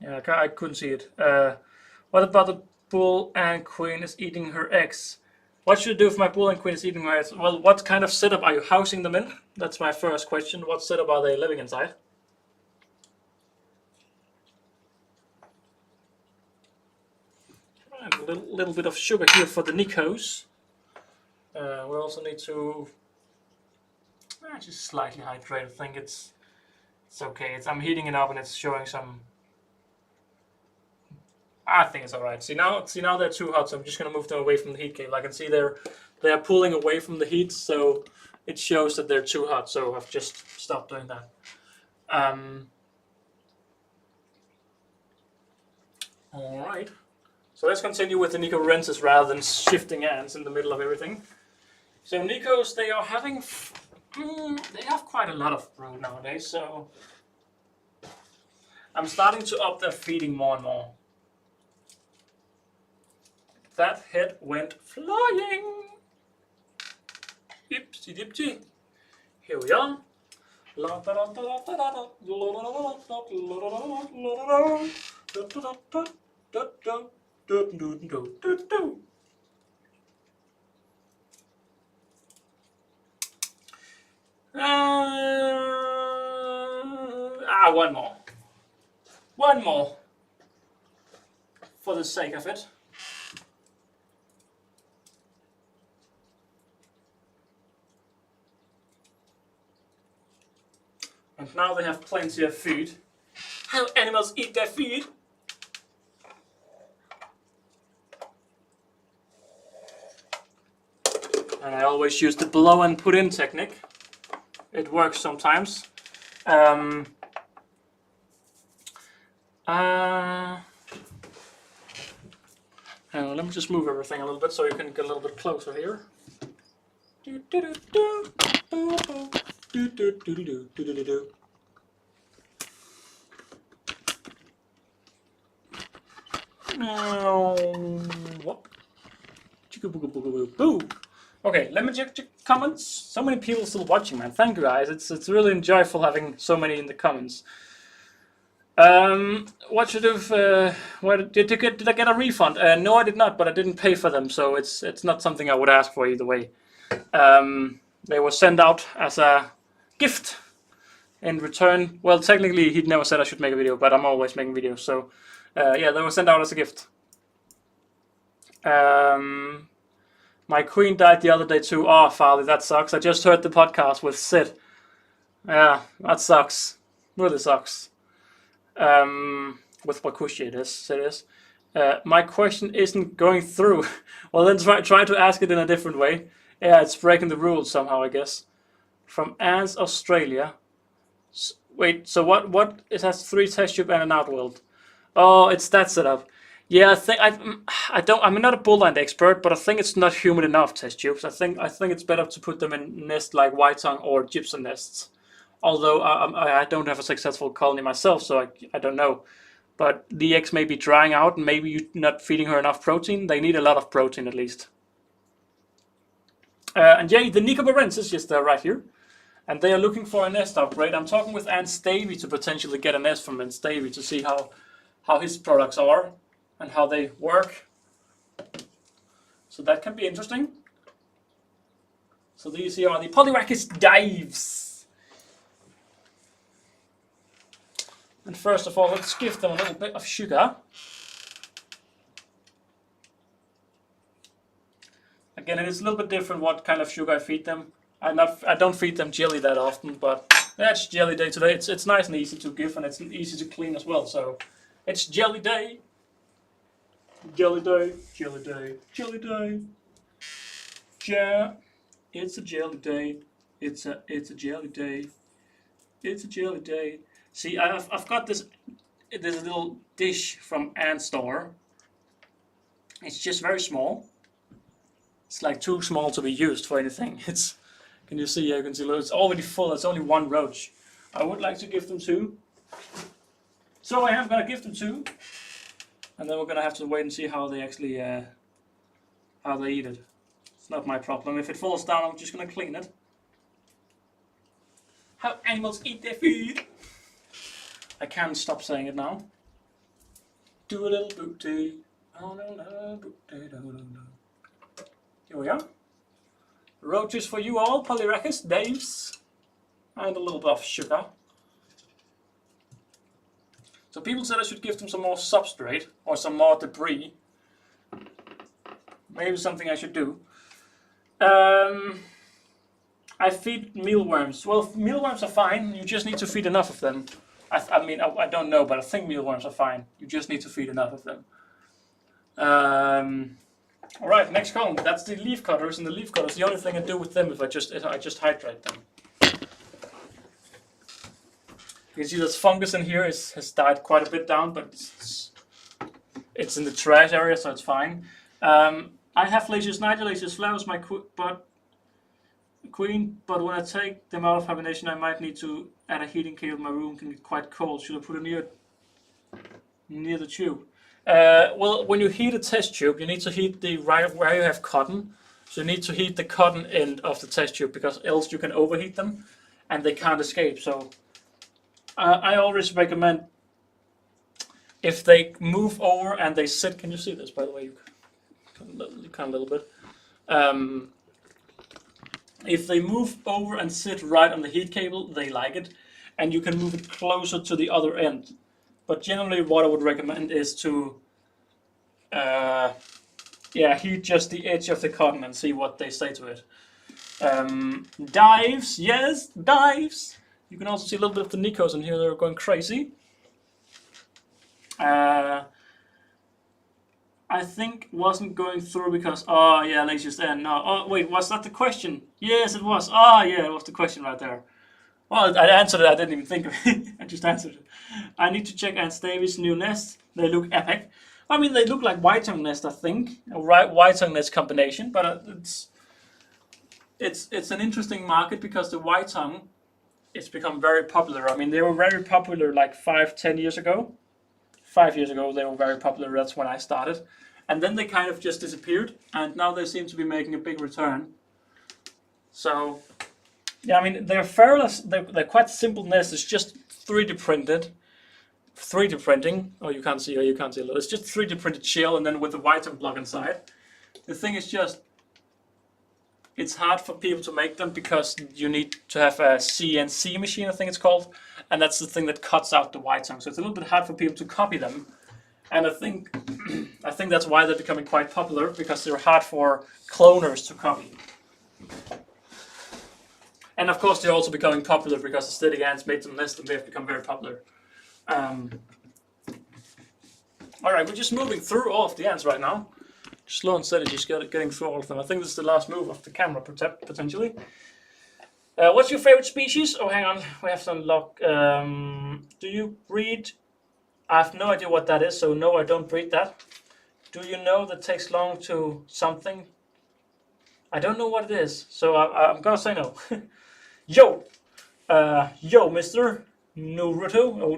Yeah, I couldn't see it. What about the bull and queen is eating her eggs? What should I do if my bull and queen is eating her eggs? Well, what kind of setup are you housing them in? That's my first question. What setup are they living inside? And a little bit of sugar here for the Nikos. We also need to just slightly hydrate. I think it's okay. I'm heating it up and it's showing some. I think it's alright. See now they're too hot, so I'm just gonna move them away from the heat cable. I can see they are pulling away from the heat, so it shows that they're too hot. So I've just stopped doing that. All right. So let's continue with the Nicoporensis rather than shifting ants in the middle of everything. So Nikos, they are having, they have quite a lot of brood nowadays. So I'm starting to up their feeding more and more. That head went flying. Ipsy dipsy. Here we are. One more. One more. For the sake of it. And now they have plenty of food. How animals eat their food. And I always use the blow and put in technique. It works sometimes. Hang on, let me just move everything a little bit so you can get a little bit closer here. Now, what? Okay, let me check comments. So many people still watching, man. Thank you guys. It's really enjoyable having so many in the comments. What should have? Did I get a refund? No, I did not, but I didn't pay for them, so it's not something I would ask for either way. They were sent out as a gift in return. Well, technically, he never said I should make a video, but I'm always making videos. So, yeah, they were sent out as a gift. My queen died the other day too. Oh, Farley, that sucks. I just heard the podcast with Sid. Yeah, that sucks. Really sucks. With WaKooshi it is. My question isn't going through. Well, then try to ask it in a different way. Yeah, it's breaking the rules somehow, I guess. From Ants Australia. Wait, so what? It has 3 test tube and an outworld. Oh, it's that setup. Yeah, I don't. I'm not a bullland expert, but I think it's not humid enough test tubes. I think it's better to put them in nests like white tongue or gypsum nests. Although I don't have a successful colony myself, so I don't know. But the eggs may be drying out, and maybe you're not feeding her enough protein. They need a lot of protein at least. And yeah, the Nicobarensis, yes, they're right here. And they are looking for a nest upgrade. I'm talking with Ant Stavey to potentially get a nest from Ant Stavey to see how his products are and how they work. So that can be interesting. So these here are the Polyrachis dives. And first of all, let's give them a little bit of sugar. Again, it is a little bit different what kind of sugar I feed them. I don't feed them jelly that often, but that's jelly day today. It's nice and easy to give, and it's easy to clean as well. So it's jelly day. Jelly day, jelly day, jelly day. Yeah, it's a jelly day. It's a jelly day. It's a jelly day. See, I've got this little dish from Ant Store. It's just very small. It's like too small to be used for anything. Can you see? You can see it's already full. It's only one roach. I would like to give them 2. So I am gonna give them 2. And then we're gonna have to wait and see how they actually how they eat it. It's not my problem. If it falls down, I'm just gonna clean it. How animals eat their food. I can't stop saying it now. Do a little booty. Oh no no booty do do do. Here we are. Roaches for you all, Polyrachis, Daves, and a little bit of sugar. So people said I should give them some more substrate or some more debris. Maybe something I should do. I feed mealworms. Well, mealworms are fine. You just need to feed enough of them. I mean, I don't know, but I think mealworms are fine. You just need to feed enough of them. Alright, next column. That's the leaf cutters, and the leaf cutters, the only thing I do with them is I just hydrate them. You can see this fungus in here has died quite a bit down, but it's in the trash area, so it's fine. I have Lasius niger, Lasius flavus, my queen, but when I take them out of hibernation, I might need to add a heating cable. My room can get quite cold. Should I put it near the tube? Well, when you heat a test tube, you need to heat the right where you have cotton. So you need to heat the cotton end of the test tube, because else you can overheat them and they can't escape. So I always recommend, if they move over and they sit, can you see this by the way? You can a little bit. If they move over and sit right on the heat cable, they like it, and you can move it closer to the other end. But generally what I would recommend is to heat just the edge of the cotton and see what they say to it. Dives, yes, dives. You can also see a little bit of the Nicos in here, they're going crazy. I think wasn't going through because, oh yeah, Lasius N, no. Oh wait, was that the question? Yes, it was. Oh yeah, it was the question right there. Well, I answered it, I didn't even think of it. I just answered it. I need to check Ant Stavey's new nest. They look epic. I mean, they look like white tongue nest, I think. A white tongue nest combination, but it's an interesting market because the white tongue, it's become very popular. I mean, they were very popular like 5-10 years ago. 5 years ago they were very popular, that's when I started. And then they kind of just disappeared, and now they seem to be making a big return. So, yeah, I mean, they're they're quite simple nests. It's just 3D printed. 3D printing. Oh, you can't see a little. It's just 3D printed shell, and then with the white tongue block inside. The thing is just, it's hard for people to make them because you need to have a CNC machine, I think it's called, and that's the thing that cuts out the white tongue. So it's a little bit hard for people to copy them, and I think that's why they're becoming quite popular, because they're hard for cloners to copy. And of course they're also becoming popular because Aesthetic ants made them nest and they've become very popular. Alright, we're just moving through all of the ants right now. Slow and steady, just getting through all of them. I think this is the last move of the camera, potentially. What's your favorite species? Oh, hang on, we have to unlock. Do you breed? I have no idea what that is, so no, I don't breed that. Do you know that takes long to something? I don't know what it is, so I'm gonna say no. Yo, Mr. Naruto, oh,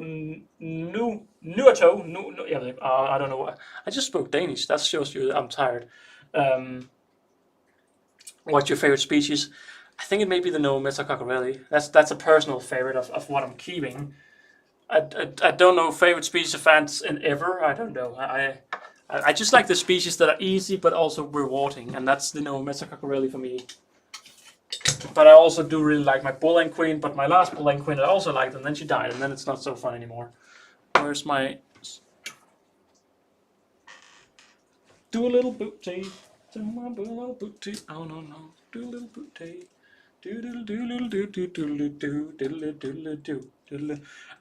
Nuato, yeah, I don't know what. I just spoke Danish. That shows you that I'm tired. What's your favorite species? I think it may be the no Metacocorelli. That's a personal favorite of what I'm keeping. I don't know favorite species of fans in ever. I don't know. I just like the species that are easy but also rewarding, and that's the no Metacocorelli for me. But I also do really like my Bull and Queen, but my last Bull and Queen I also liked, and then she died, and then it's not so fun anymore. Where's my... Do a little booty. Do my little booty. Oh no no. Do a little booty.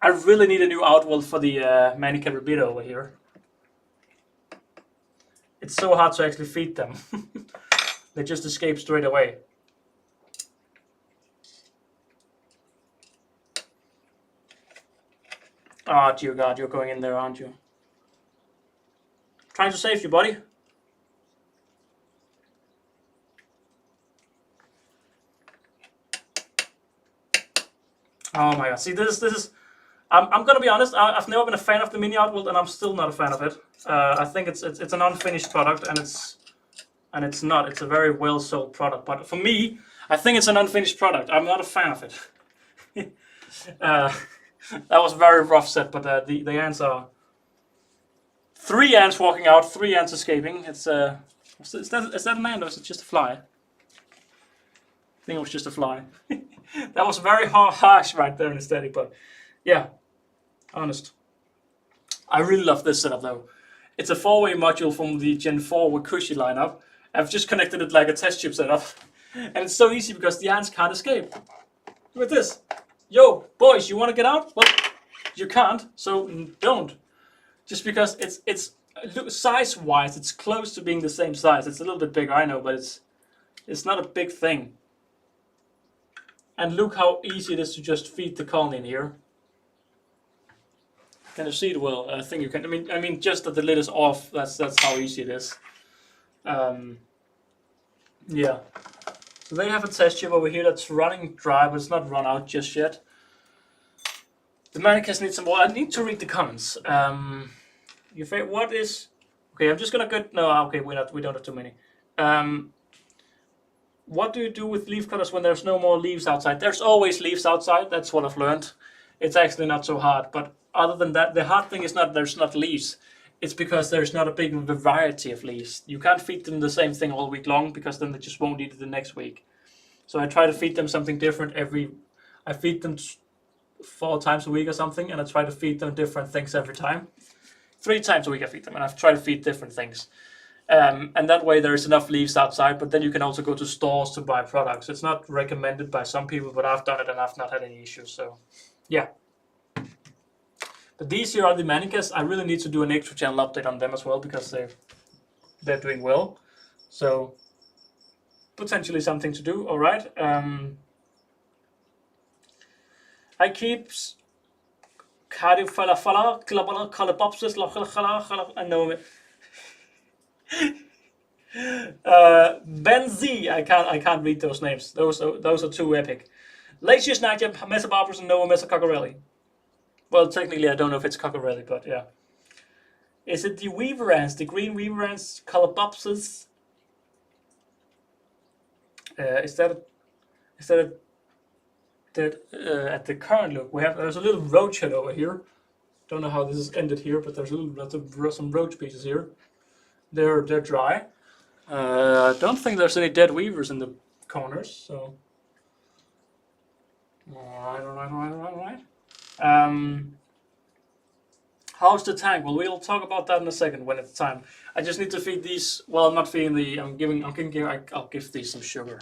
I really need a new outworld for the Manica Rabbito over here. It's so hard to actually feed them. They just escape straight away. Oh dear God, you're going in there, aren't you? Trying to save you, buddy. Oh my God! See, this is. I'm gonna be honest. I've never been a fan of the mini outworld, and I'm still not a fan of it. I think it's an unfinished product, and it's not. It's a very well sold product, but for me, I think it's an unfinished product. I'm not a fan of it. That was very rough set, but the ants are 3 ants walking out, 3 ants escaping. It's is that an ant or is it just a fly? I think it was just a fly. That was very harsh right there in Esthetic, but yeah, honest. I really love this setup though. It's a 4-way module from the Gen 4 WaKooshi lineup. I've just connected it like a test tube setup, and it's so easy because the ants can't escape. Look at this. Yo, boys, you want to get out? Well, you can't, so don't. Just because it's size-wise, it's close to being the same size. It's a little bit bigger, I know, but it's not a big thing. And look how easy it is to just feed the colony in here. Can you see it well? I think you can. I mean, just that the lid is off. That's how easy it is. Yeah. So they have a test tube over here that's running dry, but it's not run out just yet. The Manicas need some more. I need to read the comments. Your favorite? What is? Okay, I'm just gonna go. No, okay, we don't have too many. What do you do with leaf cutters when there's no more leaves outside? There's always leaves outside. That's what I've learned. It's actually not so hard. But other than that, the hard thing is not there's not leaves. It's because there's not a big variety of leaves. You can't feed them the same thing all week long because then they just won't eat it the next week. So I try to feed them something different I feed them 4 times a week or something, and I try to feed them different things every time. 3 times a week I feed them, and I try to feed different things. And that way there is enough leaves outside, but then you can also go to stores to buy products. It's not recommended by some people, but I've done it and I've not had any issues, so yeah. But these here are the Manicas. I really need to do an extra channel update on them as well because they're doing well. So potentially something to do, alright. I keep I know it. Benzi, I can't read those names. Those are too epic. Lacius Nightjump, Mesabarbus, and Noah Mesacocorelli. Well, technically I don't know if it's Cocorelli, but yeah. Is it the Weaver Ants, the green Weaver Ants, Calabopsis? Is that at the current look there's a little roach head over here. Don't know how this is ended here, but there's some roach pieces here. They're dry. I don't think there's any dead weavers in the corners, so. Alright. How's the tank? Well, we'll talk about that in a second when it's time. I just need to feed these. Well, I'm not feeding the. I'll give these some sugar.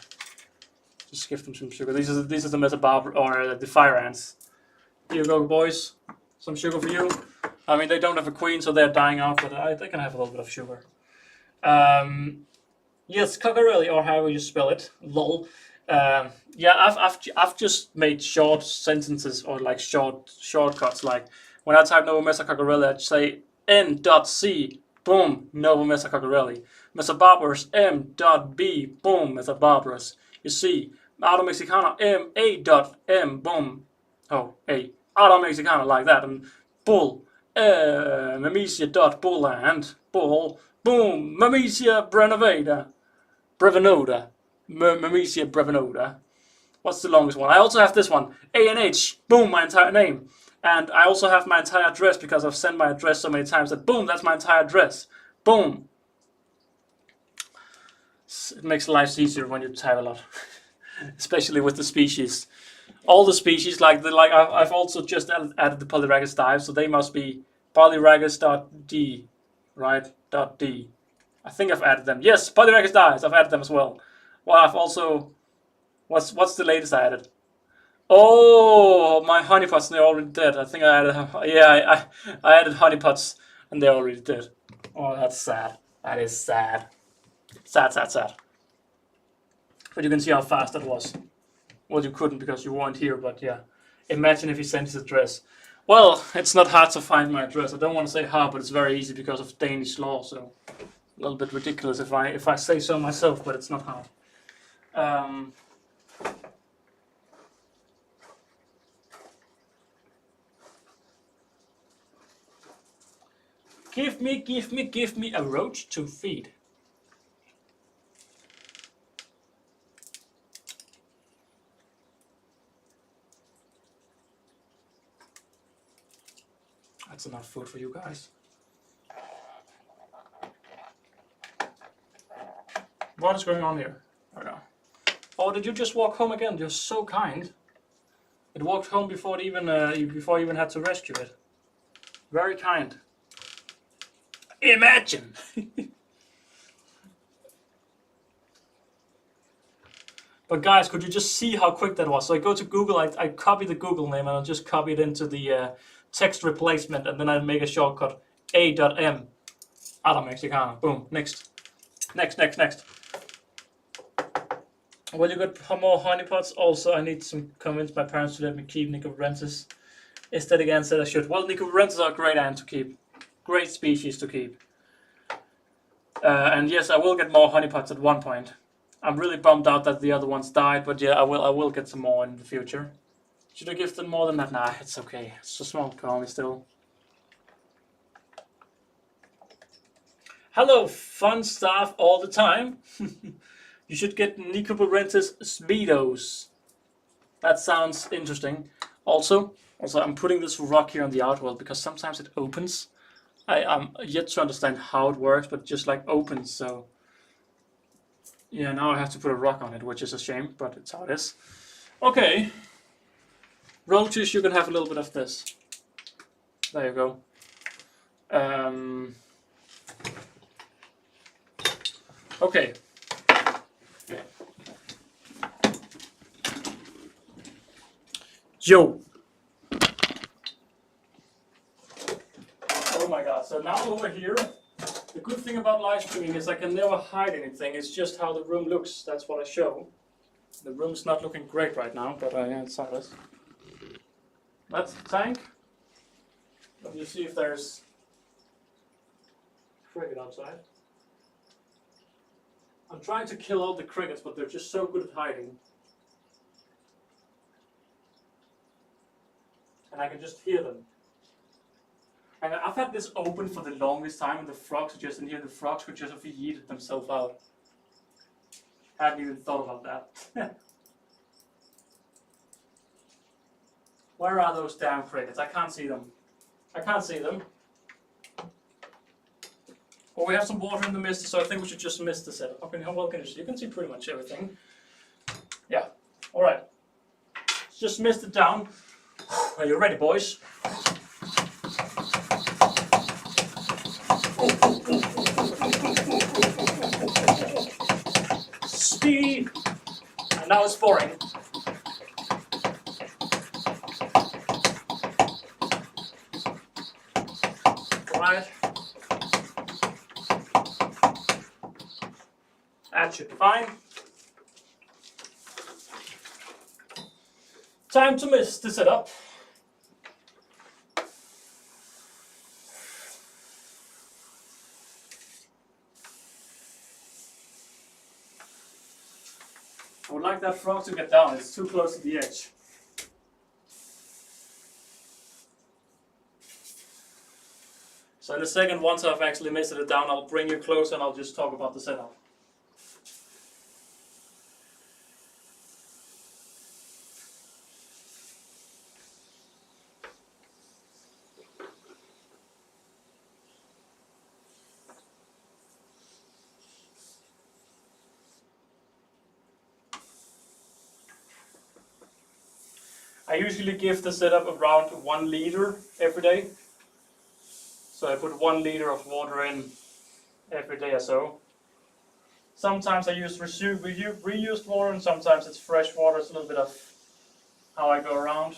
Just give them some sugar. These are the Metabarb or the fire ants. Here you go, boys. Some sugar for you. I mean, they don't have a queen, so they're dying out, but they can have a little bit of sugar. Yes, Cocorelli, or however you spell it. Lol. Yeah, I've just made short sentences or like shortcuts. Like when I type Noah Mesa Cocorelli, I'd say N.C. boom, Nova Mesa-Coccarelli. Mesobarbarus M.B, boom, Mesobarbarus. You see, Auto Mexicana M.A.M, boom. Oh, A. Auto Mexicana like that, and bull. Memesia.Bulland, bull, boom, Memesia Brevenoda. Memesia Brevenoda. What's the longest one? I also have this one, ANH, boom, my entire name. And I also have my entire address because I've sent my address so many times that boom, that's my entire address. Boom. It makes life easier when you type a lot, especially with the species. All the species, I've also just added the Polyragus dive, so they must be Polyragus.d, right? .d. I think I've added them. Yes, Polyragus dives, I've added them as well. Well, I've also, what's the latest I added? Oh, my honeypots, they're already dead. I think I added, yeah, I added honeypots and they're already dead. Oh, that's sad. That is sad. Sad, sad, sad. But you can see how fast that was. Well, you couldn't because you weren't here, but yeah. Imagine if he sent his address. Well, it's not hard to find my address. I don't want to say hard, but it's very easy because of Danish law, so a little bit ridiculous if I say so myself, but it's not hard. Give me a roach to feed. That's enough food for you guys. What is going on here? I don't know. Oh, did you just walk home again? You're so kind. It walked home before you even had to rescue it. Very kind. Imagine. But guys, could you just see how quick that was? So I go to Google, I copy the Google name and I'll just copy it into the text replacement, and then I make a shortcut A.M. Auto Mexicana. Boom. Next. Well, you got more honeypots. Also, I need to convince my parents to let me keep Nicobarensis. Aesthetic Ant said I should. Well, Nicobarensis are a great ant to keep. Great species to keep. And yes, I will get more honeypots at one point. I'm really bummed out that the other ones died, but yeah, I will get some more in the future. Should I give them more than that? Nah, it's okay. It's a small colony still. Hello, fun stuff all the time. You should get Nicobarensis Speedos. That sounds interesting. Also, I'm putting this rock here on the outworld because sometimes it opens. I'm yet to understand how it works, but just like opens, so... Yeah, now I have to put a rock on it, which is a shame, but it's how it is. Okay. Roaches, you can have a little bit of this. There you go. Okay. Yo. Oh my god, so now over here, the good thing about live streaming is I can never hide anything. It's just how the room looks. That's what I show. The room's not looking great right now, but yeah, it's how it is. That's the tank. Let me see if there's cricket outside. I'm trying to kill all the crickets, but they're just so good at hiding. And I can just hear them. And I've had this open for the longest time, and the frogs are just in here. The frogs could just have yeeted themselves out. Hadn't even thought about that. Where are those damn crickets? I can't see them. I can't see them. Well, we have some water in the mist, so I think we should just mist the setup. Okay, how well can you see? You can see pretty much everything. Yeah. All right. Let's just mist it down. Are you ready, boys? Speed. And now it's pouring. Right. That should be fine. Time to mist the setup. I would like that frog to get down, it's too close to the edge. So in a second, once I've actually misted it down, I'll bring you closer and I'll just talk about the setup. I usually give the setup around 1 liter every day. So I put 1 liter of water in every day or so. Sometimes I use reused water and sometimes it's fresh water. It's a little bit of how I go around.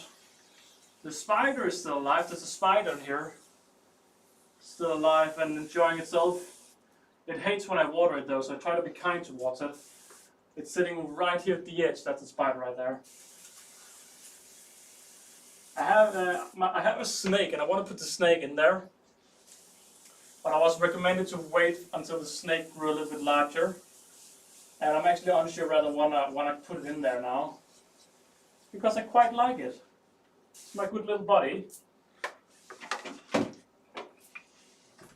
The spider is still alive. There's a spider in here. Still alive and enjoying itself. It hates when I water it though, so I try to be kind towards it. It's sitting right here at the edge. That's the spider right there. I have a snake and I want to put the snake in there. But I was recommended to wait until the snake grew a little bit larger. And I'm actually unsure whether I want to put it in there now. Because I quite like it. It's my good little buddy. I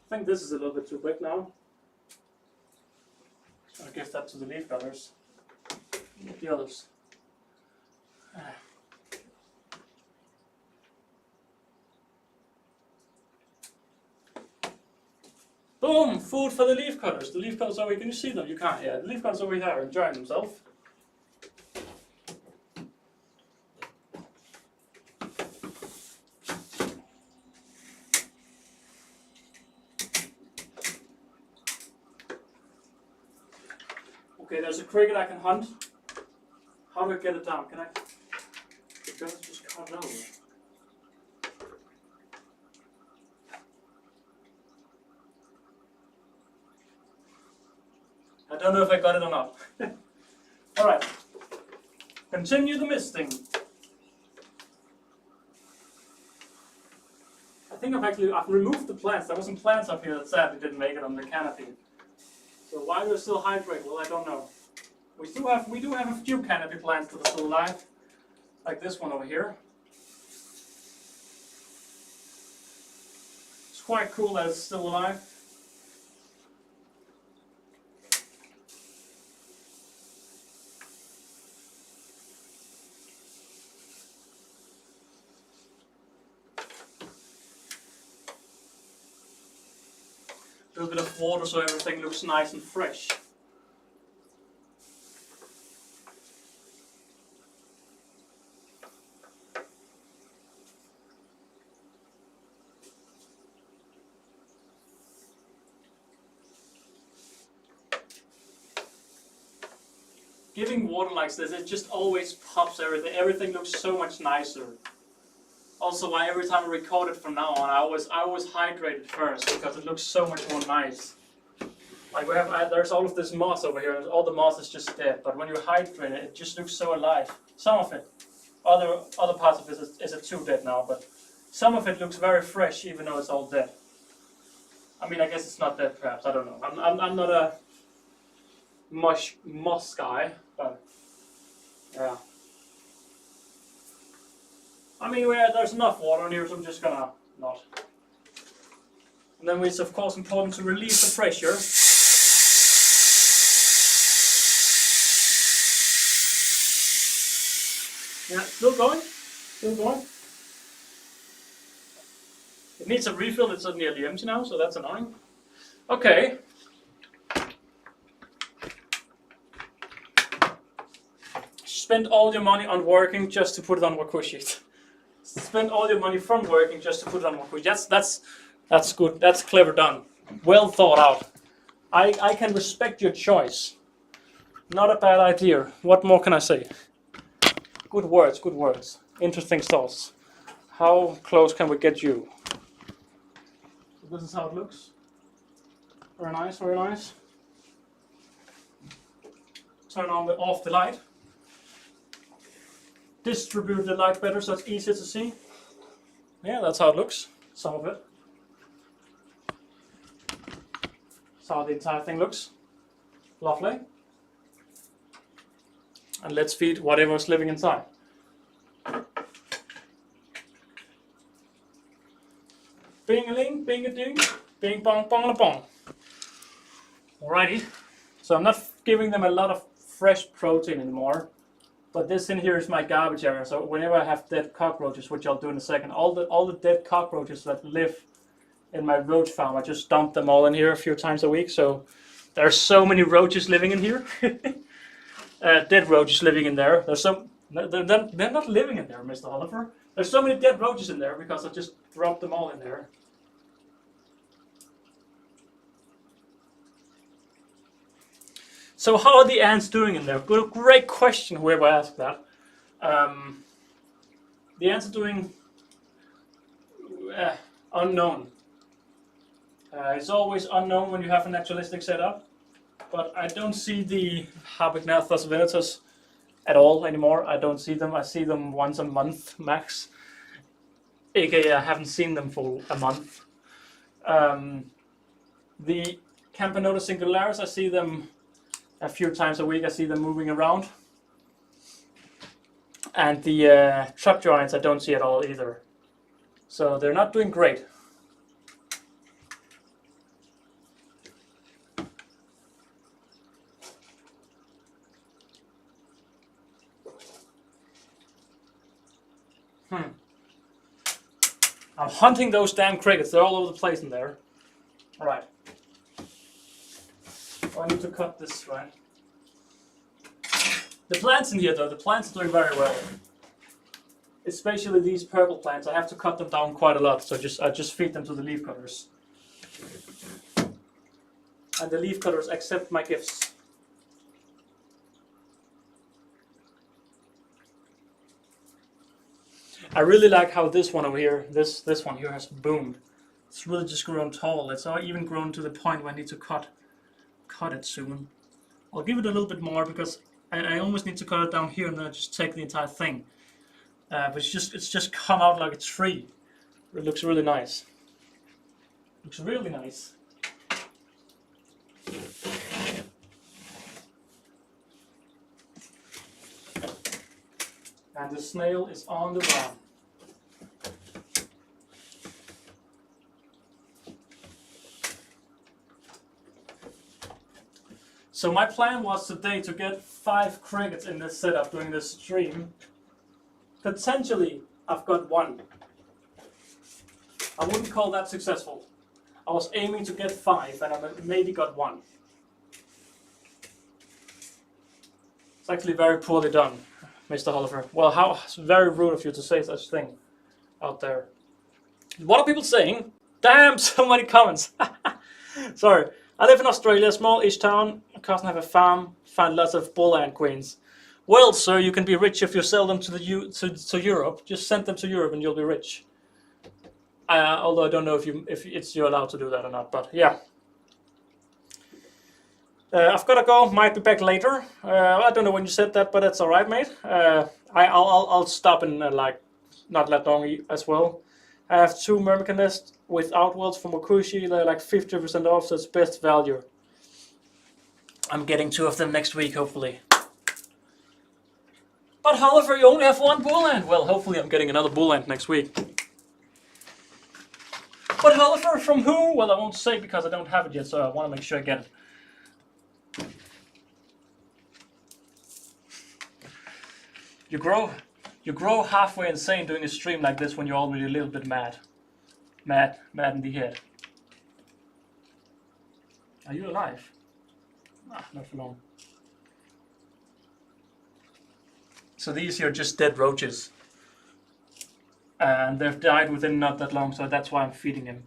think this is a little bit too big now. I'll give that to the leaf cutters. Get the others. Boom! Food for the leaf cutters. The leaf cutters over here. Can you see them? You can't. Yeah, the leaf cutters over here are enjoying themselves. Okay, there's a cricket I can hunt. How do I get it down? Can I? Just cut it over. I don't know if I got it or not. Alright. Continue the misting. I think I've removed the plants. There were some plants up here that sadly didn't make it on the canopy. So why they're still hydrated, well I don't know. We do have a few canopy plants that are still alive. Like this one over here. It's quite cool that it's still alive. A little bit of water so everything looks nice and fresh. Giving water like this, it just always pops everything. Everything looks so much nicer. Also, why every time I record it from now on, I always hydrate it first because it looks so much more nice. Like there's all of this moss over here, and all the moss is just dead. But when you hydrate it, it just looks so alive. Some of it, other parts of it is too dead now, but some of it looks very fresh, even though it's all dead. I mean, I guess it's not dead, perhaps. I don't know. I'm not a moss guy, but yeah. I mean, there's enough water in here, so I'm just gonna not. And then it's of course important to relieve the pressure. Yeah, still going, still going. It needs a refill. It's nearly empty now, so that's annoying. Okay. Spend all your money on working just to put it on WaKooshi. Spend all your money from working just to put it on WaKooshi. That's good. That's clever done. Well thought out. I can respect your choice. Not a bad idea. What more can I say? Good words, good words. Interesting thoughts. How close can we get you? So this is how it looks. Very nice, very nice. Turn on off the light. Distribute the light better so it's easier to see. Yeah, that's how it looks. Some of it. That's how the entire thing looks. Lovely. And let's feed whatever's living inside. Bing-a-ling, bing-a-ding, bing-bong-bong-a-bong. Alrighty, so I'm not giving them a lot of fresh protein anymore, but this in here is my garbage area. So whenever I have dead cockroaches, which I'll do in a second, all the dead cockroaches that live in my roach farm, I just dump them all in here a few times a week. So there's so many roaches living in here, dead roaches living in there. They're not living in there, Mr. Oliver. There's so many dead roaches in there because I just dropped them all in there. So how are the ants doing in there? Good, great question, whoever asked that. The ants are doing unknown. It's always unknown when you have a naturalistic setup, but I don't see the Harpagnathus venatus at all anymore. I don't see them. I see them once a month max. AKA I haven't seen them for a month. The Campanota singularis, I see them a few times a week. I see them moving around. And the truck giants I don't see at all either. So they're not doing great. I'm hunting those damn crickets. They're all over the place in there. Alright. Oh, I need to cut this, right? The plants in here, though, the plants are doing very well. Especially these purple plants. I have to cut them down quite a lot, so I just feed them to the leaf cutters. And the leaf cutters accept my gifts. I really like how this one over here, this one here has boomed. It's really just grown tall. It's even grown to the point where I need to cut it soon. I'll give it a little bit more because I almost need to cut it down here and then just take the entire thing. But it's just come out like a tree. It looks really nice. Looks really nice. And the snail is on the run. So my plan was today to get 5 crickets in this setup during this stream. Potentially, I've got 1. I wouldn't call that successful. I was aiming to get 5 and I maybe got 1. It's actually very poorly done, Mr. Oliver. Well, how it's very rude of you to say such a thing out there. What are people saying? Damn, so many comments. Sorry. I live in Australia, small-ish town. My cousin have a farm, find lots of bull ant queens. Well, sir, you can be rich if you sell them to Europe. Just send them to Europe and you'll be rich. Although I don't know if you're allowed to do that or not, but yeah. I've got to go. Might be back later. I don't know when you said that, but that's all right, mate. I'll stop in like not that long as well. I have 2 Myrmica nests with outwells from WaKooshi. They're like 50% off, so it's best value. I'm getting 2 of them next week, hopefully. But however, you only have 1 bull ant. Well, hopefully I'm getting another bull ant next week. But however, from who? Well, I won't say because I don't have it yet, so I want to make sure I get it. You grow halfway insane doing a stream like this when you're already a little bit mad. Mad in the head. Are you alive? Ah, not for long. So these here are just dead roaches. And they've died within not that long, so that's why I'm feeding him.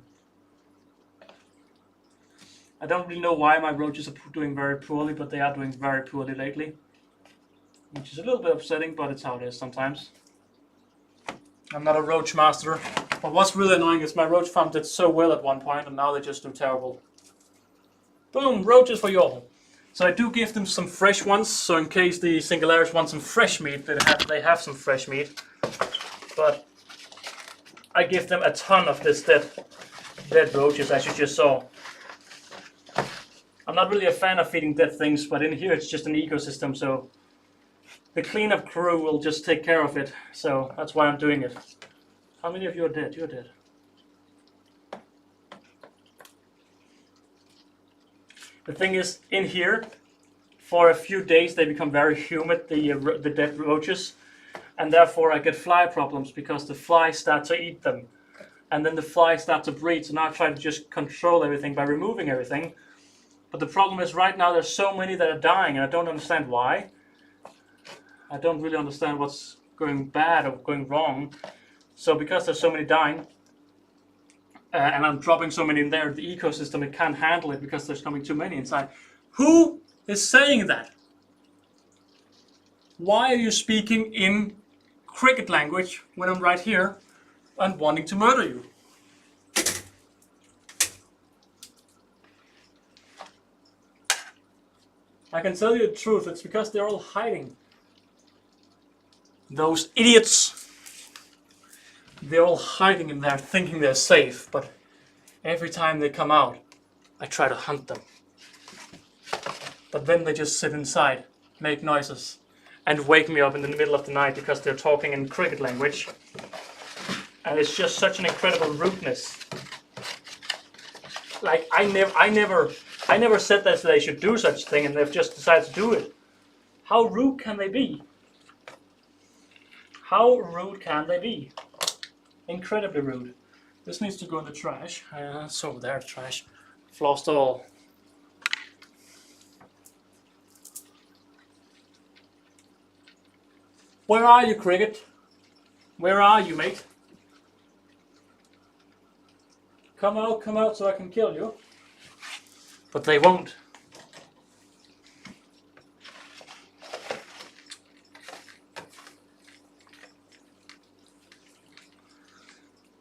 I don't really know why my roaches are doing very poorly, but they are doing very poorly lately. Which is a little bit upsetting, but it's how it is sometimes. I'm not a roach master. But what's really annoying is my roach farm did so well at one point, and now they just do terrible. Boom, roaches for you all. So I do give them some fresh ones, so in case the Singularis want some fresh meat, they have some fresh meat. But I give them a ton of this dead roaches, as you just saw. I'm not really a fan of feeding dead things, but in here it's just an ecosystem, so The cleanup crew will just take care of it, so that's why I'm doing it. How many of you are dead? You're dead. The thing is, in here, for a few days they become very humid, the dead roaches, and therefore I get fly problems because the flies start to eat them. And then the flies start to breed, so now I try to just control everything by removing everything. But the problem is right now there's so many that are dying and I don't understand why. I don't really understand what's going bad or going wrong. So because there's so many dying, and I'm dropping so many in there, the ecosystem, it can't handle it because there's coming too many inside. Who is saying that? Why are you speaking in cricket language when I'm right here and wanting to murder you? I can tell you the truth, it's because they're all hiding. Those idiots! They're all hiding in there thinking they're safe, but every time they come out, I try to hunt them. But then they just sit inside, make noises, and wake me up in the middle of the night because they're talking in cricket language. And it's just such an incredible rudeness. Like, I never said that they should do such a thing, and they've just decided to do it. How rude can they be? How rude can they be? Incredibly rude. This needs to go in the trash. It's over there, trash. Flossed all. Where are you, cricket? Where are you, mate? Come out so I can kill you. But they won't.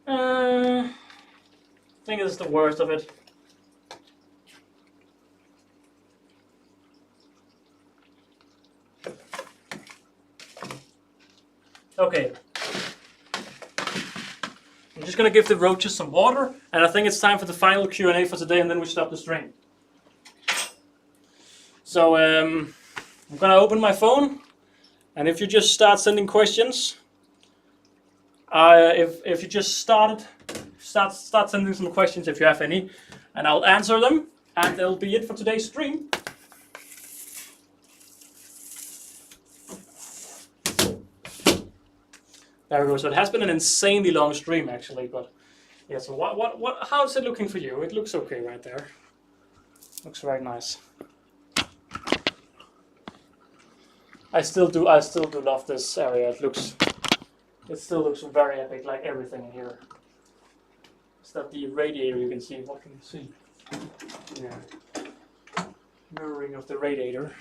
I think it's the worst of it. Okay. I'm just gonna give the roaches some water, and I think it's time for the final Q&A for today, and then we stop the stream. So I'm gonna open my phone, and if you just start sending questions, if you just start sending some questions if you have any, and I'll answer them, and that'll be it for today's stream. There we go. So it has been an insanely long stream actually, but yeah. So how's it looking for you? It looks okay right there. Looks very nice. I still do love this area. It still looks very epic, like everything in here. Is that the radiator you can see? What can you see? Yeah. Mirroring of the radiator.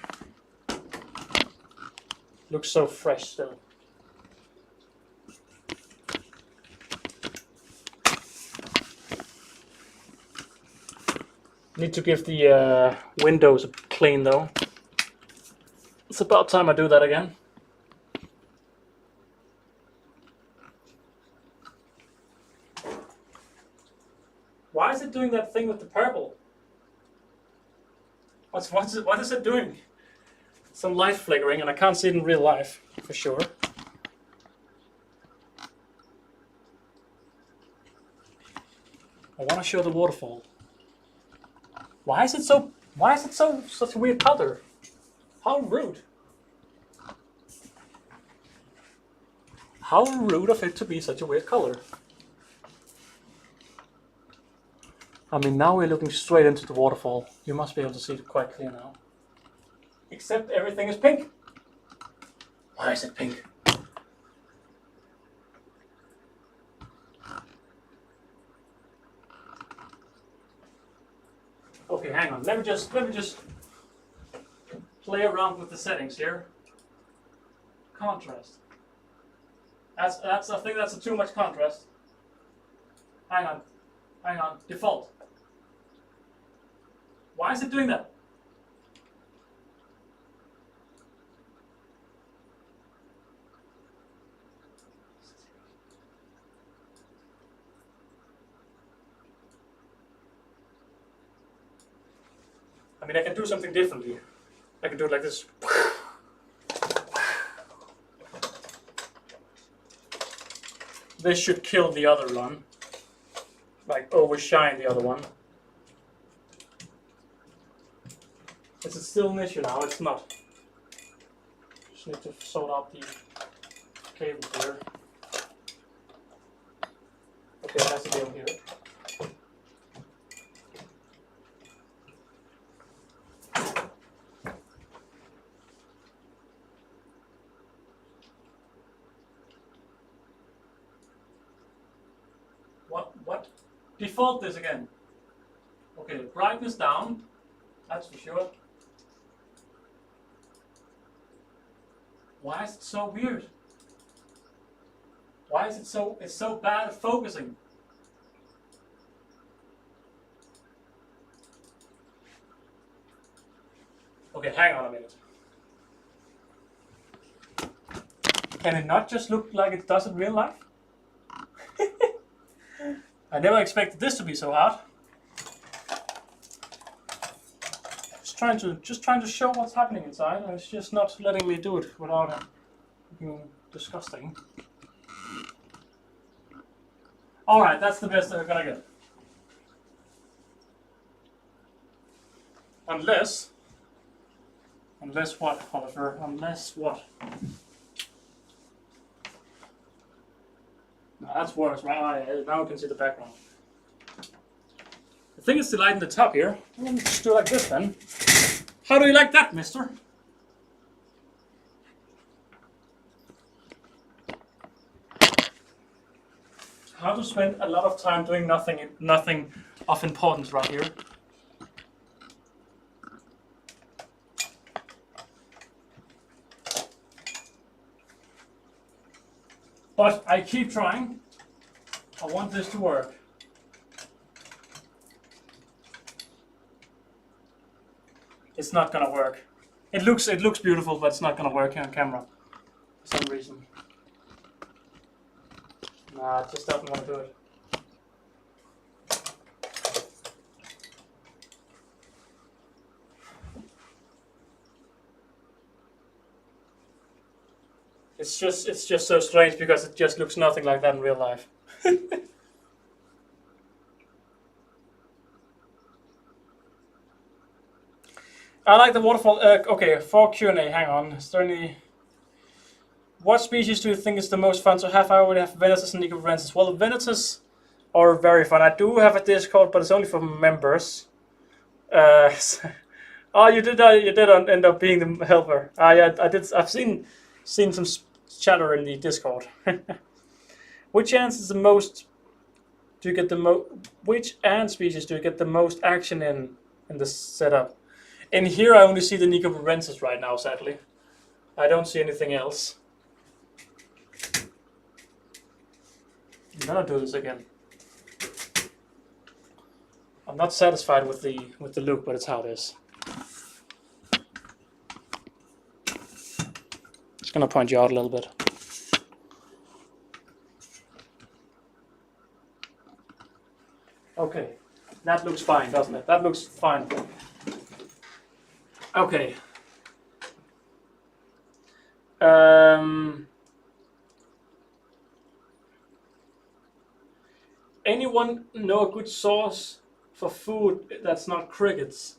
Looks so fresh still. Need to give the windows a clean though. It's about time I do that again. Why is it doing that thing with the purple? What is it doing? Some light flickering, and I can't see it in real life for sure. I want to show the waterfall. Why is it such a weird color? How rude. How rude of it to be such a weird color. I mean, now we're looking straight into the waterfall. You must be able to see it quite clear now. Except everything is pink. Why is it pink? Okay, hang on. Let me just play around with the settings here. Contrast. I think that's too much contrast. Hang on. Default. Why is it doing that? I mean, I can do something differently. I can do it like this. this should kill the other one. Like overshine the other one. Is it still an issue now? It's not. Just need to sort out the cable here. Okay, that's the deal here. What? Default this again. Okay, brightness down. That's for sure. Why is it so weird? Why is it so? It's so bad at focusing. Okay, hang on a minute. Can it not just look like it does in real life? I never expected this to be so hard. Just trying to show what's happening inside, and it's just not letting me do it without it being disgusting. Alright, that's the best that we're gonna get. Unless what, Oliver? Unless what? No, that's worse, right? Now we can see the background. I think it's the light in the top here. Let's just do it like this then. How do you like that, mister? How to spend a lot of time doing nothing of importance right here. But I keep trying. I want this to work. It's not gonna work. It looks beautiful, but it's not gonna work on camera for some reason. Nah, it just doesn't want to do it. It's just so strange because it just looks nothing like that in real life. I like the waterfall. Okay, for Q&A, hang on. Is there any... What species do you think is the most fun to have? I already have Venatus and Nicoporensis. Well, Venatus are very fun. I do have a Discord, but it's only for members. Oh, you did end up being the helper. Yeah, I did. I've seen some chatter in the Discord. Which ants is the most? Do you get the most? Which ant species do you get the most action in the setup? In here, I only see the Nicoporensis right now. Sadly, I don't see anything else. I'm gonna do this again. I'm not satisfied with the look, but it's how it is. Just gonna point you out a little bit. Okay, that looks fine, doesn't it? That looks fine. Okay. Anyone know a good source for food that's not crickets?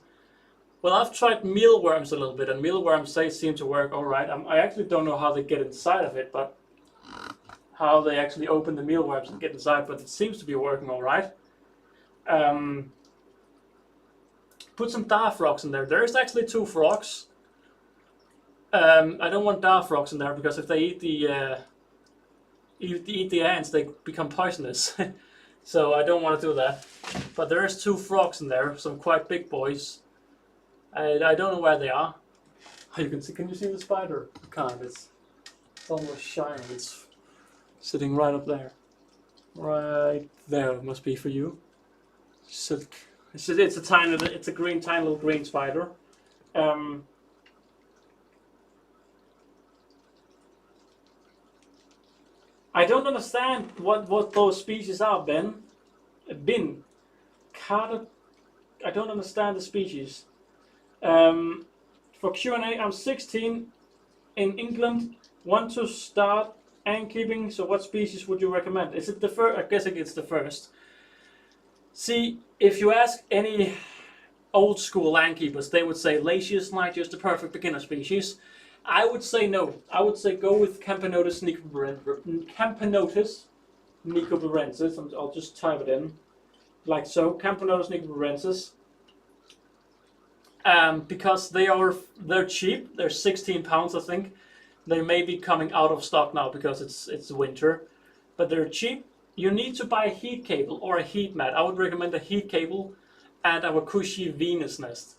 Well, I've tried mealworms a little bit, and mealworms seem to work all right. I actually don't know how they get inside of it, but how they actually open the mealworms and get inside, but it seems to be working all right. Put some dar frogs in there. There is actually 2 frogs. I don't want dar frogs in there because if they eat the ants, they become poisonous. So I don't want to do that. But there is 2 frogs in there, some quite big boys. I don't know where they are. Oh, you can see. Can you see the spider? You can't. It's almost shining. It's sitting right up there. Right there. It must be for you. So it's a tiny little green spider. I don't understand what those species are, Ben. Carter. I don't understand the species. For Q&A, I'm 16 in England. Want to start ant keeping. So what species would you recommend? Is it the first? I guess it's the first. See, if you ask any old school ant keepers, they would say Lasius niger is the perfect beginner species. I would say no. I would say go with Camponotus nicobarensis. I'll just type it in like so. Camponotus nicobarensis. Because they're cheap. They're 16 pounds, I think. They may be coming out of stock now because it's winter, but they're cheap. You need to buy a heat cable or a heat mat. I would recommend a heat cable and a WaKooshi Venus nest.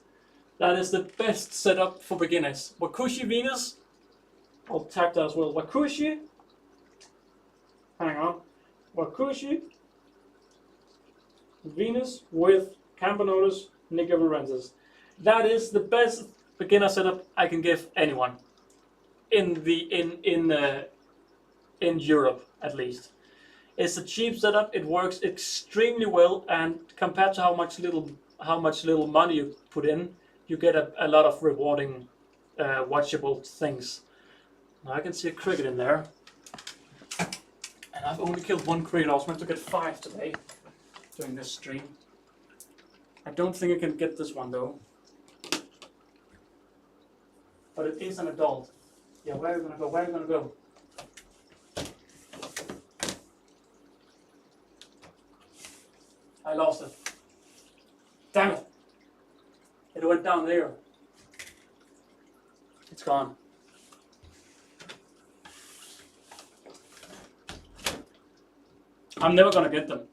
That is the best setup for beginners. WaKooshi Venus, I'll tag that as well. WaKooshi, hang on, WaKooshi Venus with Camponotus nicobarensis. That is the best beginner setup I can give anyone in Europe, at least. It's a cheap setup. It works extremely well, and compared to how much little money you put in, you get a lot of rewarding, watchable things. Now I can see a cricket in there, and I've only killed one cricket. I was meant to get 5 today during this stream. I don't think I can get this one though, but it is an adult. Yeah, where are we gonna go? Where are we gonna go? I lost it. Damn it! It went down there. It's gone. I'm never gonna get them.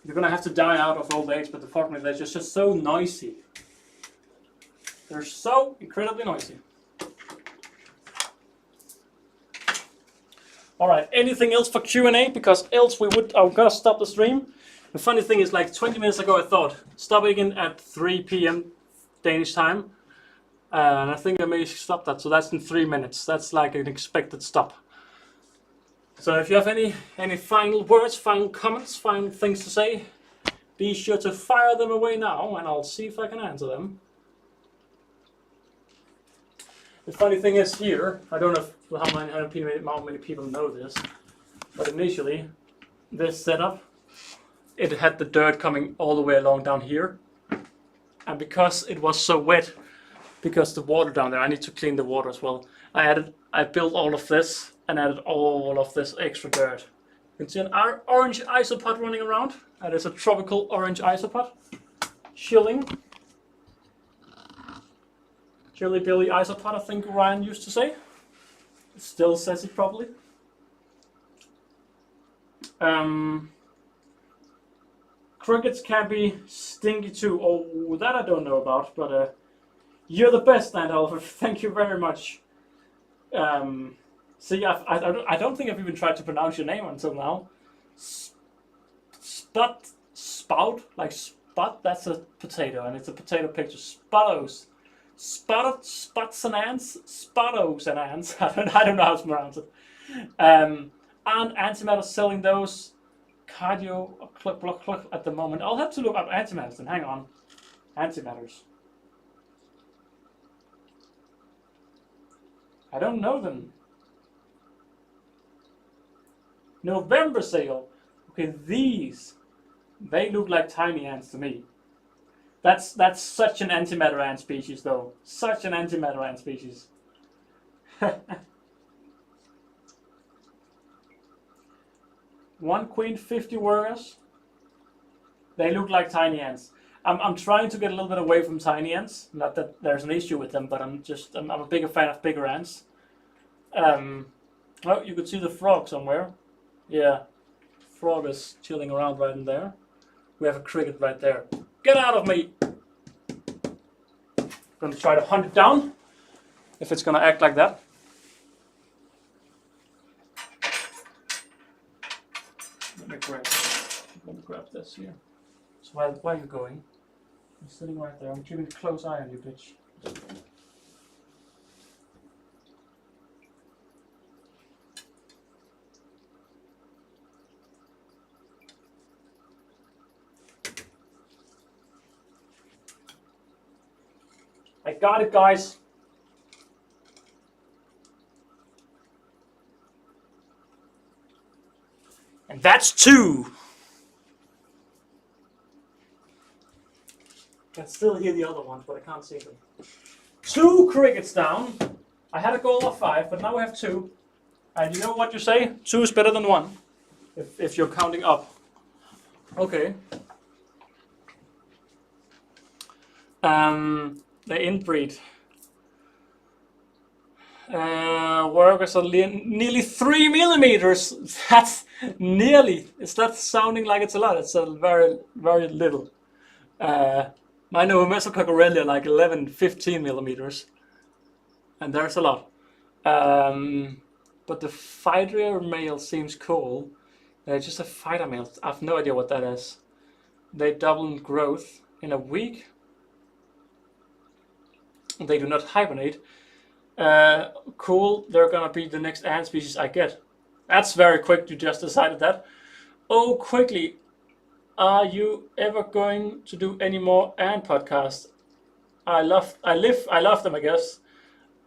You're gonna have to die out of old age, but the problem is they're just so noisy. They're so incredibly noisy. Alright, anything else for Q&A? Because else I'm gonna stop the stream. The funny thing is, like 20 minutes ago I thought, stopping in at 3 p.m. Danish time. And I think I may stop that, so that's in 3 minutes. That's like an expected stop. So if you have any final words, final comments, final things to say, be sure to fire them away now, and I'll see if I can answer them. The funny thing is here, I don't know how many people know this, but initially, this setup, it had the dirt coming all the way along down here. And because it was so wet, because the water down there, I need to clean the water as well. I built all of this and added all of this extra dirt. You can see an orange isopod running around. That is a tropical orange isopod. Chilling. Chilly Billy isopod, I think Ryan used to say. It still says it probably. Crickets can be stinky too. Oh, that I don't know about, but you're the best, Anthollefer. Thank you very much. See, I don't think I've even tried to pronounce your name until now. Spout, like spot, that's a potato, and it's a potato picture. Spottos. Spots and ants? Spottos and ants. I don't know how to pronounce it. And antimatter selling those. Cardio cluck at the moment. I'll have to look up antimatters and hang on. Antimatters. I don't know them. November sale. Okay, these. They look like tiny ants to me. That's such an antimatter ant species though. Such an antimatter ant species. One queen, 50 workers. They look like tiny ants. I'm trying to get a little bit away from tiny ants. Not that there's an issue with them, but I'm a bigger fan of bigger ants. Oh, you could see the frog somewhere. Yeah, frog is chilling around right in there. We have a cricket right there. Get out of me! Gonna try to hunt it down. If it's gonna act like that. Let me grab this here. So where are you going? I'm sitting right there. I'm keeping a close eye on you, bitch. I got it, guys. And that's 2. I can still hear the other ones, but I can't see them. 2 crickets down. I had a goal of 5, but now we have 2. And you know what you say? 2 is better than 1. If you're counting up. Okay. They inbreed. Workers are nearly 3 millimeters. That's nearly. It's not sounding like it's a lot. It's a very, very little. My new Mesococcorelli are like 11, 15 millimeters. And there's a lot. But the fighter male seems cool. They're just a fighter male. I have no idea what that is. They double in growth in a week. They do not hibernate. Cool. They're gonna be the next ant species I get. That's very quick. You just decided that. Oh, quickly. Are you ever going to do any more ant podcasts? I love them, I guess.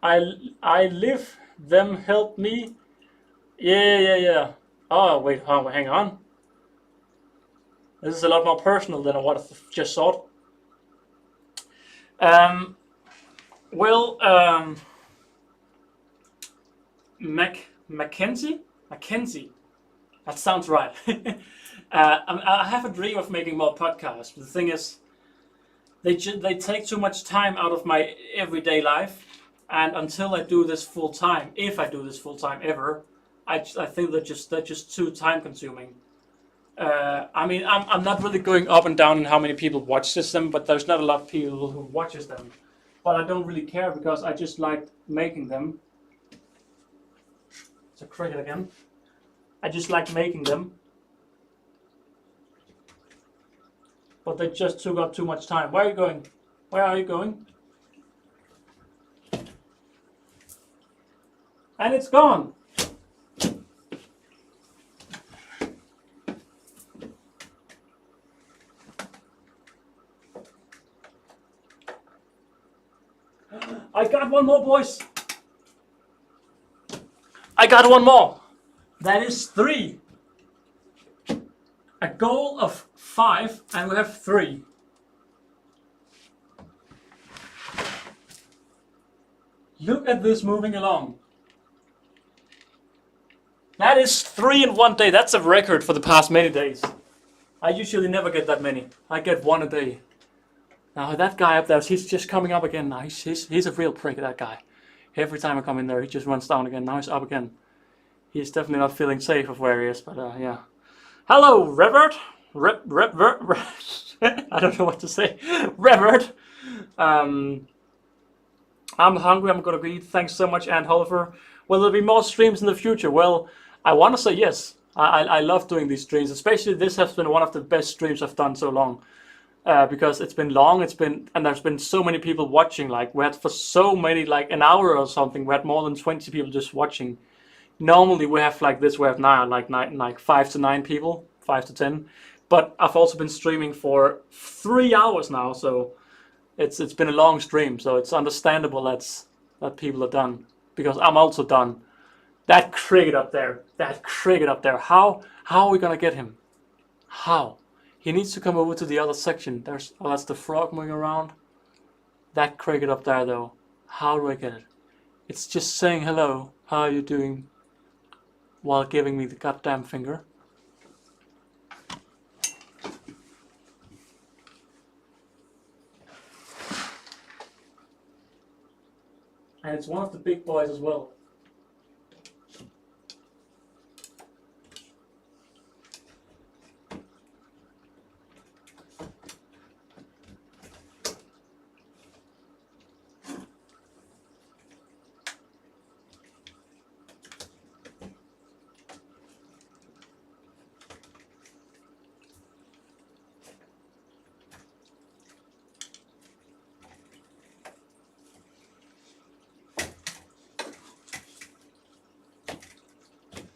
I live them help me. Yeah. Oh, wait, hang on. This is a lot more personal than what I just thought. Mackenzie? That sounds right. I have a dream of making more podcasts, but the thing is, they take too much time out of my everyday life, and until I do this full time, if I do this full time ever, I think they're just too time consuming. I mean, I'm not really going up and down in how many people watches them, but there's not a lot of people who watches them. But I don't really care because I just like making them. It's a cricket again. I just like making them. But they just took up too much time. Where are you going? Where are you going? And it's gone. I got one more, boys. I got one more. That is 3. A goal of 5, and we have 3. Look at this moving along. That is 3 in one day. That's a record for the past many days. I usually never get that many. I get 1 a day. Now that guy up there, he's just coming up again now. He's a real prick, that guy. Every time I come in there, he just runs down again. Now he's up again. He's definitely not feeling safe of where he is, but yeah. Hello, Revert. I don't know what to say. Revert. I'm hungry. I'm gonna eat. Thanks so much, ANTHOLLEUFER. Will there be more streams in the future? Well, I want to say yes. I love doing these streams. Especially this has been one of the best streams I've done so long. Because it's been long, and there's been so many people watching. Like we had for so many, like an hour or something, we had more than 20 people just watching. Normally we have like this, we have now like 5 to 9 people, 5 to 10. But I've also been streaming for 3 hours now, so it's been a long stream. So it's understandable that people are done, because I'm also done. That cricket up there, How are we gonna get him? How? He needs to come over to the other section. That's the frog moving around. That cricket up there though. How do I get it? It's just saying hello. How are you doing? While giving me the goddamn finger. And it's one of the big boys as well.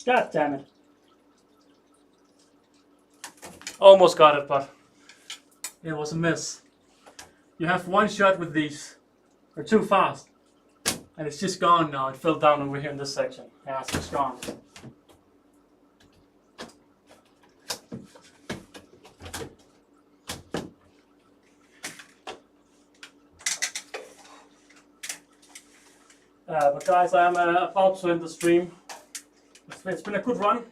God damn it. Almost got it, but it was a miss. You have one shot with these. They're too fast. And it's just gone now. It fell down over here in this section. Yeah, it's just gone. But guys, I'm about to end the stream. It's been a good run.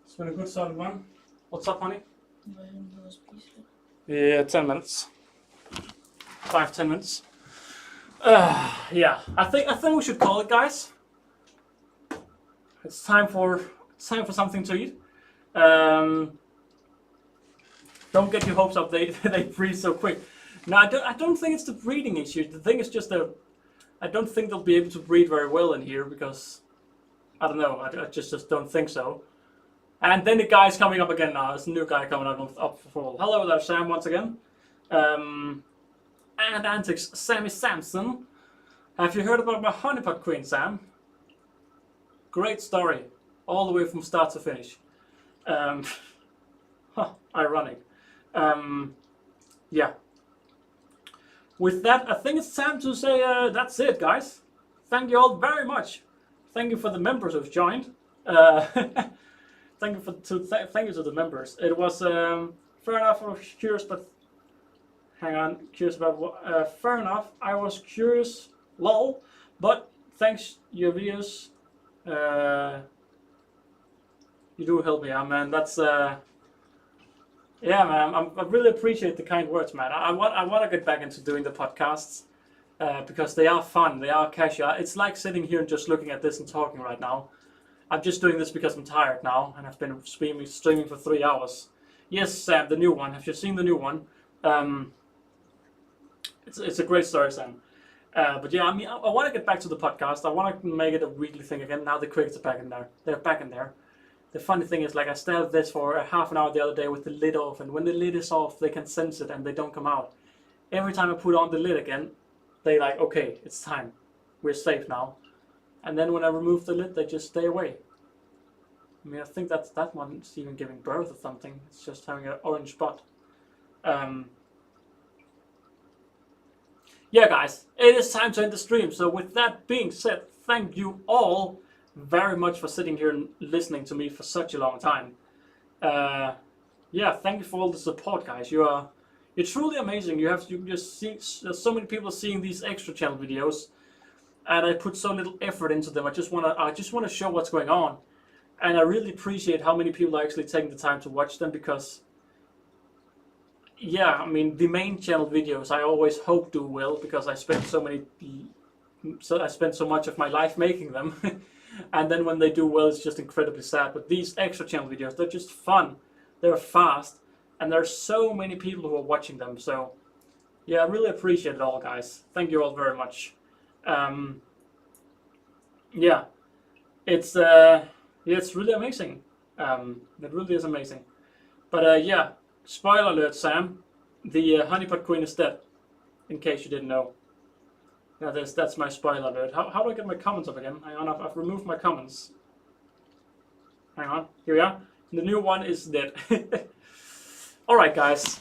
It's been a good solid one. What's up, honey? Yeah, 10 minutes. 5-10 minutes. Yeah, I think we should call it, guys. It's time for something to eat. Don't get your hopes up. They breed so quick. No, I don't think it's the breeding issue. The thing is just that I don't think they'll be able to breed very well in here because I don't know. I just don't think so. And then the guy's coming up again now. There's a new guy coming up for. Hello there, Sam, once again. And Antics, Sammy Samson. Have you heard about my honeypot queen, Sam? Great story, all the way from start to finish. Ironic. Yeah. With that, I think it's time to say that's it, guys. Thank you all very much. Thank you for the members who've joined. Thank you to the members. It was fair enough. I was curious, but hang on, curious about what? Fair enough. I was curious, lol. But thanks, your videos. You do help me out, man. That's yeah, man. I really appreciate the kind words, man. I want to get back into doing the podcasts because they are fun. They are casual. It's like sitting here and just looking at this and talking right now. I'm just doing this because I'm tired now, and I've been streaming for 3 hours. Yes, Sam, the new one. Have you seen the new one? It's a great story, Sam. But yeah, I mean, I want to get back to the podcast. I want to make it a weekly thing again. Now the crickets are back in there. They're back in there. The funny thing is, like, I started this for a half an hour the other day with the lid off, and when the lid is off, they can sense it and they don't come out. Every time I put on the lid again, they like, okay, it's time. We're safe now. And then when I remove the lid, they just stay away. I mean, I think that one's even giving birth or something. It's just having an orange spot. Yeah, guys, it is time to end the stream. So with that being said, thank you all very much for sitting here and listening to me for such a long time. Yeah, thank you for all the support, guys. You're truly amazing. You just see there's so many people seeing these extra channel videos, and I put so little effort into them. I just wanna show what's going on, and I really appreciate how many people are actually taking the time to watch them because. Yeah, I mean the main channel videos I always hope do well because I spent so much of my life making them, and then when they do well, it's just incredibly sad. But these extra channel videos, they're just fun, they're fast, and there's so many people who are watching them. So yeah, I really appreciate it all, guys. Thank you all very much. Yeah, it's really amazing. It really is amazing. But yeah. Spoiler alert, Sam. The honeypot queen is dead. In case you didn't know. Now that's my spoiler alert. How do I get my comments up again? Hang on, I've removed my comments. Hang on, here we are. The new one is dead. Alright, guys.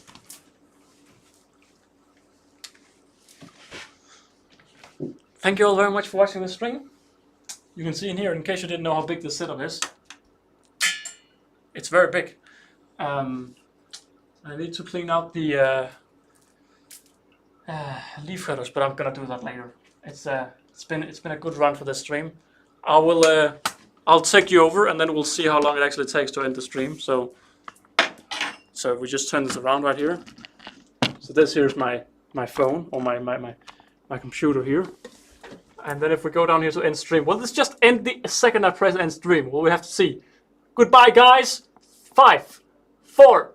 Thank you all very much for watching this stream. You can see in here, in case you didn't know how big this setup is. It's very big. I need to clean out the leaf cutters, but I'm gonna do that later. It's been a good run for this stream. I'll take you over, and then we'll see how long it actually takes to end the stream. So if we just turn this around right here. So this here is my phone or my computer here, and then if we go down here to end stream, well, this just end the second I press end stream. Well, we have to see. Goodbye, guys. 5, 4.